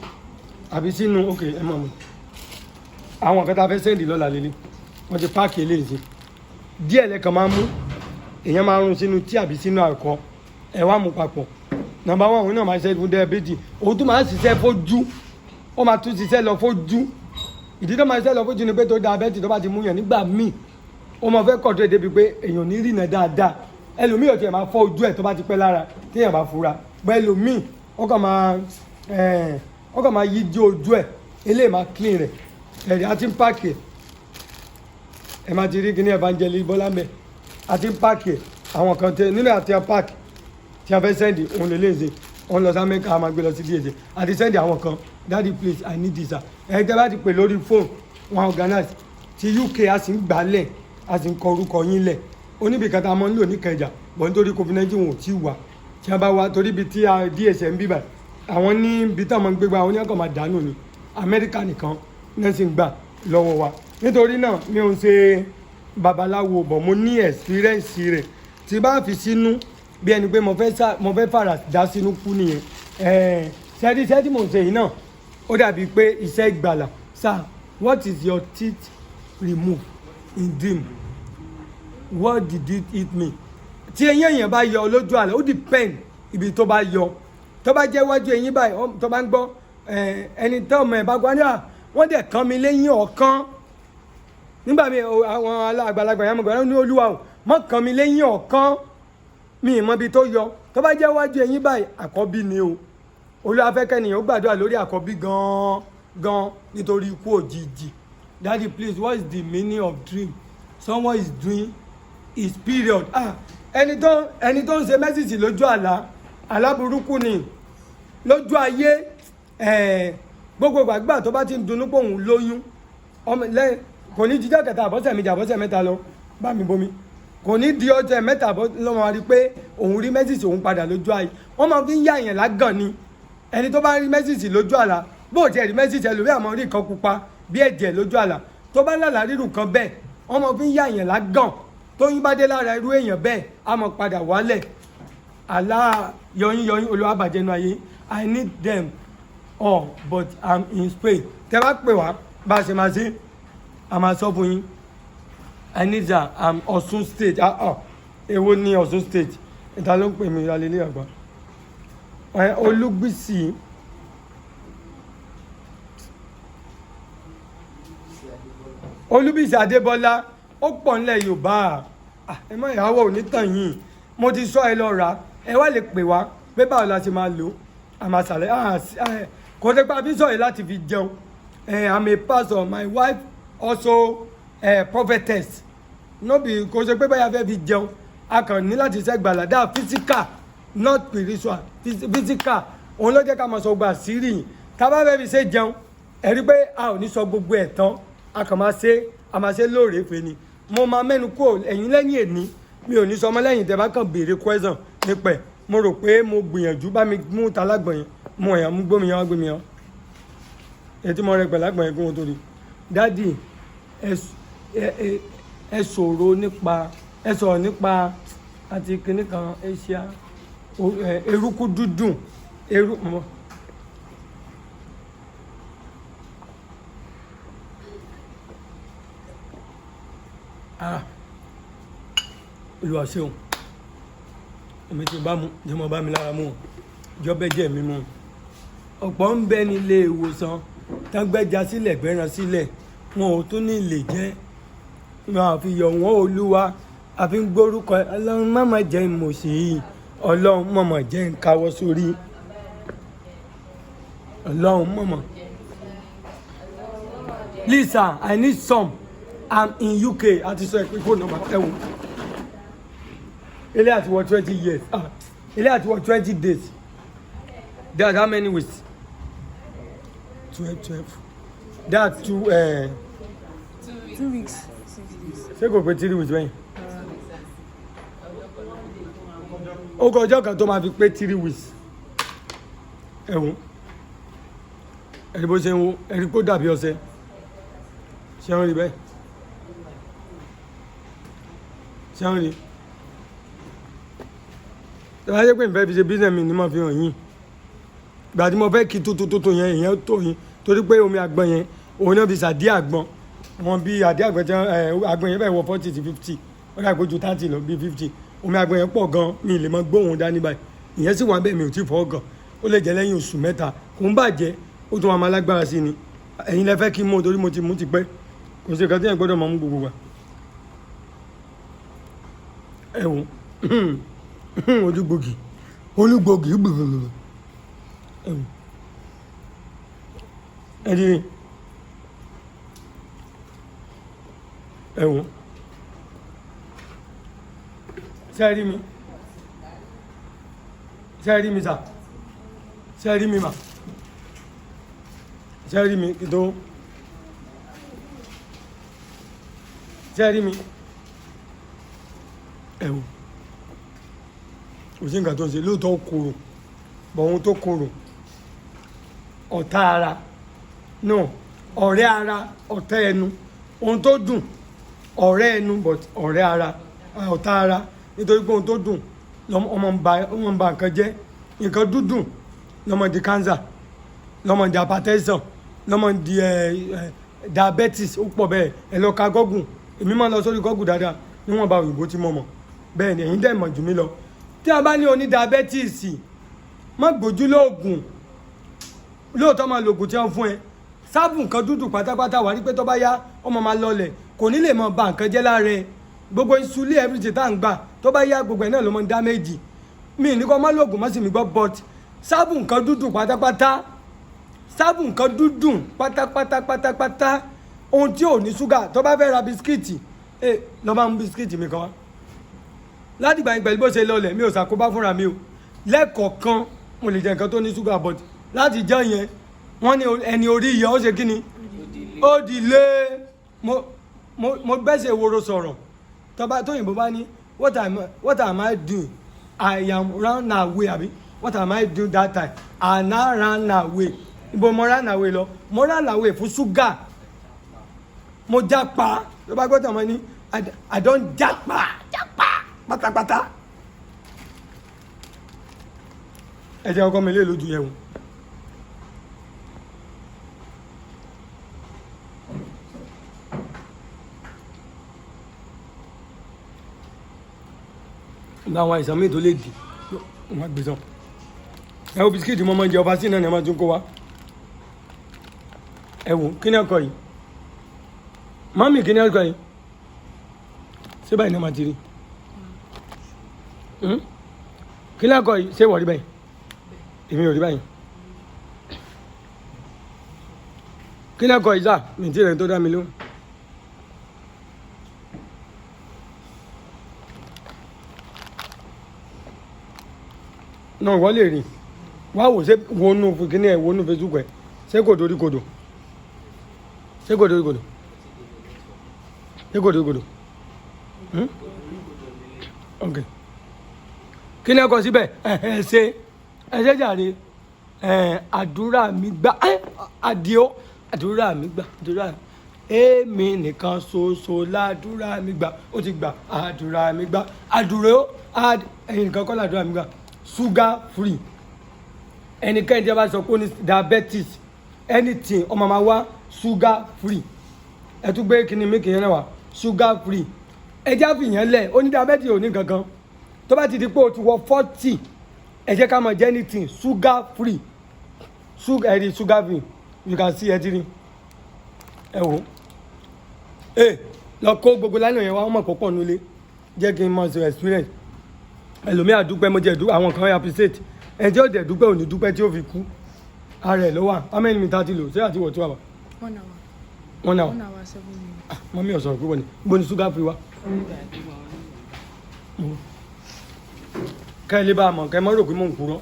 àbí sínú ok ẹ mọ̀ mi àwọn kan tá a fẹ́ sẹ́ndì lọ́la lélẹ̀ wọ́n ti páàkì eléyìí sí díẹ̀ lẹ́kàn máa ń mú èèyàn máa ń rún sínú tíì àbí sínú àkọ́ ẹ wá mú papọ̀ nàmbá wọn òun náà máa ṣiṣẹ́ fún diabetes òun tún máa ń ṣiṣẹ́ fojú ó máa tún ṣiṣẹ́ lọ fojú ìdí tó máa ṣiṣẹ́ lọ fojú ni pé tó diabetes tó bá ti mú yàn nígbà míì ó máa fẹ́ kọ̀ọ̀tún èdè bíi pé èèyàn ní rìnà dáadáa ẹlòmíì ò tiẹ̀ máa fọ́ ojú ẹ̀ tó bá ti pẹ́ lára téèyàn bá fura bọ́ ẹlòmíì ó kàn máa yí di ojú ẹ̀ eléyìí máa clean rẹ̀ ẹ̀rí àti ń pààkì ẹ̀ máa ti rí kíní Evangelist Bọ́lá mẹ́ àti ń pààkì àwọn kan tẹ nínú àti pààkì tí a fẹ́ sẹ́ndì òun lè léèzè òun lọ sí Amẹ́ríkà a máa gbé lọ sí díèzè àti sẹ́ndì àwọn kan daddy please I need this ẹ̀ tẹ́ bá ti pè lórí fóònù wọn organize ti UK a sì ń gbálẹ̀ a sì ń kọ orúkọ yín lẹ̀ oníbìkan tá a máa ń lò ní Ìkẹjà bọ̀ nítorí COVID-19 wọn ò tí ì wà tí a bá wá torí ibi tí DSM bíbà àwọn ní ibi tí àwọn ń gbégbá àwọn oníyàkọ̀ máa dànù ní Amẹ́ríkà nìkan náà sì ń gbà lọ́wọ́ wa nítorí náà mi ò ń ṣe babaláwo bọ̀ mo ní experience rẹ̀ tí bá fi sínú bí ẹni pé mo fẹ́ fara dá sínú kú nìyẹn ṣẹ́ẹ́dí mò ń ṣe yìí náà ó dàbí pé iṣẹ́ ìgbàlà sir what is your teeth remove in dream what did it eat me tí eyín èèyàn bá yọ lójú àlá ó depend ibi tó bá yọ tó bá jẹ́ iwájú eyín báyìí tó bá ń gbọ́ ẹni tó ọmọ ẹ̀ bá gbọ́ ní wọ́n dẹ̀ kán mi lẹ́yìn ọ̀kan nígbà míì àwọn àgbàlagbà yẹn mọ̀ ní olúwa o mọ̀ kán mi lẹ́yìn ọ̀kan mi ì mọ ibi tó yọ tó bá jẹ́ iwájú eyín báyìí àkọ́bí ni o olúwa fẹ́ kẹ́nìyàn ó gbàdúrà lórí àkọ́bí gan nítorí ikú òjijì daddy please what is the meaning of dream someone is doing his period ẹni tó ń ṣe mẹ́sìsì lójú àlá burúkú ni lójú ayé gbogbo gbàgbà tó bá ti ń dunú pé òun lóyún kò ní jíjọ́ kẹta àbọ̀sẹ̀ méjì àbọ̀sẹ̀ mẹ́ta lọ bá mi bomi kò ní di ọjọ́ mẹ́ta lọ́wọ́ rí pé òun rí mẹ́sìsì òun padà lójú ayé wọ́n máa fi ń yá èèyàn lágàn ni ẹni tó bá rí mẹ́sìsì lójú àlá bó tiẹ̀ rí mẹ́sìsì ẹlòmíà máa rí nǹkan pupa bí ẹ̀jẹ̀ lójú àlá tó bá lálàá rírun kan bẹ́ẹ̀ wọ́n máa fi ń yá èèyàn lágàn tóyún bá dé lára irú èèyàn bẹ́ẹ̀ á máa padà wálẹ̀ àlá yọyín olúwa bàjẹ́ nu ayé I need them all but I'm in Spain tẹ́ bá pè wá bá a ṣe máa ṣe a máa sọ fún yín I need that I'm Ọ̀ṣun state èwo ni Ọ̀ṣun state ìta ló ń pè mí alẹ́ ilé àgbà Olúgbìsì Olúbísí Adébọ́lá ó pọ̀ nílẹ̀ Yorùbá ẹ mọ ìyàwó onítàn yìí mo ti sọ ẹ lọ rà ẹ wá lè pè wá pé báwo la ṣe máa lò àmàṣàlẹ̀ kò tẹ́ pé àbí sọ̀rọ̀ láti fi jẹun I'm a pastor my wife also prophetess no be kò ṣe pé báyà fẹ́ fi jẹun a kàn ní láti ṣe gbàládà physical not spiritual physical òun ló jẹ́ ká máa sọ gba àṣírí yìí tá a bá fẹ́ fi ṣe jẹun ẹ rí pé a ò ní sọ gbogbo ẹ̀ tán a kàn máa ṣe lóòrèfé ni mo máa mẹ́nu kó ẹ̀yìn lẹ́yìn èní mi ò ní sọ ọmọ lẹ́yìn tẹ́ bá kàn béèrè question nípa ẹ̀ mo rò pé mo gbìyànjú bá mi mú talágbọ̀n yẹn mo ẹ̀yàn mú gbómi yẹn wá gbé mi yẹn ètí mo rẹ pẹ̀lú àgbọ̀n yẹn kó wọn tó di dádì ẹ sọ̀rọ̀ nípa àti kìnnì kan Asia eruku dúdùn Olúwa ṣeun èmi ti bá mu jẹ́ mo bá mi lára mu jọ́bẹ́ jẹ́ mi mu ọ̀pọ̀ ń bẹ nílé ìwòsàn tágbẹ́já sílẹ̀ gbẹ́ran sílẹ̀ wọn ò tún ní lè jẹ́ wọn àfi yọ̀ wọ́n Olúwa àfi ń gbórúkọ Ọlọ́run mọ̀mọ́ jẹ́ ìmọ̀ọ́sí yìí Ọlọ́run mọ̀mọ́ jẹ́ ń káwọ́ sórí Ọlọ́run mọ̀mọ́. Please sir, I need some. I'm in UK àti sọ ẹ̀pẹ́ fóònù nọ́mbà ẹ̀wọ̀n ilé àti wọ 20 years ilé àti wọ 20 days that's how many weeks 12 that's 2 weeks ṣé kò pé 3 weeks bẹ́yìn ó kọ ọjọ́ kan tó máa fi pé 3 weeks ẹ̀wọ̀n ẹ̀rí bó ṣe ń wo ẹ̀rí kó dàbí ọṣẹ ṣé wọ́n rí bẹ́ẹ̀ ṣé wọ́n rí tọ́lá jẹ́ pé ìfẹ́ fi ṣe business mi ni mo fi hàn yín ìgbà tí mo fẹ́ kí tó yẹn èèyàn tó yín torí pé omi àgbọn yẹn òun náà fi ṣàdí àgbọn wọn bí àdí àgbọn tí àgbọn yẹn fẹ́ wọ 40 to 50 wọ́n dà pé ju 30 lọ bí 50 omi àgbọn yẹn pọ̀ gan mi lè mọ gbóhùn dání báyìí ìyẹn sì wà bẹ́ẹ̀ mi ò tí fọ́ gan ó lè jẹ́ lẹ́yìn oṣù mẹ́ta kò ń bàjẹ́ ó tún wà máa lágbára sí ni ẹ̀yin lẹ fẹ́ kí n mú torí mo ti mú ti pẹ́ kò sí ìkàtí yẹn gbọ́dọ̀ máa mú gbogbo wa ẹ̀wọ̀n olúgbògì gbogbo ẹ̀dí ẹ̀wọ̀n sẹ́rí mi sà sẹ́rí mi mà sẹ́rí mi kí tó ṣe rí mi ẹ wò kò sí nǹkan tó ń ṣe lóòótọ́ korò bọ̀ ohun tó korò ọ̀tá ara no ọ̀rẹ́ ara ọ̀tá ẹnu ohun tó dùn ọ̀rẹ́ ẹnu but ọ̀rẹ́ ara ọ̀tá ara nítorí pé ohun tó dùn ọmọ ń ba nǹkan jẹ́ nǹkan dúdùn lọ́mọ di cancer lọ́mọ di hypertension lọ́mọ di diabetes ó pọ̀ bẹ́ẹ̀ ẹ lọ ka gọ́gùn èmi máa lọ sórí gọ́gùn dáadáa níwọ̀n bá òyìnbó tí mo mọ̀ bẹ́ẹ̀ ni ẹ̀yin dẹ̀ mọ̀ jù mí lọ tí a bá ní oní diabetes má gbójú lóògùn lóòótọ́ máa lògùn tí wọ́n fún ẹ sáàbù nǹkan dúdú pátápátá wà ní pé tó bá yá ọmọ máa lọlẹ̀ kò ní lè mọ ba nǹkan jẹ́ lára ẹ gbogbo insulin everything tá à ń gbà tó bá yá gbogbo ẹ̀ náà ló mọ dá méjì mi ní kó má lògùn má sì mí gbọ́ but sáàbù nǹkan dúdú pátápátá sáàbù nǹkan dúdú pátápátá ohun tí ò ní ṣúgà tó bá fẹ́ ra bisikíìtì lọ́ bá mú bisikíìtì mi kan wá láti gbà yín pẹ̀lú bó ṣe lọlẹ̀ mi ò ṣàkóbá fúnra mi o lẹ́ẹ̀kọ̀ọ̀kan mo lè jẹ nǹkan tó ní ṣúgà but láti jẹ́ yẹn wọ́n ní ẹni orí ìyá ó ṣe kí ni ó dìlé mo bẹ́sẹ̀ woro sọ̀rọ̀ tóyìnbó bá ní what am I doing I am run away àbí what am I doing that time I now run away ibo mo run away lọ mo run away fún ṣúgà mo jápa tó bá gbọ́dọ̀ mọ́ ní I don jápa pátápátá ẹ jẹ́ ọkọ mi lè lójú yẹ̀wò. àwọn àìsàn míì tó lè dì wọ́n gbé sàn ẹ wo bisikíìtì mọ́mọ́ jẹ ọba sí náà ni ẹ máa tún kó wa ẹ wo kí ni ọkọ yìí mọ́mì kí ni ọkọ yìí ṣé báyìí ni wọ́n máa ti rí kí ni ọkọ yìí ṣé wọ́n rí báyìí èmi ò rí báyìí kí ni ọkọ yìí sá mi ti rẹ̀ tó dá mi lóhùn. náà wọ́n lè rìn wá wò ṣé wọnú kíní ẹ̀ wọnú Facebook ẹ̀ ṣé kò dorí kodò ṣé kò dorí kodò ṣé kò dorí kodò ok kí ni ẹ kọ síbẹ̀ ṣe jàre àdúrà mi gbà àdìo àdúrà mi gbà àdúrà èmi nìkan ṣoṣo ládùúrà mi gbà ó ti gbà àdúrà mi gbà àdúrà ẹ̀yin nìkan kọ́ ládùúrà mi gbà sugar free ẹnikẹ́ni tí a bá sọ pé ó ní diabetes anything ọmọ máa wá sugar free ẹ tún gbé kíni mílìkì yẹn náà wá sugar free ẹ jẹ́ àfihàn lẹ̀ ó ní diabetes ò ní gangan tó bá ti di pé o ti wọ 40 ẹ jẹ́ ká máa jẹ anything sugar free sugar ẹ̀rí sugar free you can see ẹ ti rí ẹ wò lọ kó gbogbo lánàá yẹn wá ọmọ pọ̀pọ̀ nulẹ̀ jẹ́ kí n mọ̀ sí experience ẹlòmíà dúpẹ́ mo jẹ́ àwọn kan appreciate ẹjẹ́ òdẹ̀ dúpẹ́ òní dúpẹ́ tí ó fi kú ara ẹ̀ ló wà how many minutes ti lò ṣé àti wọ̀ 2 hours. 1 hour 1 hour 7 minutes. mọ́mí ọ̀sán pé wọ́n ní gbó ni sugar free wa. kẹ́ ẹ lè bá a mọ̀ kẹ́ ẹ mọ́ rò pé mò ń kúrọ́.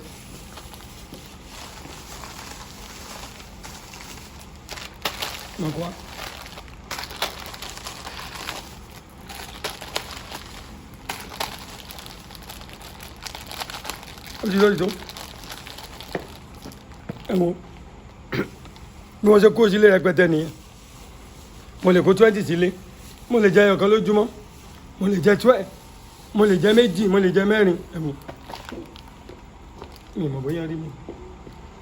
mọ̀kọ́ wa. ó ti lórí tó ẹ wo bí wọ́n ṣe kó sílé rẹpẹtẹ nìyẹn mo lè kó 20 sílé mo lè jẹ ẹyọkan lójúmọ́ mo lè jẹ 12 mo lè jẹ méjì mo lè jẹ mẹ́rin ẹ wo mi ò mọ̀ bóyá rí mi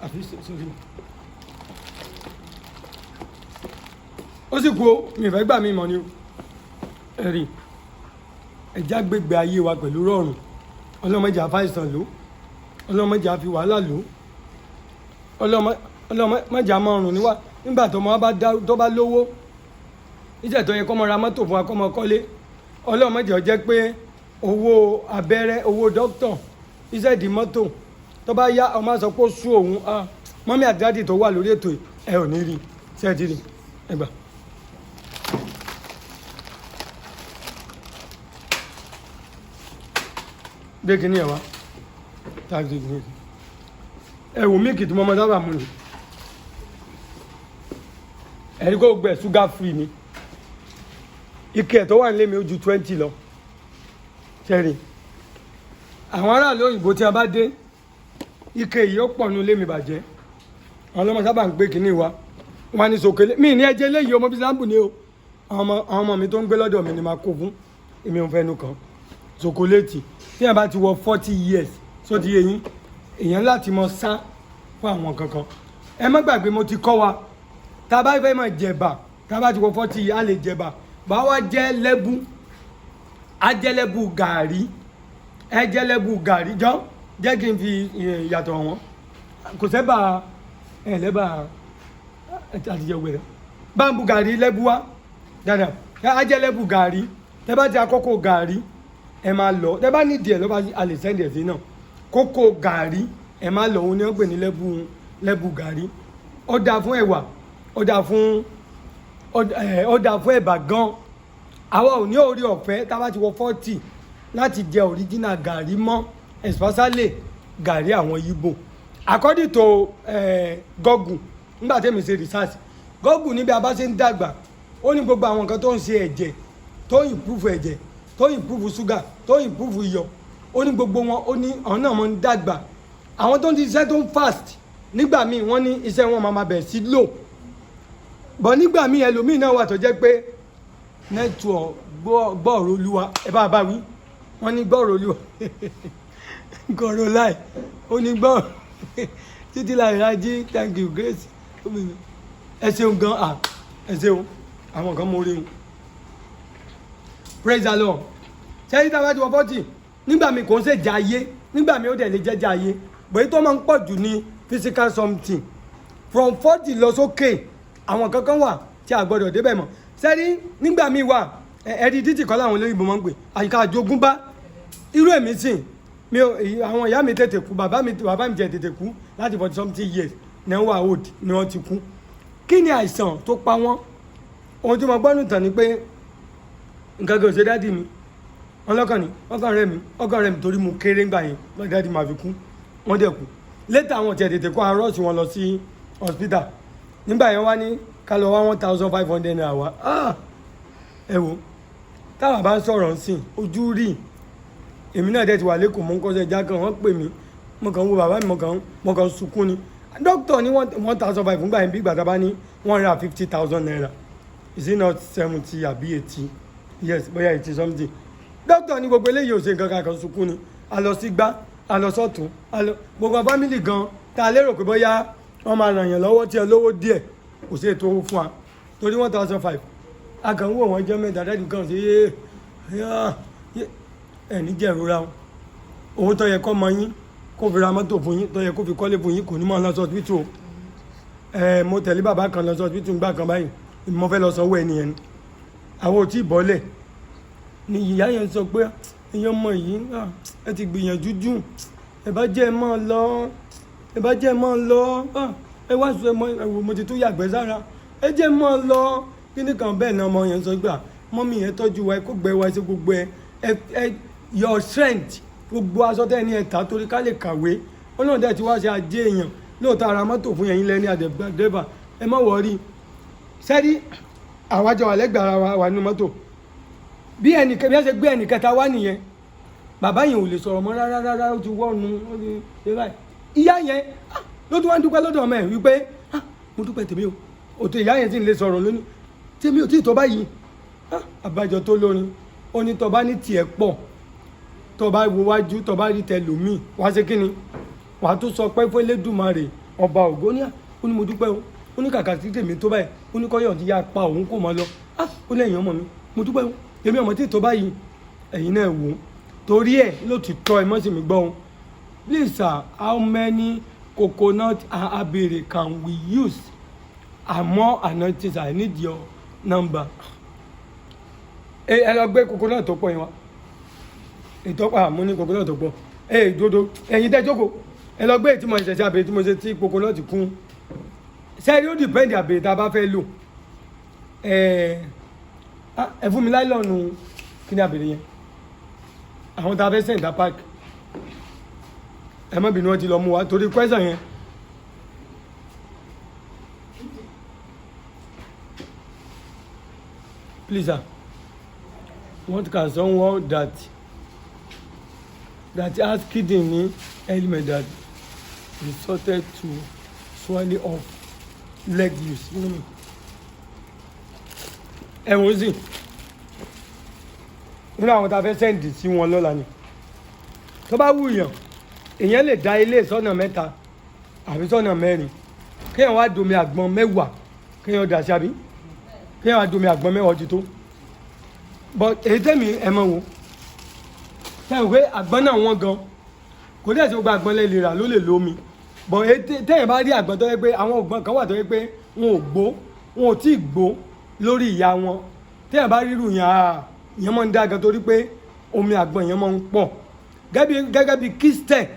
àfi sórí ó sì kú o mi ìfẹ́ gbà mí mọ̀ ni o ẹ rí ẹ̀já gbégbé ayé wa pẹ̀lú rọrùn ọlọ́mọdé àfáìsàn ló ọlọ́mọdé àfi wàhálà lò ọlọ́mọdé àmọ́rùn níwá nígbà tó bá lówó níjẹ́ tó yẹ kọ́ mọ ra mọ́tò fún akọ́mọ kọ́lé ọlọ́mọdé ó jẹ́ pé owó abẹ́rẹ́ owó dókítà iṣẹ́ di mọ́tò tó bá yá ọmọ sọ pé ó sú òun mọ́mí àti dáàdì tó wà lórí ètò ẹ ò ní rí ṣe ti rí ẹgbà. gbé kínní ẹ̀ wá táàgì ní ẹ̀wù mílìkì tí mo mọ sábà mú ni ẹ̀rí kò gbẹ ṣúgà free ni ike ẹ̀ tó wà nílé mi ó ju 20 lọ ṣẹ́rí àwọn aráàlú òyìnbó tí a bá dé ike yìí ó pọ̀ nínú ilé mi bàjẹ́ àwọn ọlọ́mọ sábà ń gbé kínní wa wọn ní sòkèlè mí ní ẹjẹ léyìí ọmọ bíi sáǹpù ni o àwọn ọmọ mi tó ń gbé lọ́dọ̀ mi ni máa kó fún èmi ò fẹ́ nu kan ṣokoléètì tí èèyàn bá ti wọ 40 years só ti yé yín èèyàn láti mọ sá fún àwọn kankan ẹ má gbàgbé mo ti kọ́ wa tá a bá fẹ́ máa jẹ̀bà tá a bá ti wọ 40 yìí á lè jẹ̀bà bá wa jẹ́ lẹ́bù á jẹ́ lẹ́bù gàárì ẹ jẹ́ lẹ́bù gàárì jọ jẹ́ kí n fi ìyàtọ̀ wọn kò sẹ́bà ẹ̀ lẹ́bà àtijọ́ wẹ̀rẹ̀ báńbù gàárì lẹ́bù wa dáadáa á jẹ́ lẹ́bù gàárì tẹ́ bá ti àkókò gàárì ẹ máa lọ tẹ́ bá nídìí ẹ̀ lọ́ba a lè sẹ́ndì ẹ̀ sí náà kókó gàárì ẹ máa lọ òun ni wọ́n pè ní lẹ́bù gàárì ó dáa fún ẹ̀wà ó dáa fún ẹ̀bà gan àwa ò ní orí ọ̀fẹ́ tá a bá ti wọ 40 láti jẹ original gàárì mọ́ especially gàárì àwọn Ìgbò according to Google nígbà tẹ́mi ṣe research Google níbi a bá ṣe ń dàgbà ó ní gbogbo àwọn nǹkan tó ń ṣe ẹ̀jẹ̀ tó improve ẹ̀jẹ̀ tó improve sugar tó improve iyọ̀ ó ní gbogbo wọn ó ní àwọn náà máa ń dàgbà àwọn tó ń ṣiṣẹ́ tó ń fast nígbà míì wọ́n ní iṣẹ́ wọn máa bẹ̀ sí low bọ̀ nígbà míì ẹlòmíì náà wà tó jẹ́ pé network gbọ́ọ̀rọ̀ olúwa ẹ bá bá wí wọ́n ní gbọ́ọ̀rọ̀ olúwa gbọ́ọ̀rọ̀ láì ó ní gbọ́ọ̀rọ̀ títí láì rájí thank you grace ẹ ṣeun gan ẹ ṣeun àwọn kan mo rí wọn praise the Lord ṣẹ́yìn tá a bá ti wọ 40 nígbà mi kò ń ṣe jà ayé nígbà mi ó dẹ̀ lè jẹ́ jà ayé bóyá tó máa ń pọ̀ jù ní physical something from 40 lọ sókè àwọn kankan wà tí a gbọ́dọ̀ débẹ̀ mọ́ sẹ́rí nígbà mi wà ẹ̀rí títì kọ́ láwọn olóyìnbó máa ń pè àyíká àjogúnbá irú èmi sìn mi ò àwọn ìyá mi tètè kú bàbá mi jẹ́ tètè kú láti 40 something years ní wọ́n wà old ni wọ́n ti kú kí ni àìsàn tó pa wọ́n ohun tí mo gbọ́ nù tàn ni pé nǹkan kan ò ṣe dádì mi ọlọ́kàn ni ọkàn rẹ̀ mi torí mo kéré ńgbà yẹn lọ́ọ́ dádì máa fi kú wọ́n dẹ̀ kú létà àwọn tiẹ̀ tètè kó arọ́ọ̀sì wọn lọ sí hospital nígbà yẹn wá ní ká lọ wá 1,500 naira wá ẹ wo táwa bá ń sọ̀rọ̀ ńsìn ojú rí èmi náà dẹ̀ ti wà lẹ́kọ̀ọ́ mọ́ ń kọ́sẹ̀ já kan wọ́n pè mí mo kàn ń wo bàbá mi mo kàn ń sunkún ni dókítà ní 1,500 fúngbà yẹn bí ìgbà tá a bá ní 150,000 naira is it not 70 àbí 80 yes bóyá 80 something dókítà ní gbogbo eléyìí ò ṣe nǹkan kan sunkún ni a lọ sí gbá a lọ sọ́tún gbogbo fámìlì gan tá a lérò pé bóyá wọ́n máa ràn yàn lọ́wọ́ tí ẹ lówó díẹ̀ kò sí ètò owó fún wa torí 1,500 a kàn ń wò wọ́n jẹ́ mẹ́ta dájú kan sí ẹ̀ní jẹ́ ìrora wọn owó tó yẹ kó mọ yín kó fi ra mọ́tò fún yín tó yẹ kó fi kọ́lé fún yín kò ní mọ̀ lọ sọ́sibítù o mo tẹ̀lé bàbá kan lọ sọ́sibítù ńgbà kan báyìí mo fẹ́ lọ sanwó ẹni yẹn àwọn ò tí ì bọ́lẹ̀ ni ìyá yẹn sọ pé èèyàn ọmọ yìí ẹ ti gbìyànjú jù ẹ bá jẹ́ ẹ máa lọ ẹ wá sọ ẹwọ mo ti tún yàgbẹ́ sára ẹ jẹ́ máa lọ kíní kan bẹ́ẹ̀ náà ọmọ yẹn sọ gbà mọ́mí yẹn tọ́jú wa ẹ kó gbẹ wa ṣe gbogbo ẹ your strength gbogbo aṣọ tẹ́ ní ẹ̀ta torí ká lè kàwé ọlọ́run dẹ̀ ti wá ṣe ajé èèyàn lóòótọ́ ara mọ́tò fún yẹn lẹ́ni àdẹ̀gbàdẹ́bà ẹ má wọrí sẹ́rí àwọn àjọ àlẹ́gbẹ̀ ara wa wà nínú mọ́tò bí ẹ ṣe gbé ẹnì kẹta wá nìyẹn bàbá yẹn ò lè sọ̀rọ̀ mọ́ rárá ó ti wọ́ọ̀nù ó ti ṣe báyìí ìyá yẹn ló tún wá ń dúpẹ́ lọ́dọ̀ ọmọ ẹ̀ wípé mo dúpẹ́ tèmi o òtò ìyá yẹn sì ń lè sọ̀rọ̀ lónìí tèmi ò tí ì tó báyìí àbájọ tó lórin ó ní tọba ní tiẹ̀ pọ̀ tọba wo wájú tọba rí tẹlòmíì wá ṣe kíni wàá tó sọ pé fún Elédùmarè ọba ògo ní ó ní mo dúpẹ́ o ó ní kàkà sí tèmi tó báyìí ó ní kọ́yọ̀ ti yá pa òun kò mọ́ lọ ó lẹ́yìn ọmọ mi mo dúpẹ́ o èmi ọmọ tí ì tó báyìí ẹ̀yin náà wò ó torí ẹ̀ ló ti tọ́ ẹ mọ́ sí mi gbọ́ o please sir how many coconut abere can we use and more anointings I need your number ẹ lọ gbé coconut tó pọ̀ yẹn wá ìtọ́pọ̀ àmú ní coconut tó pọ̀ dodo ẹ̀yin tẹ́ jókòó ẹ lọ gbé ìtìmọ̀ ìṣẹ̀ṣẹ̀ àbèrè tí mo ṣe tí coconut kún sẹ́ẹ̀rí ó dìpẹ́ndì àbèrè tá a bá fẹ́ lò ẹ fún mi láìlọ́ọ̀nù kí ni àbèrè yẹn àwọn tá a fẹ́ sẹ̀ǹdà park ẹ má bínú wọn ti lọ mú wa torí question yẹn please sir What can someone that has kidney ailment that resorted to swelling of leg use? Ẹ̀wọ̀n sì nínú àwọn tá a fẹ́ sẹ́ǹdì sí wọn lọ́la ni tó bá wù yàn èèyàn lè dá ilé sọ́nà 3 àbí sọ́nà 4 kéèyàn wá domi àgbọn 10 kéèyàn dà sí àbí kéèyàn wá domi àgbọn 10 ti tó but èyí tẹ̀mí ẹ̀ mọ̀ wò tẹ̀wọ̀n pé àgbọn náà wọ́n gan kò dẹ̀ sí gbogbo àgbọn lè lè rà ló lè lómi but èyí tẹ̀yìn bá rí àgbọn tó yẹ pé àwọn ògbọ́n kan wà tó yẹ pé wọn ò tí ì gbó lórí ìyá wọn tẹ̀yìn bá rírù yàn ìyẹn máa ń dá gan torí pé omi àgbọn yẹn máa ń pọ̀ gẹ́gẹ́ bí kistec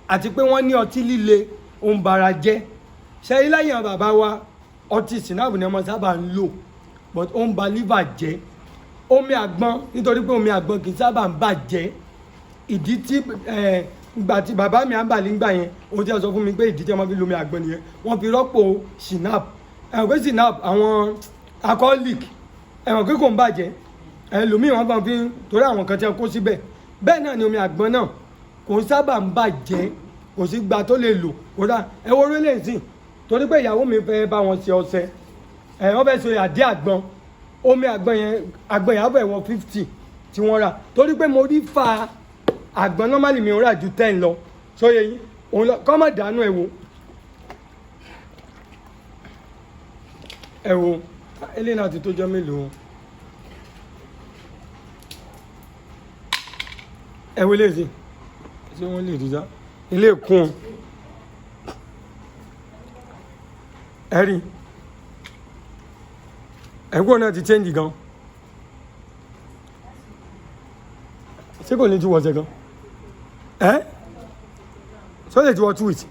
àti pé wọ́n ní ọtí líle òun bara jẹ́ ṣe iláyé àwọn bàbá wa ọtí sinapu ni wọ́n sábà ń lò but ó ń ba liver jẹ́ omi àgbọn nítorí pé omi àgbọn kì í sábà ń bàjẹ́ ìdí tí ìgbà tí bàbá mi àbàlí ń gbà yẹn òun ti sọ fún mi pé ìdí tí wọ́n fi lomi àgbọn nìyẹn wọ́n fi rọ́pò sinap ẹ̀wọ̀n pé sinap àwọn alcoholic ẹ̀wọ̀n pé kò ń bàjẹ́ ẹlòmíì wọn bá fi torí àwọn kan tí wọn kó síbẹ̀ bẹ́ẹ̀ náà ni omi àgbọn náà kò ń sábà ń bàjẹ́ kò sí gba tó lè lò kó dá ẹ wo orílẹ̀ èdè torí pé ìyàwó mi fẹ́ bá wọn ṣe ọṣẹ wọ́n fẹ́ ṣe àdé àgbọn omi àgbọn ìyàwó ẹ̀ wọ 50 tí wọ́n rà torí pé mo rí fa àgbọn normally mi ò rà ju 10 lọ sóye yín òun lọ kọ́ mọ̀ dànù ẹ wo eléyìí náà ti tó jọ mélòó ẹwọ ilé sí tí wọ́n lè dìjá ilé kún ẹ̀rí ẹ̀gbọ́n náà ti change gan ṣé kò ní tí wọ́n ṣe gan ṣó lè tí wọ́n tweet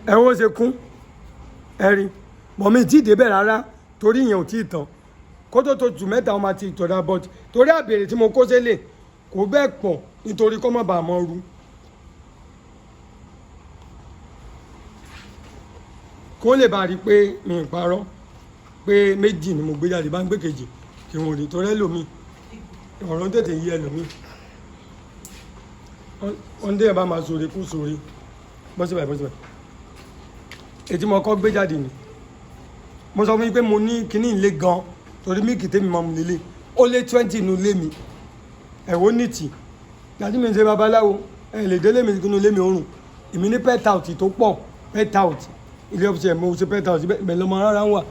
ẹ̀wọ̀n ṣe kún ẹ̀rí bọ̀mí tí ìdébẹ̀ rárá torí ìyẹn ò tí ì tán kó tó jù mẹ́ta ọmọ àti ìtọ́ra but torí àbèrè tí mo kó sélè kò bẹ́ẹ̀ pọ̀ nítorí kó má bàa mọ́ ru kó lè bá rí pé mi ì parọ́ pé méjì ni mo gbé jáde bá ń gbé kejì kí n ò rí torí ẹlòmíì ọ̀rọ̀ ń tètè yí ẹlòmíì wọ́n dé ẹ̀ bá máa sòrè kú sòrè bọ́sibẹ̀ ètí mo kọ́ gbé jáde ni mo sọ fún yín pé mo ní kíní ilé gan torí mílìkì tèmi máa mú lélẹ̀ ó lé 20 inú ilé mi ẹ̀wọ́ nìtì dájú mi ń ṣe babaláwo lè délé mi nínú ilé mi òrùn èmi ní pet out tó pọ̀ pet out ilé ọ̀sẹ̀ mo ṣe pet out bẹ́ẹ̀ lọ́mọ rárá ń wà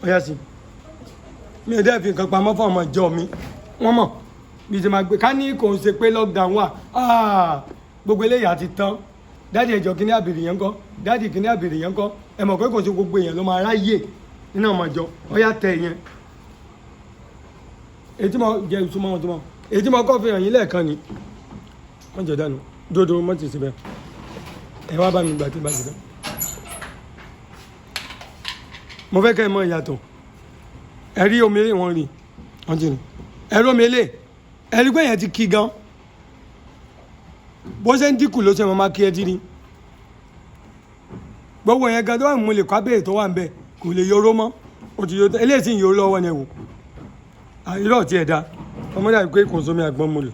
ọ̀yà sí mi ò dẹ́ fi nǹkan pamọ́ fún ọmọ ìjọ mi wọ́n mọ̀ bí ṣe máa gbé ká ní kò ń ṣe pé lockdown wà gbogbo eléyà ti tán dáàdì ẹjọ́ kíní àbèrè yẹn kọ́ dáàdì kíní àbèrè yẹn kọ́ ẹ mọ̀ pé kò sí gbogbo èèyàn ló máa ráyè nínú ọmọ ìjọ ọyá tẹ yẹn èyí mo jẹ ìtumọ̀ wọn tó mọ̀ èyí mo kọ́ fi hàn yín lẹ́ẹ̀kan ni wọ́n jẹ dànù dodo mọ́ ti síbẹ̀ ẹ wá bá mi gbà tí bá síbẹ̀ mo fẹ́ kẹ́ ẹ mọ ìyàtọ̀ ẹ rí omi eré wọn rí wọn ti rìn ẹ rí omi eré ẹ rí pé èèyàn ti kí gan bó ṣe ń dínkù ló ṣe máa kí ẹ ti rí gbogbo yẹn gan tó wà mú lè kọ́ abẹ́rẹ́ tó wà ń bẹ̀ kò lè yoró mọ́ o ti yoró eléyìí sì ń yoró lọ́wọ́ ni ẹ wò irọ́ ti ẹ̀ da ọmọdé àti pé kò sómi àgbọn mo lò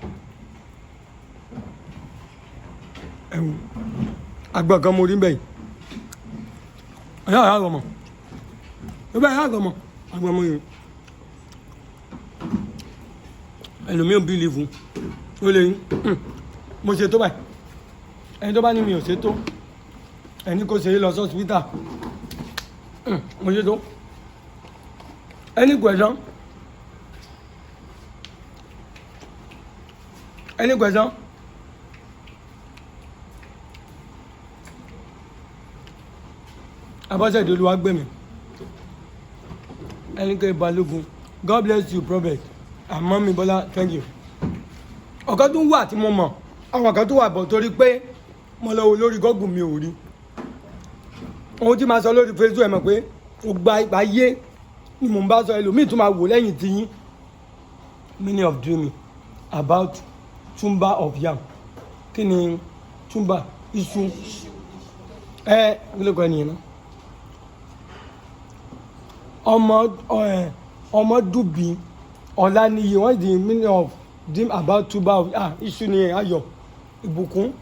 ẹ wò àgbọn kan mo rí bẹ́ẹ̀ ọ̀yá ọmọ ẹ bá yà ọmọ àgbọn mo yìí ẹlòmíì ò bílíìfù ó lè yín mo ṣe tó báyìí ẹni tó bá ní mi ò ṣe tó ẹni kò ṣe é lọ sọ́sibítà mo ṣe tó any question Abọ́sẹ̀dé Olúwagbèmí ẹnikẹ́ Balógun God bless you prophet and Mọ́mí Bọ́lá thank you ọ̀kan tó ń wà tí mo mọ̀ àwọn kan tó wà bọ̀ torí pé mo lọ wo lórí Google mi ò rí ohun tí máa sọ lórí Facebook ẹ̀ mọ̀ pé ó gba ìgbáyé ni mò ń bá sọ ẹlòmíì tó máa wò lẹ́yìn tiyín meaning of dreaming about tumba of yam kí ni tumba iṣu kí ló kọ ẹnìyẹn náà Ọmọdúbí Ọláníyì, what is the meaning of dream about tuber? Iṣu ni ayọ̀ ìbùkún.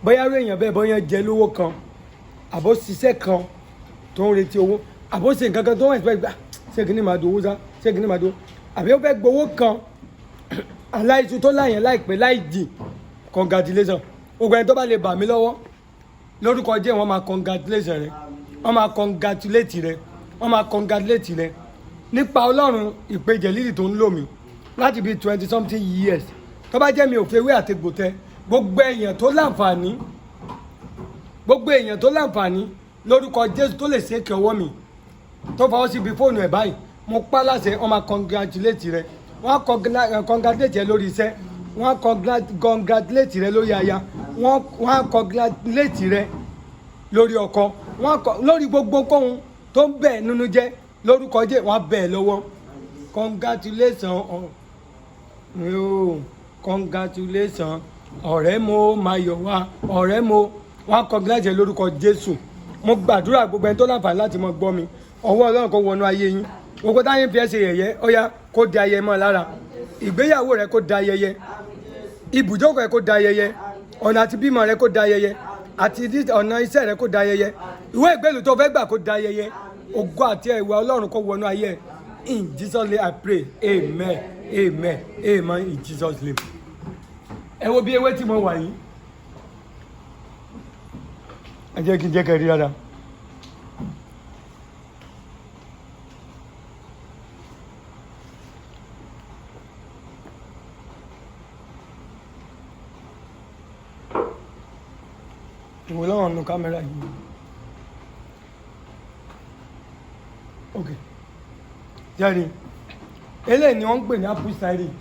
Bóyá rí èèyàn bẹ́ẹ̀ bóyá jẹ lówó kan àbó ṣiṣẹ́ kan tó ń retí owó àbó ṣe nǹkan kan tó ń expect gbà ṣé kí ni màá dowó sá ṣé kí ni màá dowó àbí ó fẹ́ gbowó kan aláìsù tó láyàn láìpẹ́ láì jì congratulation gbogbo ẹni tó bá lè bà mí lọ́wọ́ lórúkọ jẹ́ wọ́n máa congratulation rẹ wọ́n máa congratulate rẹ wọ́n máa congratulate rẹ nípa ọlọ́run ìpèjẹ lílì tó ń lò mí láti bíi 20 something years tó bá jẹ́ mi ò fewé àtegbò tẹ gbogbo èèyàn tó láǹfààní lórúkọ Jésù tó lè ṣe é kí ọwọ́ mi tó fọwọ́ síbi fóònù ẹ̀ báyìí mo pa láṣẹ wọ́n máa congratulate rẹ wọ́n á congratulate rẹ lórí iṣẹ́ wọ́n á congratulate rẹ lórí aya wọ́n á congratulate rẹ lórí ọkọ lórí gbogbo kóhun tó ń bẹ̀ nínú jẹ́ lórúkọ jẹ́ wọ́n á bẹ̀ ẹ́ lọ́wọ́ congratulation ọ̀rẹ́ mo máa yọ̀ wá ọ̀rẹ́ mo wọ́n á congratulate rẹ lórúkọ Jésù mo gbàdúrà gbogbo ẹni tó láǹfààní láti mọ gbọ́ mi ọwọ́ Ọlọ́run kó wọnú ayé yín gbogbo táyé ń fi ẹ́ ṣe yẹ̀yẹ́ ó yá kó di ayẹyẹ mọ́ lára ìgbéyàwó rẹ kó da ayẹyẹ ibùjókòó rẹ kó da ayẹyẹ ọ̀nà àti bímọ rẹ kó da ayẹyẹ àti ọ̀nà iṣẹ́ rẹ kó da ayẹyẹ ìwé ìgbélú tó fẹ́ gbà kó da ayẹyẹ ògo àti ẹ̀wà Ọlọ́run kó wọnú ayé in Jesus name I pray amen amen amen in Jesus name. ẹ wo bí ewé tí mo wà yìí ẹ jẹ́ kí n jẹ́ kẹ́ rí rárá. ìwé lọ́wọ́ nù kámẹ́rà yìí ok jẹ́rìí eléyìí ni wọ́n ń pè ní apple cider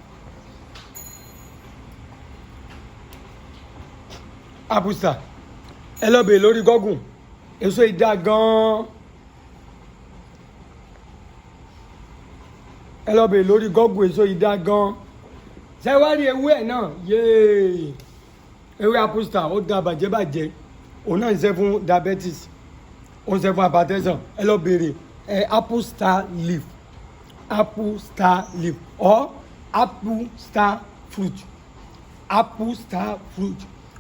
apple cider ẹ lọ bèèrè lórí Google èso ìdá gan-an ẹ lọ bèèrè lórí Google èso ìdá gan-an ṣé wá rí ewé ẹ̀ náà yéé ewé apple cider ó da bàjẹ́ òun náà ń ṣe fún diabetes ó ń ṣe fún hypertension ẹ lọ bèèrè apple cider leaf or apple cider fruit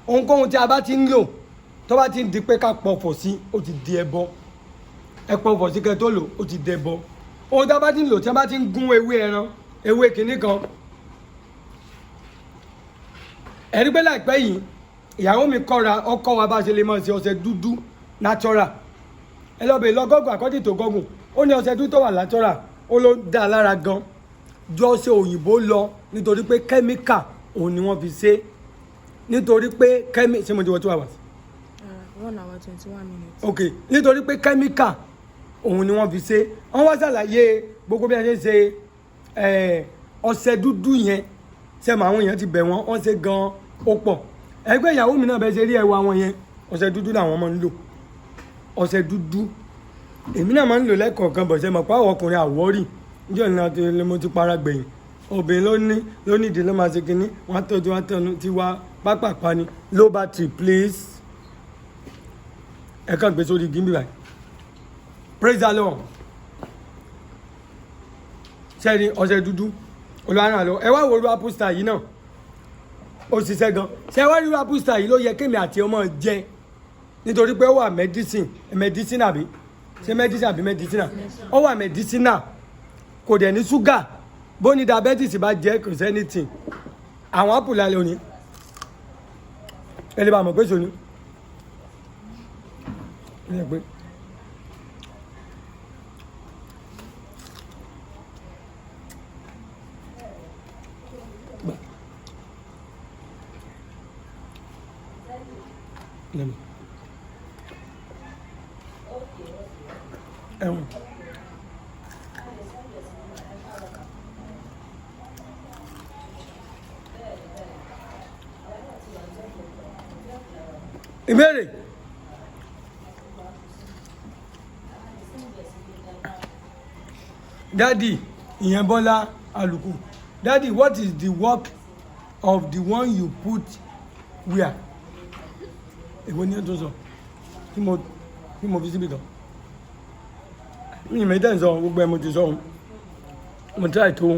ohunkóhun tí a bá ti ń lò tó bá ti ń di pé ká pọ̀fọ̀ sí ó ti di ẹbọ ẹ pọ̀fọ̀ sí kẹ́ tó lò ó ti dẹbọ ohun tí a bá ti ń lò tí a bá ti ń gún ewé ẹran ewé kìíní kan ẹ̀rí pé láìpẹ́ yìí ìyàwó mi ọkọ wa bá ṣe lè máa ṣe ọṣẹ dúdú natural ẹ lọ bèèrè lọ Google according to Google ó ní ọṣẹ dúdú tó wà natural ó ló dá lára gan ju ọṣẹ òyìnbó lọ nítorí pé kẹ́míkà òun ni wọ́n fi ṣe nítorí pé ṣé mo ti wọ 2 hours. 1 hour 21 minutes. ok nítorí pé kẹ́míkà òun ni wọ́n fi ṣe wọ́n wá ṣàlàyé gbogbo bí wọ́n ṣe ṣe ọṣẹ dúdú yẹn ṣe mọ àwọn èèyàn ti bẹ̀ wọ́n ṣe gan ó pọ̀ ẹgbẹ́ ìyàwó mi náà bẹ́ẹ̀ ṣe rí ẹwà wọn yẹn ọṣẹ dúdú làwọn máa ń lò ọṣẹ dúdú èmi náà máa ń lò lẹ́kọ̀ọ̀kan bọ̀ ṣe mọ̀ pé àwọn ọkùnrin àwọ́rì níjọ́ ìlànà tí mo ti para gbẹ̀yìn obìnrin ló ní ìdílé máa ṣe kínní wọ́n tọ́jú tí wá pápápá ni low battery please ẹ kàn gbé sórí gímbì báyìí praise the Lord ṣẹ́ni ọṣẹ dúdú olùwárà lọ ẹ wá wo olú apple cider yìí náà ó ṣiṣẹ́ gan ṣe wá rí apple cider yìí ló yẹ kémi àti ọmọ jẹ nítorí pé ó wà medicine àbí ṣe medicine àbí medicine ó wà medicinal kò dẹ̀ ní ṣúgà bó ní diabetes bá jẹ́ kò sẹ́ni tì àwọn apple lálẹ́ òní ẹ lè bá mọ̀ pé sòní ẹ pé ẹ̀wọ̀n. Ìbéèrè. Daddy, ìyẹn Bọ́lá Àlùkò. Daddy, what is the work of the one you put where? Èwo ni ẹ tó sọ? Tí mo fi síbi kan. mi ì mẹ́tẹ̀ sọ gbogbo ẹ̀ mo ti sọ mo try tó.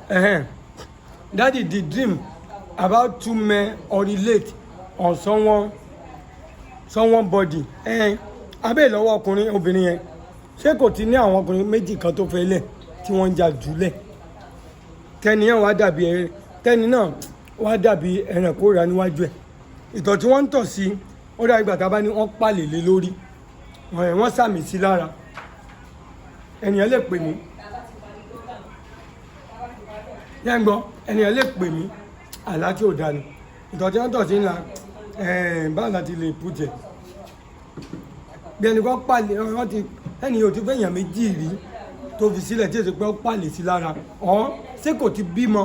That is the dream about two men or relate on someone body. Abẹ́ ìlọ́wọ́ ọkùnrin obìnrin yẹn ṣé kò ti ní àwọn ọkùnrin méjì kan tó fẹ́ lẹ̀ tí wọ́n ń jà jùlẹ̀ tẹ́ni náà wá dàbí ẹran kóra níwájú ẹ̀ ìtọ̀ tí wọ́n ń tọ̀ sí ó dàbí ìgbà tá a bá ní wọ́n pàlè lé lórí wọ́n sàmì sí lára ènìyàn lè pè mí yẹn gbọ́ ènìyàn lè pè mí àlá tí ò dání ìtọ̀ tí wọ́n tọ̀ sí ńlá báwo la ti lè pùtẹ̀ bí ẹnì kan pàlè wọ́n ti ẹnì yóò ti fẹ́ èèyàn méjì rí tó fi sílẹ̀ tí èso pé ó pàlè sí lára ṣé kò ti bímọ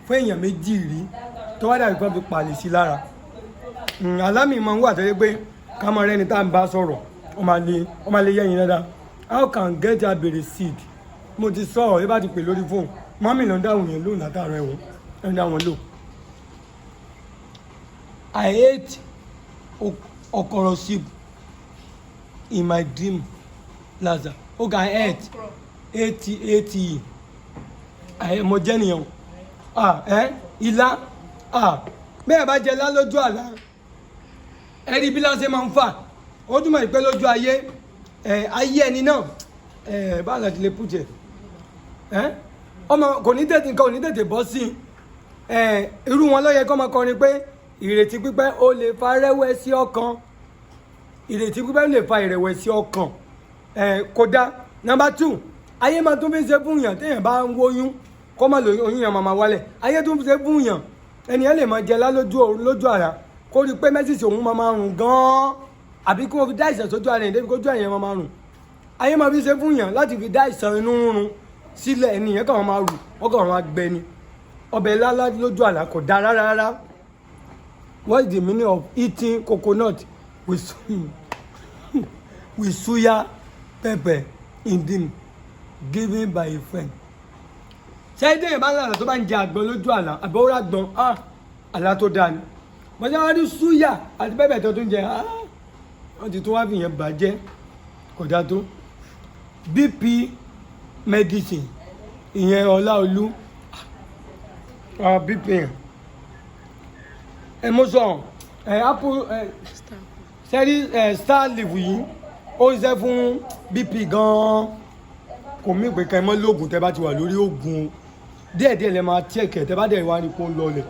fún èèyàn méjì rí tó wá dàbí kan fi pàlè sí lára alámì máa ń wà tẹ́lẹ̀ pé ká máa rẹ́ni tá à ń bá sọ̀rọ̀ ó máa lè yẹ̀yìn dáadáa how can get a bèrè seed mo ti sọ ọ́ ẹ bá ti pè lórí fóònù mọ́mì ló ń dáhùn yẹn lóhùn látàrọ ẹ̀wọ̀n ẹ̀ ń dáhùn lò. I ate okoro soup in my dream laza okay I ate mo jẹ́ nìyẹn ilá bẹ́ẹ̀ bá jẹ ilá lójú àlá ẹ̀rí bí láṣẹ máa ń fà ó túmọ̀ ìpẹ́ lójú ayé ẹni náà báwo la ti lè pùtẹ̀ ọmọ kò ní tètè bọ́ sí irú wọn ló yẹ kó máa kọrin pé ìrètí pípẹ́ ó lè fa rẹ̀wẹ̀sì ọkàn ìrètí pípẹ́ ó lè fa ìrẹ̀wẹ̀sì ọkàn kódà number 2 ayé máa tún fi ṣe fún yàn téèyàn bá ń wóyún kó má lóyún oyún yàn máa wálẹ̀ ayé tún fi ṣe fún yàn ẹnìyàn lè máa jẹ lá lójú àrà kó rí i pé mẹ́sìsì òun máa rùn gan-an àbí kó fi dá ìsàn sójú àrà yẹn débi kójú àyẹ̀yàn máa rùn ayé máa fi ṣe fún yàn láti fi dá ìsàn inú rúnrún sílẹ̀ ẹnìyàn kàn máa rù ọkàn máa gbẹ ni ọbẹ̀ lálá lójú àlá kò dáa rárá. What is the meaning of eating coconut with suya pepper in dream given by a friend? Ṣé ẹdẹ yẹn bá ń lànà tó bá ń jẹ àgbọn lójú àlá àbẹ̀wòrán àgbọn àlá tó dáa ni bọ́jà wá rí suya àti pepper tó tún jẹ wọ́n ti tún wá fi yẹn bàjẹ́ kò dáa tó. BP medicine ìyẹn Ọláolú BP yẹn mo sọ apple sẹ́rí star leaf yìí ó ń ṣe fún BP gan-an kò mí pé ká ẹ mọ́ lóògùn tẹ́ bá ti wà lórí oògùn díẹ̀díẹ̀ lẹ́ máa tíẹ̀kẹ̀ tẹ́ bá dẹ̀ wá ní kó ń lọlẹ̀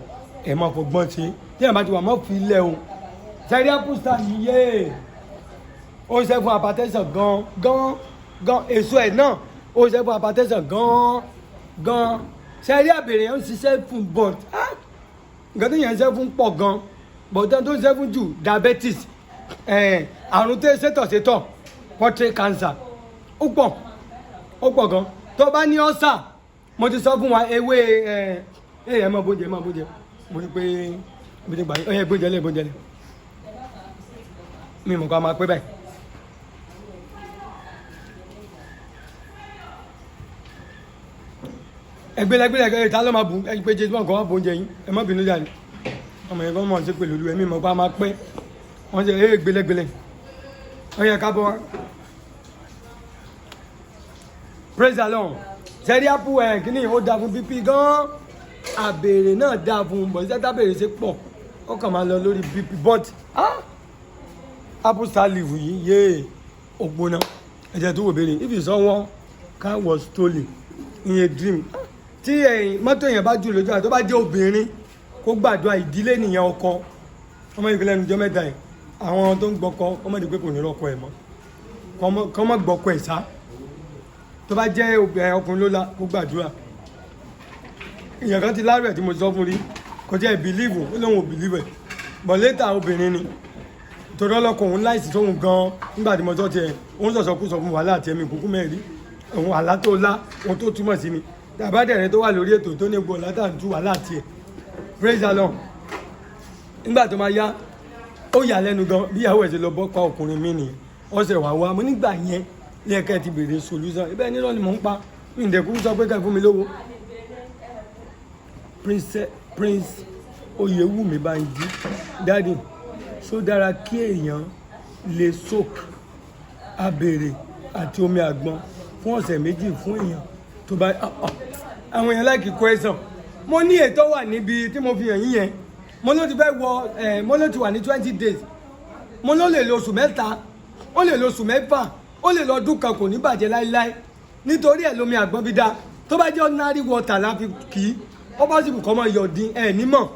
ẹ̀ máa fọgbọ́n sí tí ẹ̀ bá ti wà mọ́ fi lẹ̀ o sẹ́rí apple star yìí yé ó ń ṣe fún hypertension gan èso ẹ̀ náà ó ń ṣe fún hypertension gan sẹ́rí àbèrè yẹn ń ṣiṣẹ́ fún bọ́ọ̀d nǹkan tó yẹn ń ṣe fún pọ̀ gan bọ̀dán tó ń ṣe fún jù diabetes àrùn tó ṣètọ̀ prostate cancer ó pọ̀ gan tó bá ní ọ́sà mo ti sọ fún wa ewé ẹ máa bóúnjẹ mo ní pé mi ti gbà yín ọyẹ bóúnjẹ lẹ mi mọ̀ kó a máa pẹ́ báyìí. ẹgbẹ́lẹ́gbẹ́lẹ́ ta ló máa bù ẹ pé jésù kan wá bóúnjẹ yín ẹ má bínú jáde ọmọ yẹn kan mọ̀ sí pẹ̀lú olú ẹ̀mí mọ̀ bá máa pẹ́ wọ́n ṣe gbẹ́lẹ́gbẹ́lẹ́ ọyẹ ká bọ́ wá. praise the Lord sẹ́rí àpò kínní ó dáa fún BP gan-an àbèrè náà dáa fún bọ̀ ṣẹ́tà bèrè ṣe pọ̀ ó kàn máa lọ lórí BP but apple star leaf yìí yéé ògbóná ẹ̀jẹ̀ tó wò béèrè if you saw one car was stolen in a dream tí mọ́tò yẹn bá jù lójú àti tó bá jẹ́ obìnrin kó gbàdúrà ìdílé nìyẹn ọkọ ọmọ ìpínlẹ̀ ẹnujọ́ mẹ́ta yìí àwọn tó ń gbọ́kọ ọmọdé pé kò ní rọ́kọ ẹ̀ mọ́ kọ́ mọ́ gbọ́kọ ẹ̀ sá tó bá jẹ́ ọkùnrin ló la kó gbàdúrà ìyẹn kan ti láàrú ẹ̀ tí mo sọ fún rí kò jẹ́ bìlíìfù ó lóun ò bìlíìfù ẹ̀ bọ̀ létà obìnrin ni torí ọlọ́kọ̀ òun láìsí tóun gan nígbà tí mo sọ tiẹ̀ òun sọ̀sọ̀ kú sọ fún wàhálà àti ẹ̀mí kúkú mẹ́rin òun àlá tó lá òun tó túmọ̀ sí ni tàbádẹ̀rẹ̀ tó wà lórí ètò tó ní gbọ́ látàntú wà láti ẹ̀ praise the Lord nígbà tó máa yá ó yà lẹ́nu gan bí ìyàwó ẹ̀ ṣe lọ bọ́ pa ọkùnrin mi nìyẹn ọ̀sẹ̀ wà wá mo nígbà yẹn lẹ́ẹ̀kẹ́ ti bèrè solution ibẹ̀ nílò ni mò ń pa ìdẹ̀kùn sọ pé ká fún mi lówó prince Oyèwùmí Bánjí. Daddy, ṣó dára kí èèyàn lè soak abèrè àti omi àgbọn fún ọ̀sẹ̀ méjì fún èèyàn tó bá àwọn èèyàn like question. Mo ní ètò wà níbi tí mo fi hàn yín yẹn. Mo ló ti fẹ́ wọ mo ló ti wà ní 20 days. Mo ló lè lo oṣù mẹ́ta, ó lè lo oṣù mẹ́fà, ó lè lọ ọdún kan kò ní bàjẹ́ láíláí. Nítorí ẹ̀ lómi àgbọn bí dá. Tó bá jẹ́ ordinary water la fi kì í, ó bá sì kù kọ́ mọ́ yọ̀dín ẹ̀ nímọ̀.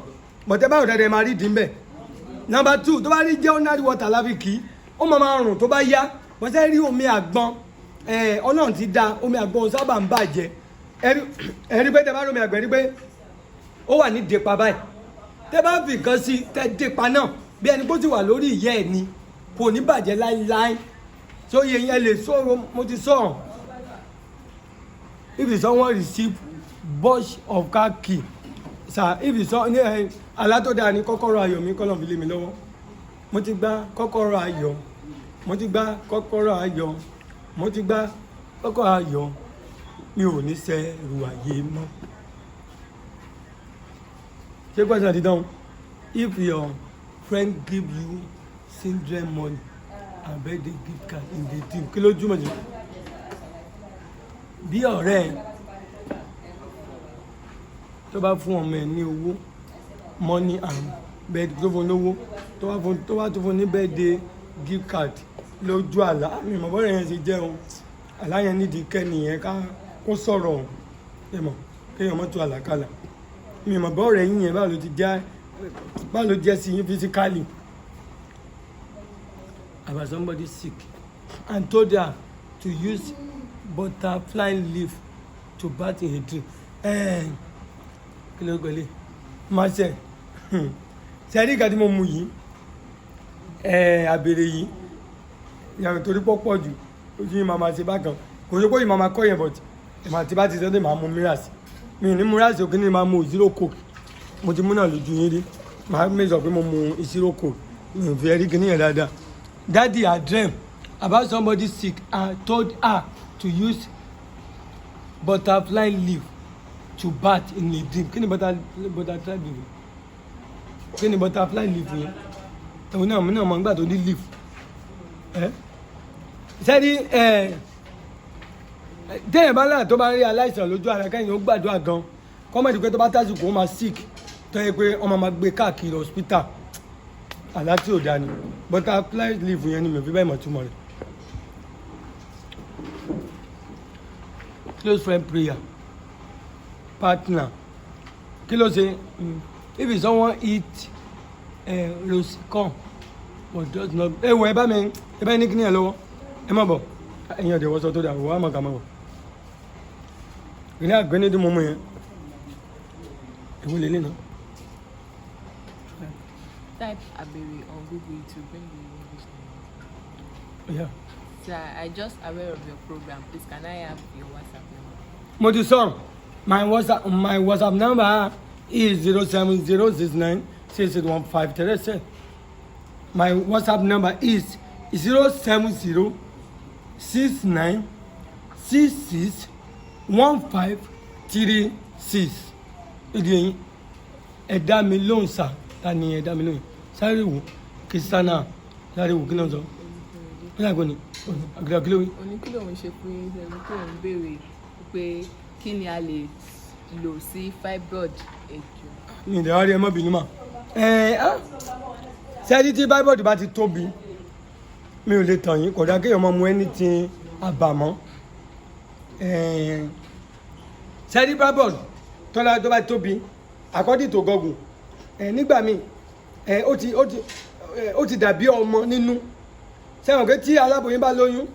Bọ̀tẹ́ báwo dáadáa máa rí dín bẹ́ẹ̀. Number 2, tó bá rí jẹ́ ordinary water la fi kì í, ó máa rùn tó bá yá. Bọ̀tẹ́ rí omi àgbọn Ọlọ́run ti dá omi àgbọn sábà ń bàjẹ́. Ẹ̀rí pé tẹ bá rí omi àgbọn rí pé ó wà ní depa báyìí. Tẹ bá fi nǹkan sí tẹ depa náà bí ẹni bó ti wà lórí ìyẹ́ ẹ̀ ni kò ní bàjẹ́ láíláí. So yẹ yẹn lè sọ̀rọ̀ mo ti sọ̀rọ̀. If someone receive bunch of car key, sir, if someone alátọ́dá ni kọ́kọ́rọ́ ayọ̀ mi kọ́lọ̀ fi lé mi lọ́wọ́. Mo ti gba kọ́kọ́rọ́ ayọ̀. Mo ti gba kọ́kọ́rọ́ ayọ̀. Mo ti gba kọ́kọ́rọ́ ayọ̀. Mi ò ní ṣe ẹrù ayé mọ́. Ṣé question ti dáhùn? If your friend give you children money and birthday gift card in the team, kí ló túmọ̀ jù? Bí ọ̀rẹ́ tó bá fún ọmọ ẹ̀ ní owó money and birthday tó fún lówó tó wá tó fún ní birthday gift card lójú àlá mi mọ̀ bọ́ọ̀rẹ́ yẹn ti jẹ́ o àlá yẹn nídìí kẹ́niyẹn ká kó sọ̀rọ̀ ẹ̀ mọ̀ kéèyàn mọ́tò àlàkálà mi mọ̀ bọ́ọ̀rẹ́ yín yẹn báwo ló jẹ́ sí yín physically. About somebody sick and told her to use butterfly leaf to bath in a drink. Kí ló gbẹ́lẹ̀? Máa ṣe ṣẹ́rí ìgbà tí mo mu yìí àbèrè yìí ìyàwó torí pọ́pọ̀ jù ojú yìí máa ṣe bákan kò ṣe pé yìí máa kọ́ yẹn but ìmọ̀ àti bá ti sọ́dọ̀ máa mu mírasì mi ní mírasì òkè ní máa mu zero coke mo ti mú náà lójú yín rí máa mẹ́sọ̀ pé mo mu zero coke mi ò fi ẹ̀rí kìíní yẹn dáadáa. Daddy had dreamt about somebody sick and told her to use butterfly leaf to bath in a drink. Kí ni butterfly leaf? Kí ni butterfly leaf yẹn? Ẹ̀wọ̀n náà mo náà mọ̀ nígbà tó ní leaf. Sẹ́ni téèyàn bá láà tó bá rí aláìsàn lójú ara kẹ́yìn ó gbàdúrà gan kọ́mọ̀dé pé tó bá tásìkò ó máa sick tó yẹ pé ọmọ máa gbé káàkiri hospital àlá tí ò dání butterfly leaf yẹn ni mi ò fi bẹ́ẹ̀ mọ̀ túmọ̀ rẹ̀. Close friend prayer partner kí ló ṣe if someone eat roast corn but does not wọ ẹ bá ní kíní ẹ lọ́wọ́ ẹ má bọ̀ ẹ̀yin ọ̀dẹ̀ wọ́sọ tó dà wọ́n á mọ̀ ká má bọ̀ ìrìn àgbẹ̀ ní dùn mọ́mọ́ yẹn èwo lè lè náà. Type Abere on Google to bring the English name. Yeah. Sir, I just aware of your program. Please, can I have your WhatsApp number? Mo ti sọ my WhatsApp number is 07069681537. My WhatsApp number is 07069661536. Ìdí ẹ̀yin ẹ̀dá mi lóhùn sá ta ni ẹ̀dá mi lóhùn sáré wò kìsánà sáré wò kí náà sọ ó yàgò ní àgbàdo wí. Oníkìlọ̀ ń ṣe fún ẹni tó ń béèrè pé kí ni a lè lò sí fibroid ẹ̀jọ̀. Mi ìdẹ̀wá rí ẹ mọ́ bínú mà. Sẹ́ẹ̀dí tí fibroid bá ti tóbi mi ò lè tàn yín kódà kéèyàn máa mu anything àbàmọ́. Sẹ́ẹ̀dí fibroid tọ́lá tó bá tóbi according to Google nígbà míì ó ti dàbí ọmọ nínú sẹ́wọ̀n pé tí aláboyún bá lóyún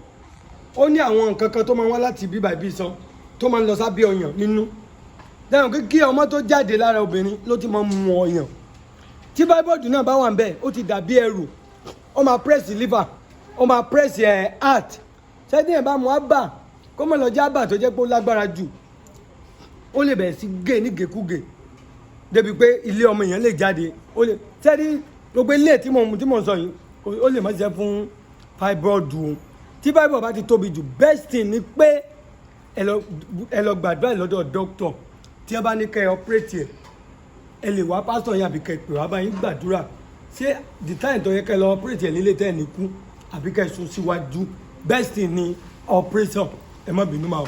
ó ní àwọn nǹkan kan tó máa wá láti bíbà ibi sàn tó máa ń lọ sábẹ́ ọyàn nínú sẹ́wọ̀n pé kí ọmọ tó jáde lára obìnrin ló ti máa ń mu ọyàn tí fibroid náà bá wà ń bẹ̀ ó ti dàbí ẹrù ó máa press liver ó máa press heart sẹ́dí ẹ̀ bá mu ábà kó mọ̀ lọ jẹ́ ábà tó jẹ́ pé ó lágbára jù ó lè bẹ̀rẹ̀ sí gé ní gèkúgè débi pé ilé ọmọ èèyàn lè jáde ó lè sẹ́dí gbogbo ilé tí mo sọ yìí ó lè má jẹ́ fún fibroid o tí fibroid bá ti tóbi jù best thing ni pé ẹ lọ gbàdúrà lọ́dọ̀ doctor tí wọ́n bá ní kẹ́ ẹ operate ẹ lè wá pásítọ̀ yín àbí kẹ́ pè wá báyìí gbàdúrà ṣé the time tó yẹ kẹ́ lọ operate ẹ̀ nílé tẹ́ ẹ̀ ní kú àbí kẹ́ sún síwájú best thing ni operation ẹ má bínú máa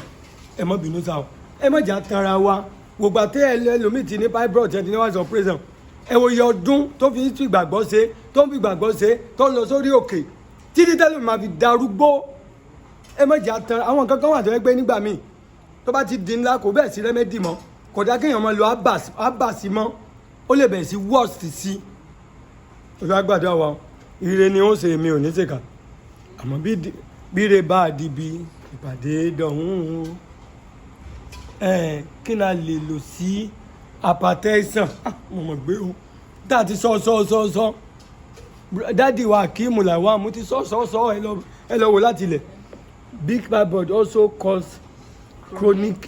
ẹ má bínú sáà ẹ má jà tara wa gbogbo àti ẹlòmíì ti ní fibroid ẹ ti ní wá sí operation ẹ wo iye ọdún tó fi tún ìgbàgbọ́ ṣe tó ń fi ìgbàgbọ́ ṣe tó ń lọ sórí òkè títí tẹ́lẹ̀ máa fi darúgbó ẹ má jà tara àwọn nǹkan kan wà tó yẹ pé nígbà míì tó bá ti di ńlá kò bẹ́ẹ̀ sí rẹ́mẹ́dì mọ́ kò dá kéèyàn máa lo abàsí mọ́ ó lè bẹ̀rẹ̀ sí worst sí ojú àgbàdo àwa ire ni ó ṣe mi ò ní ṣèkà àmọ́ bí ire bá a di bí ìpàdé dọ̀hún kí n lè lò sí hypertension mo mọ̀ gbé o tá a ti sọ dádì wa Akeem Lawal mo ti sọ ẹ lọ wò láti ilẹ̀ big fibroid also cause chronic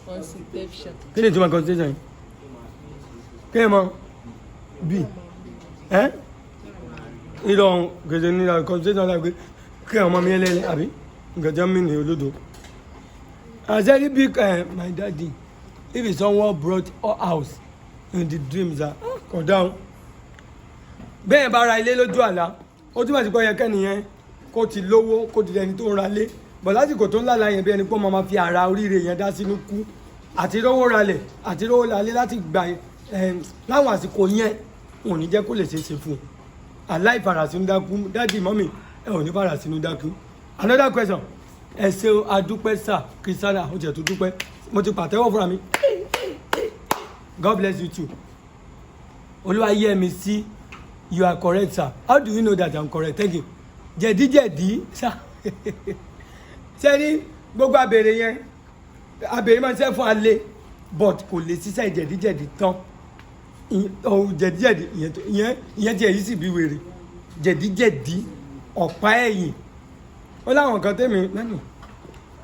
constipation. kí ni ìtumọ̀ constipation yìí kí ẹ mọ bí ìlọrin gèdè ní ìlànà constipation láti pé kí ọmọ mi ẹlẹ́lẹ́ àbí nǹkan jẹ́ mí ní olódò. I said big my daddy if someone brought our house in the dreams kò dáhùn bẹ́ẹ̀ bá ra ilé lójú àlá ó túmọ̀ sí pé ọyẹ kẹ́niyẹn kó ti lówó kó ti dẹni tó ń ra lé bọ̀ lásìkò tó ń lálàá yẹn bí ẹni pé ọmọ máa fi ara oríire yẹn dá sínú kú àti rówó ralẹ̀ àti rówó ralẹ̀ láti gbà láwọn àsìkò yẹn wọn ò ní jẹ́ kó lè ṣeéṣe fún un aláìfarasínú dákú dáàdì mọ́mì ẹ ò ní farasínú dákú. Another question ẹ ṣe adúpẹ́ sà Christiana ó jẹ́ tó dúpẹ́ mo ti pàtẹ́wọ́ fúnra mi God bless you too olúwa yẹ mi sí you are correct sir how do you know that I'm correct thank you jẹ̀díjẹ̀dí sà sẹ́ni gbogbo abèrè yẹn abèrè máa ń ṣe fún alẹ́ but kò lè ṣiṣẹ́ jẹ̀díjẹ̀dí tán jẹ̀díjẹ̀dí ìyẹn tí èyí sì bí wèrè jẹ̀díjẹ̀dí ọ̀pá ẹ̀yìn ó láwọn kan tẹ́mi lẹ́nu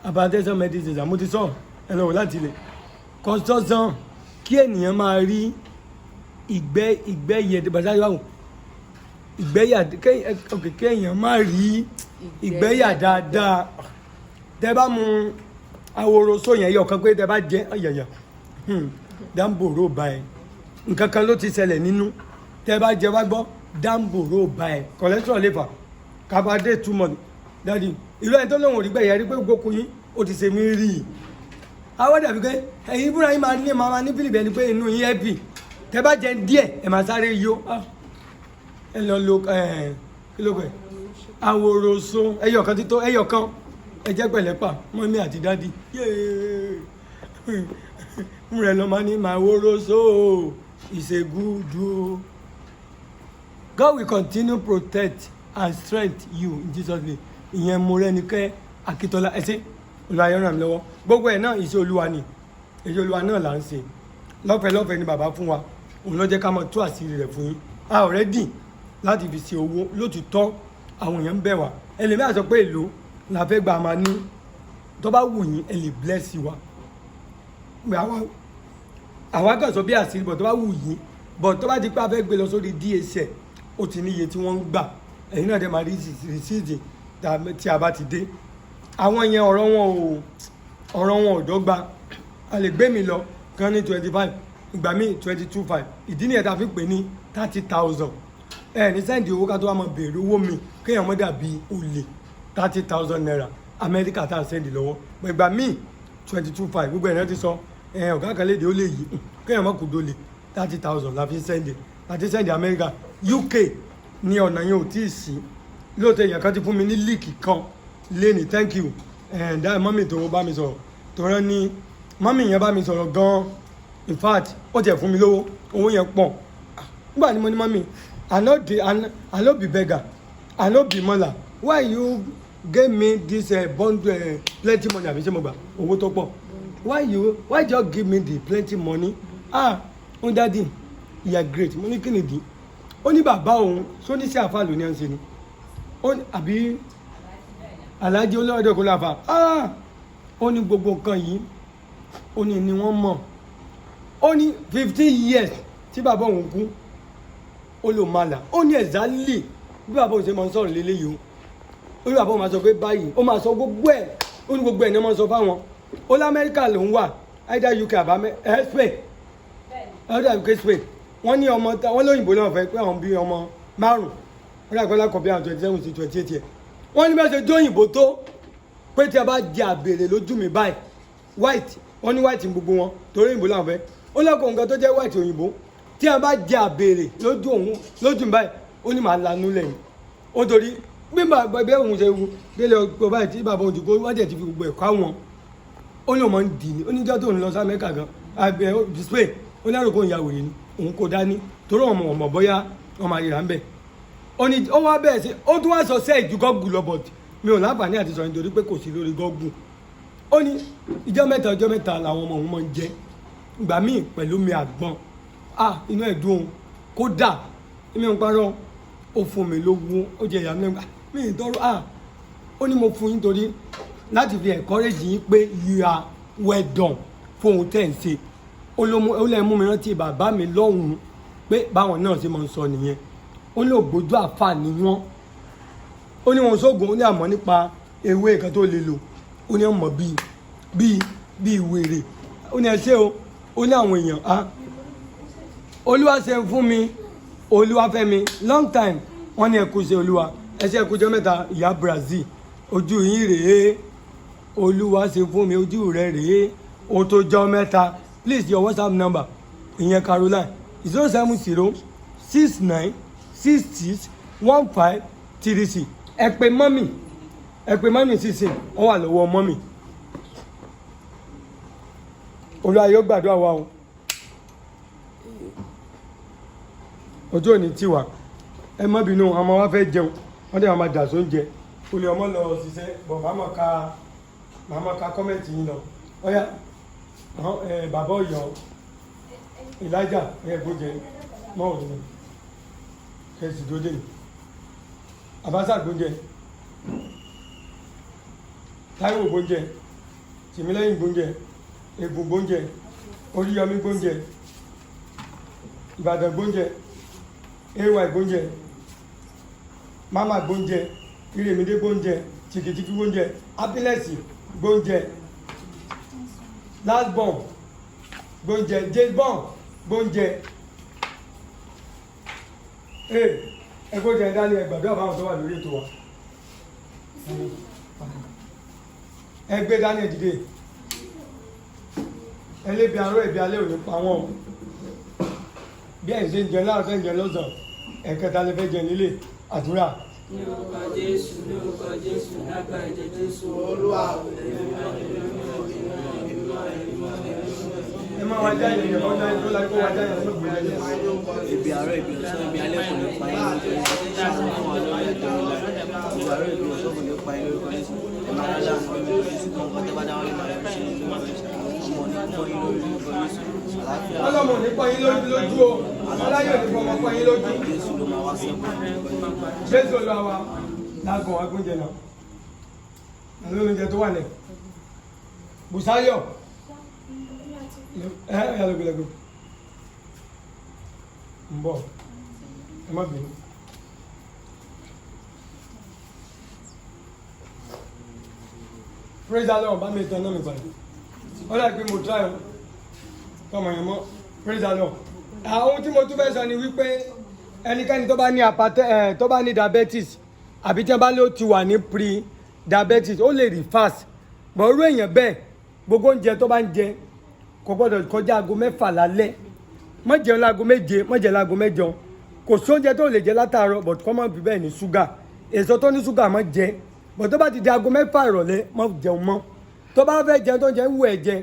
hypertension medicine àmú ti sọ ẹ lọ́wọ́ láti ilẹ̀ constitution kí ènìyàn máa rí ìgbẹ́yẹ bàtàkì wàhùn ìgbẹ́yà kéèyàn máa rí ìgbẹ́yà dáadáa tẹ́ bá mu aworoso yẹn yọ kan pé tẹ́ bá jẹ ọ̀yàyà dáńbòrò bá ẹ nǹkan kan ló ti ṣẹlẹ̀ nínú tẹ́ bá jẹ wá gbọ́ dáńbòrò bá ẹ cholesterol lè fà kábàdé túmọ̀ dáàdi ìlú ẹni tó lóun ò rí gbẹ̀yà rí pé gbókun yín ó ti ṣe mí rí i àwọn dàbí pé ẹ̀yin ìbúra yín máa ní fílìpì ẹni pé inú yín ẹ̀ bì tẹ́ bá jẹ díẹ̀ ẹ̀ máa sáré yó ẹ lọ lo kí ló pẹ̀ aworoso ẹyọ kan títọ́ ẹyọ kan ẹ jẹ́ pẹ̀lẹ́pà mọ́mí àti dáàdi rẹ̀ lọ́ máa ní máa woroso ìṣègùdù. God will continue protect and strength you in Jesus name ìyẹn mo rẹ́ni kẹ́ Akíntọ́lá ẹsẹ̀ olùwàyọ̀ ràn mí lọ́wọ́ gbogbo ẹ̀ náà iṣẹ́ olúwa ni iṣẹ́ olúwa náà là ń ṣe lọ́fẹ̀ẹ́ ni bàbá fún wa òun ló jẹ́ ká mọ̀ tú àṣírí rẹ̀ fún yín a ò rẹ́dì láti fi ṣe owó lótìtọ́ àwọn èèyàn ń bẹ̀ wá ẹlẹ́mí àsọ pé èlò la fẹ́ gba máa ní tó bá wù yín ẹ lè bless wa àwa kàn sọ bí àṣírí bọ̀ tó bá wù yín bọ̀ tó bá di pé a fẹ́ gbé lọ sórí DSL ó ti níye tí wọ́n ń gbà ẹ̀yin náà dẹ̀ máa rí rìsíìtì tí a bá ti dé àwọn yẹn ọ̀rọ̀ wọn ò dọ́gba a lè gbé mi lọ kan ní 25 ìgbà míì 22.5 ìdí nìyẹn tá a fi pè ní 30,000 ní sẹ́ǹdì owó ká tó wá mọ béèrè owó mi kéèyàn mọ́ dàbí olè 30,000 naira Amẹ́ríkà tá a sẹ́ǹdì lọ́wọ́ ìgbà míì 22.5 gbogbo ẹ̀rọ ti sọ ọ̀gá kan léde ó lè yí kéèyàn mọ́ kò dólè 30,000 la fi sẹ́ǹdì láti sẹ́ǹdì Amẹ́ríkà UK ní ọ̀nà yẹn ò tí ì sí lóòótọ́ èèyàn kan ti fún mi ní líìkì kan lẹ́nìí thank you ẹ̀ẹ́dá mọ́mì tó bá mi sọ̀rọ̀ tó rán ní mọ́mì yẹn bá mi sọ̀rọ̀ gan-an in fact ó tiẹ̀ fún mi lówó owó yẹn pọ̀ nígbà ni mo ní mọ́mì I no be beggar I no be mọ́là why you gave me this bundle plenty money àbí ṣé mo gbà owó tó pọ̀ why just give me the plenty money ó dádì you are great mo ní kí nìdí ó ní bàbá òun só ní sí àfáà lóní à ń ṣe ni àbí aláàjì olóòdè kò láfa ó ní gbogbo nǹkan yìí ó ní ni wọ́n mọ̀ ó ní 15 years tí bàbá òun kú ó lò máa là ó ní exactly bí bàbá òun ṣe máa ń sọ̀rọ̀ lélẹ́yìí ó ní bàbá òun máa sọ pé báyìí ó máa sọ gbogbo ẹ̀ ó ní gbogbo ẹ̀ ní wọ́n máa sọ fáwọn ó lamẹ́ríkà ló ń wà either UK àbá Spain wọ́n dàbí pé Spain wọ́n ní ọmọ wọ́n lóyìnbó náà fẹ́ pé àwọn bí ọmọ márùn-ún wọ́n dàgbọ́ lákọ̀ọ́ bí àwọn 27 sí 28 yẹn wọ́n ní bẹ́ẹ̀ ṣe dóyìnbó tó pé tí a bá jẹ àbèrè lójú mi báyìí white wọ́n ní white gbogbo wọn torí òyìnbó làwọn fẹ́ ó lọ́kọ̀ nǹkan tó jẹ́ white òyìnbó tí a bá jẹ àbèrè lójú mi báyìí ó ní màá lanú lẹ́yìn ó torí bí bẹ́ẹ̀ òun ṣe wu délé ọgbọ báyìí tí bàbá òun ti kó wọ́n jẹ̀ ti fi gbogbo ẹ̀kọ́ àwọn ó ní òun dì ní oníjọ́ tó ń lọ sí Amẹ́ríkà gan àbẹ̀ Spain ó ní àròkọ ìyàwó yìí ni òun kò dání torí ọmọ bóyá ọmọ àríra ń bẹ̀ ó wá bẹ́ẹ̀ sí ó tún wá sọ sẹ́ẹ̀ ju gọ́gù lọ bọ̀t mi ò láǹfààní àti sọ nítorí pé kò sí lórí gọ́gù ó ní ọjọ́ mẹ́ta làwọn ọmọ òun máa ń jẹ ìgbà míì pẹ̀lú mi àgbọn inú ẹ̀ dùn kódà èmi ò ń parọ́ ó fún mi lówó ó jẹ ìyá mi ì tọrọ ó ní mo fún yín torí láti fi encourage yín pé you are well done fóun tẹ̀ ń ṣe ó lè mú mi rántí bàbá mi lọ́hùn-ún pé báwọn náà ṣe máa ń sọ nìyẹn ó ní ògbójú àfà ni wọ́n ó ní wọn sóògùn ó ní àmọ́ nípa ewé kan tó lè lò ó ní ọmọ bíi wèrè ó ní ẹṣẹ́ ó ní àwọn èèyàn olúwa ṣe fún mi olúwafẹ́mi long time wọ́n ní ẹkú ṣe olúwa ẹṣẹ́ ẹkújọ́ mẹ́ta ìyá Brazil ojú yín rèé olúwa ṣe fún mi ojú rẹ rèé ó tó jọ́ mẹ́ta please your WhatsApp number ìyẹn Caroline 07069661536 ẹ pè mọ́mì sísìn wọ́n wà lọ́wọ́ mọ́mì olúwa yóò gbàdúrà wa o ojú òní tiwa ẹ má bínú ọmọ wa fẹ́ jẹun wọ́n dẹ̀ máa dà sóúnjẹ olè ọmọ lọ ṣiṣẹ́ bọ̀ màmá ka kọ́mẹ̀ntì yín lọ ọ̀yá bàbá ọ̀yọ́ Elijah gbójẹ mọ́ òun ní kẹsì tó dé ní Abasa gbójẹ Táíwò gbójẹ Tìmílẹ́yìn gbójẹ Ègùn gbójẹ Oríyọmí gbójẹ Ìbàdàn gbójẹ ay gbójẹ Mama gbójẹ Irèmídé gbójẹ Tìkìtìkì gbójẹ Happiness gbójẹ Last born gbójẹ James born gbójẹ ẹgbójẹ dání ẹgbàdo àbáwọn tó wà lórí ètò wa ẹgbẹ́ dání ẹ̀dìdè ẹlẹ́bi àárọ̀ ẹ̀bí alẹ́ òní pa wọ́n bí ẹ̀ ń ṣe ń jẹ láàárọ̀ ń jẹ lọ́sàn ẹ̀kẹta lè fẹ́ jẹ nílé àdúrà. Ní orúkọ Jésù, lágbà ẹ̀jẹ̀ Jésù, Olúwa. ẹ máa wájà ìyẹn ọjà ìlú láti kó wájà ìyẹn ló gbé lẹ́yìn. Ibi àárọ̀ ibi ọ̀sán ibi alẹ́ kò ní pa yín lórí ṣáàṣì fún wa lórí ẹ̀dọ́ ìlà. Ibi àárọ̀ ibi ọ̀sán kò ní pa yín lórí kọ́lẹ́sì. Ẹ máa rálá àwọn ọmọ ìlú sí kan kọ́tẹ́ bá dáwọ́ lè máa rẹ̀ ṣe ìlú máa rẹ̀ ṣe. Ọmọ ní pọ́ yín lórí kọ́lẹ́sì. Àlàáfíà. ọlọ́mọ ní pọ́ yín lójú o ọláyọ̀ ní fọmọ pọ́ yín lójú. Jésù ló máa wá sẹ́kù. Jésù ló wá lágùn agbóúnjẹ náà àwọn oúnjẹ tó wà lẹ̀ Bùsáyọ̀ lọ́gbẹ̀lẹ́gbẹ̀ ń bọ̀ ẹ má bínú. Praise the Lord bá mi tán náà mi padà ó dà pé mo try tọmọ yẹn mọ́ praise the Lord. àwọn tí mo tún fẹ́ sọ ni wípé ẹnikẹ́ni tó bá ní tó bá ní diabetes àbí tí wọ́n bá ló ti wà ní pre-diabetes ó lè reverse bọ̀ irú èèyàn bẹ́ẹ̀ gbogbo oúnjẹ tó bá ń jẹ kò gbọ́dọ̀ kọjá aago 6 lálẹ́ má jẹun láago 7 má jẹun láago 8 kò sí oúnjẹ tó lè jẹ látàárọ̀ but kọ́ mọ́ bí bẹ́ẹ̀ ní ṣúgà èso tó ní ṣúgà má jẹ but tó bá ti di aago 6 ìrọ̀lẹ́ má jẹun mọ́ tó bá fẹ́ jẹun tó ń jẹ ń wù ẹ̀ jẹ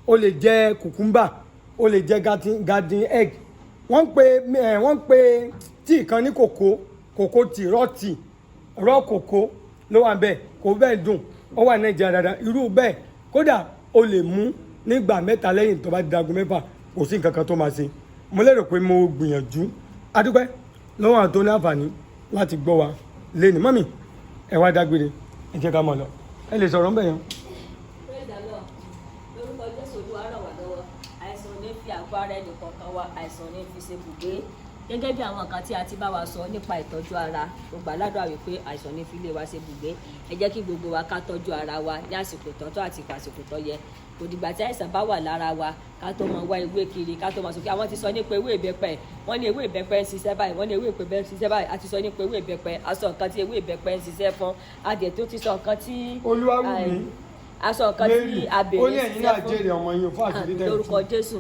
o lè jẹ kùkúmbà o lè jẹ garden egg wọ́n ń pe tíì kan ní kòkó tí rọ́ kòkó ló wà bẹ́ẹ̀ kò bẹ́ẹ̀ dùn ó wà Nàìjíríà dáadáa irú bẹ́ẹ̀ kódà o lè mú nígbà 3 lẹ́yìn tó bá di aago 6 kò sí nǹkan kan tó máa ṣe mo lérò pé mo gbìyànjú adúpẹ́ lọ́wọ́ àwọn tó ní àǹfààní láti gbọ́ wa lẹ́nu mọ́mì ẹ wá dágbére ẹ jẹ́ ká máa lọ ẹ lè sọ̀rọ̀ ń bẹ̀ yẹn. Praise the Lord. Lórúkọ Jésù Olúwa ràn wá lọ́wọ́ àìsàn ò ní fi àgọ́ ara ẹnì kọ̀ọ̀kan wa àìsàn ò ní fi ṣe bùgbé gẹ́gẹ́ bí àwọn nǹkan tí a ti bá wa sọ nípa ìtọ́jú ara gbogbo aládùn wípé àìsàn ní fi lé wa ṣe bùgbé ẹ jẹ́ kí gbogbo wa ká tọ́jú ara wa ní àsìkò tọ́tọ́ àti àsìkò tó yẹ kò dìgbà tí àìsàn bá wà lára wa ká tó mọ wá ewé kiri ká tó mọ sókè àwọn ti sọ nípa ewé ìbẹ́pẹ wọ́n ní ewé ìbẹ́pẹ ń ṣiṣẹ́ báyìí wọ́n ní ewé ìbẹ́pẹ ń ṣiṣẹ́ báyìí a ti sọ nípa ewé ìbẹ́pẹ a sọ nǹkan tí ewé ìbẹ́pẹ ń ṣiṣẹ́ fún adìẹ tó ti sọ nǹkan tí Olúwawùmí aṣọ nǹkan tí abèrè ó ní ẹ̀yin náà jèrè ọmọ yín fún àṣírí tẹ̀ lórúkọ Jésù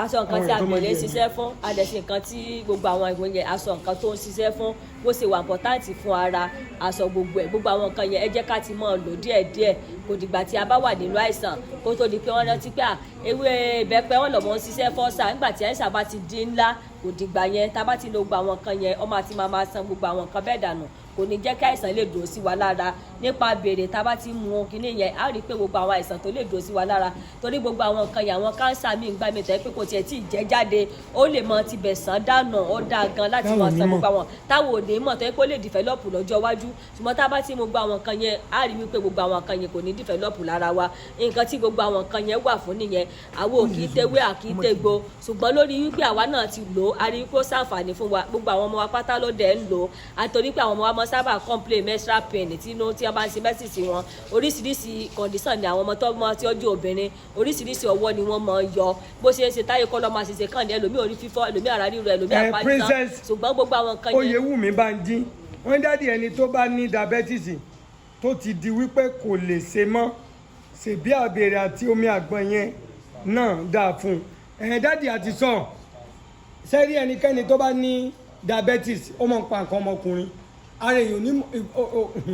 aṣọ nǹkan tí abèrè ń ṣiṣẹ́ fún adẹ̀sí nǹkan tí gbogbo àwọn ìwọ̀n yẹn aṣọ nǹkan tó ń ṣiṣẹ́ fún bó ṣe wà pọ̀táǹtì fún ara aṣọ gbogbo ẹ̀ gbogbo àwọn nǹkan yẹn ẹ jẹ́ ká ti mọ̀ lò díẹ̀díẹ̀ kò dìgbà tí a bá wà nínú àìsàn kó tó di pé wọ́n rántí pé ewé ìbẹ́pẹ wọn lọ́mọ ń ṣiṣẹ́ fọ́sà nígbà tí àìsàn bá ti di ńlá kò dìgbà yẹn tá a bá ti lo gbogbo àwọn nǹkan yẹn ọmọ àti máa san gbogbo àwọn nǹkan bẹ́ẹ̀ dànù kò ní jẹ́ kí àìsàn lè dúró sí wa lára nípa béèrè tá a bá ti mu kinní yẹn á rí i pé gbogbo àwọn àìsàn tó lè dúró sí wa lára torí gbogbo àwọn nǹkan yẹn àwọn káńsà míì ń gbá mi tẹ́ pé kò tiẹ̀ tí ì jẹ́ jáde ó lè mọ tibẹ̀ sàn dànù ó dáa gan láti mọ̀ sàn gbogbo àwọn táwọn òde mọ̀ tó yẹ kó lè dìfẹ́lọ́pù lọ́jọ́ iwájú ṣùgbọ́n tá a bá ti mu gbogbo àwọn nǹkan yẹn á rí i pé gbogbo àwọn nǹkan yẹn kò ní dìfẹ́lọ́pù lára wa nǹkan tí gbogbo àwọn nǹkan yẹn wà fún nìyẹn àwọn òkì tewé àkì tegbo ṣùgbọ́n lórí wípé àwa náà ti lò ó a rí i pé ó ṣàǹfààní fún wa gbogbo àwọn ọmọ wa pátá ló dẹ̀ ń lò ó àtòrí pé àwọn ọmọ wa mọ sábà complain menstrual pain tí wọ́n bá ń ṣe mẹ́sìsì wọn oríṣiríṣi condition ni àwọn ọmọ tó mọ tí ó jẹ́ obìnrin oríṣiríṣi ọwọ́ ni wọ́n mọ yọ bó ṣe é ṣe táyé kọ́ lọ́ máa ṣe kàn ní ẹlòmíì orí fífọ́ ẹlòmíì ara ríro ẹlòmíì àpáyítán ṣùgbọ́n gbogbo àwọn nǹkan yẹn. Oyèwùmí Bánjí wọ́n dádì ẹni tó bá ní diabetes tó ti di wípé kò lè ṣe mọ́ ṣèbí àbèrè àti omi àgbọn yẹn náà dáa fún un dádì àti sọ sẹ́rí ẹnikẹ́ni tó bá ní diabetes ó máa ń pa nǹkan ọmọkùnrin ara èèyàn ní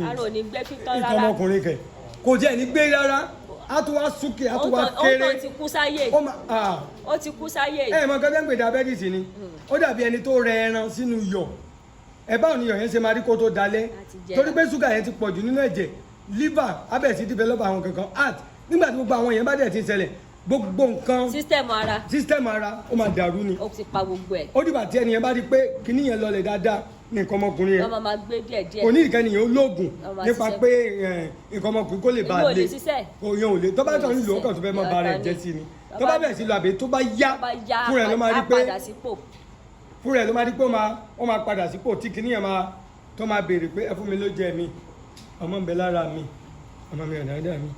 ara ò ní gbé kíkan rárá nǹkan ọmọkùnrin kẹ kò jẹ́ ní gbé rárá á tún wá súnkè á tún wá kéré ó ti kú sáyé ó ti kú sáyé. ẹ mọ kẹfẹ ń pè diabetes ni ó dàbí ẹni tó rẹ ẹran sínú iyọ̀ ẹ báwo ni iyọ̀ yẹn ṣe máa rí kó tó dalẹ̀ torí pé ṣúgà yẹn ti pọ̀ jù nínú ẹ̀jẹ̀ liver abẹ́ sí develop àwọn kankan heart nígbà tí gbogbo àwọn yẹn bá dẹ̀ ti ṣẹlẹ̀ gbogbo nǹkan system ara ó máa dàrú ni ó ti pa gbogbo ẹ̀. ó dìgbà tí ẹni yẹn bá rí pé kíní yẹn lọlẹ̀ dáadáa ní nǹkan ọmọkùnrin yẹn ọmọ máa gbé díẹ̀díẹ̀ kò ní ìkànnì yẹn ó lóògùn nípa pé nǹkan ọmọkùnrin kó lè bá a lé òyìn ò lè tó bá tọ̀ nílò ó kàn tó fẹ́ mọ́ ba rẹ̀ jẹ́ sí ni tó bá bẹ̀rẹ̀ sí lọ àbí tó bá yá fúnra ẹ̀ ló máa rí pé fúnra ẹ̀ ló máa rí pé ó máa padà sípò tí kíní yẹn máa tó máa béèrè pé ẹ fún mi ló jẹ mi ọmọ ń bẹ lára mi ọmọ mi ọ̀dà ọ̀dà mi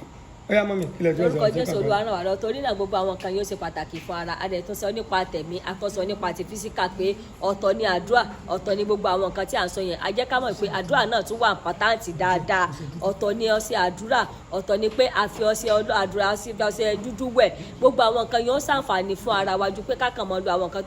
ọyá mọ́ mi kílẹ̀ tó lórúkọ Jésù Olúwa ràn wá lọ torí náà gbogbo àwọn kan yóò ṣe pàtàkì fún ara adẹ tó sọ nípa tẹ̀mí akọ́sọ nípa ti físíkà pé ọ̀tọ̀ ni àdúrà ọ̀tọ̀ ni gbogbo àwọn nǹkan tí à ń sọ yẹn a jẹ́ ká mọ̀ pé àdúrà náà tún wà pàtàkì dáadáa ọ̀tọ̀ ni ọṣẹ àdúrà ọ̀tọ̀ ni pé a fi ọṣẹ àdúrà ọṣẹ dúdú wẹ̀ gbogbo àwọn nǹkan yóò ṣàǹfààní fún ara wa ju pé ká kàn mọ́ lo àwọn nǹkan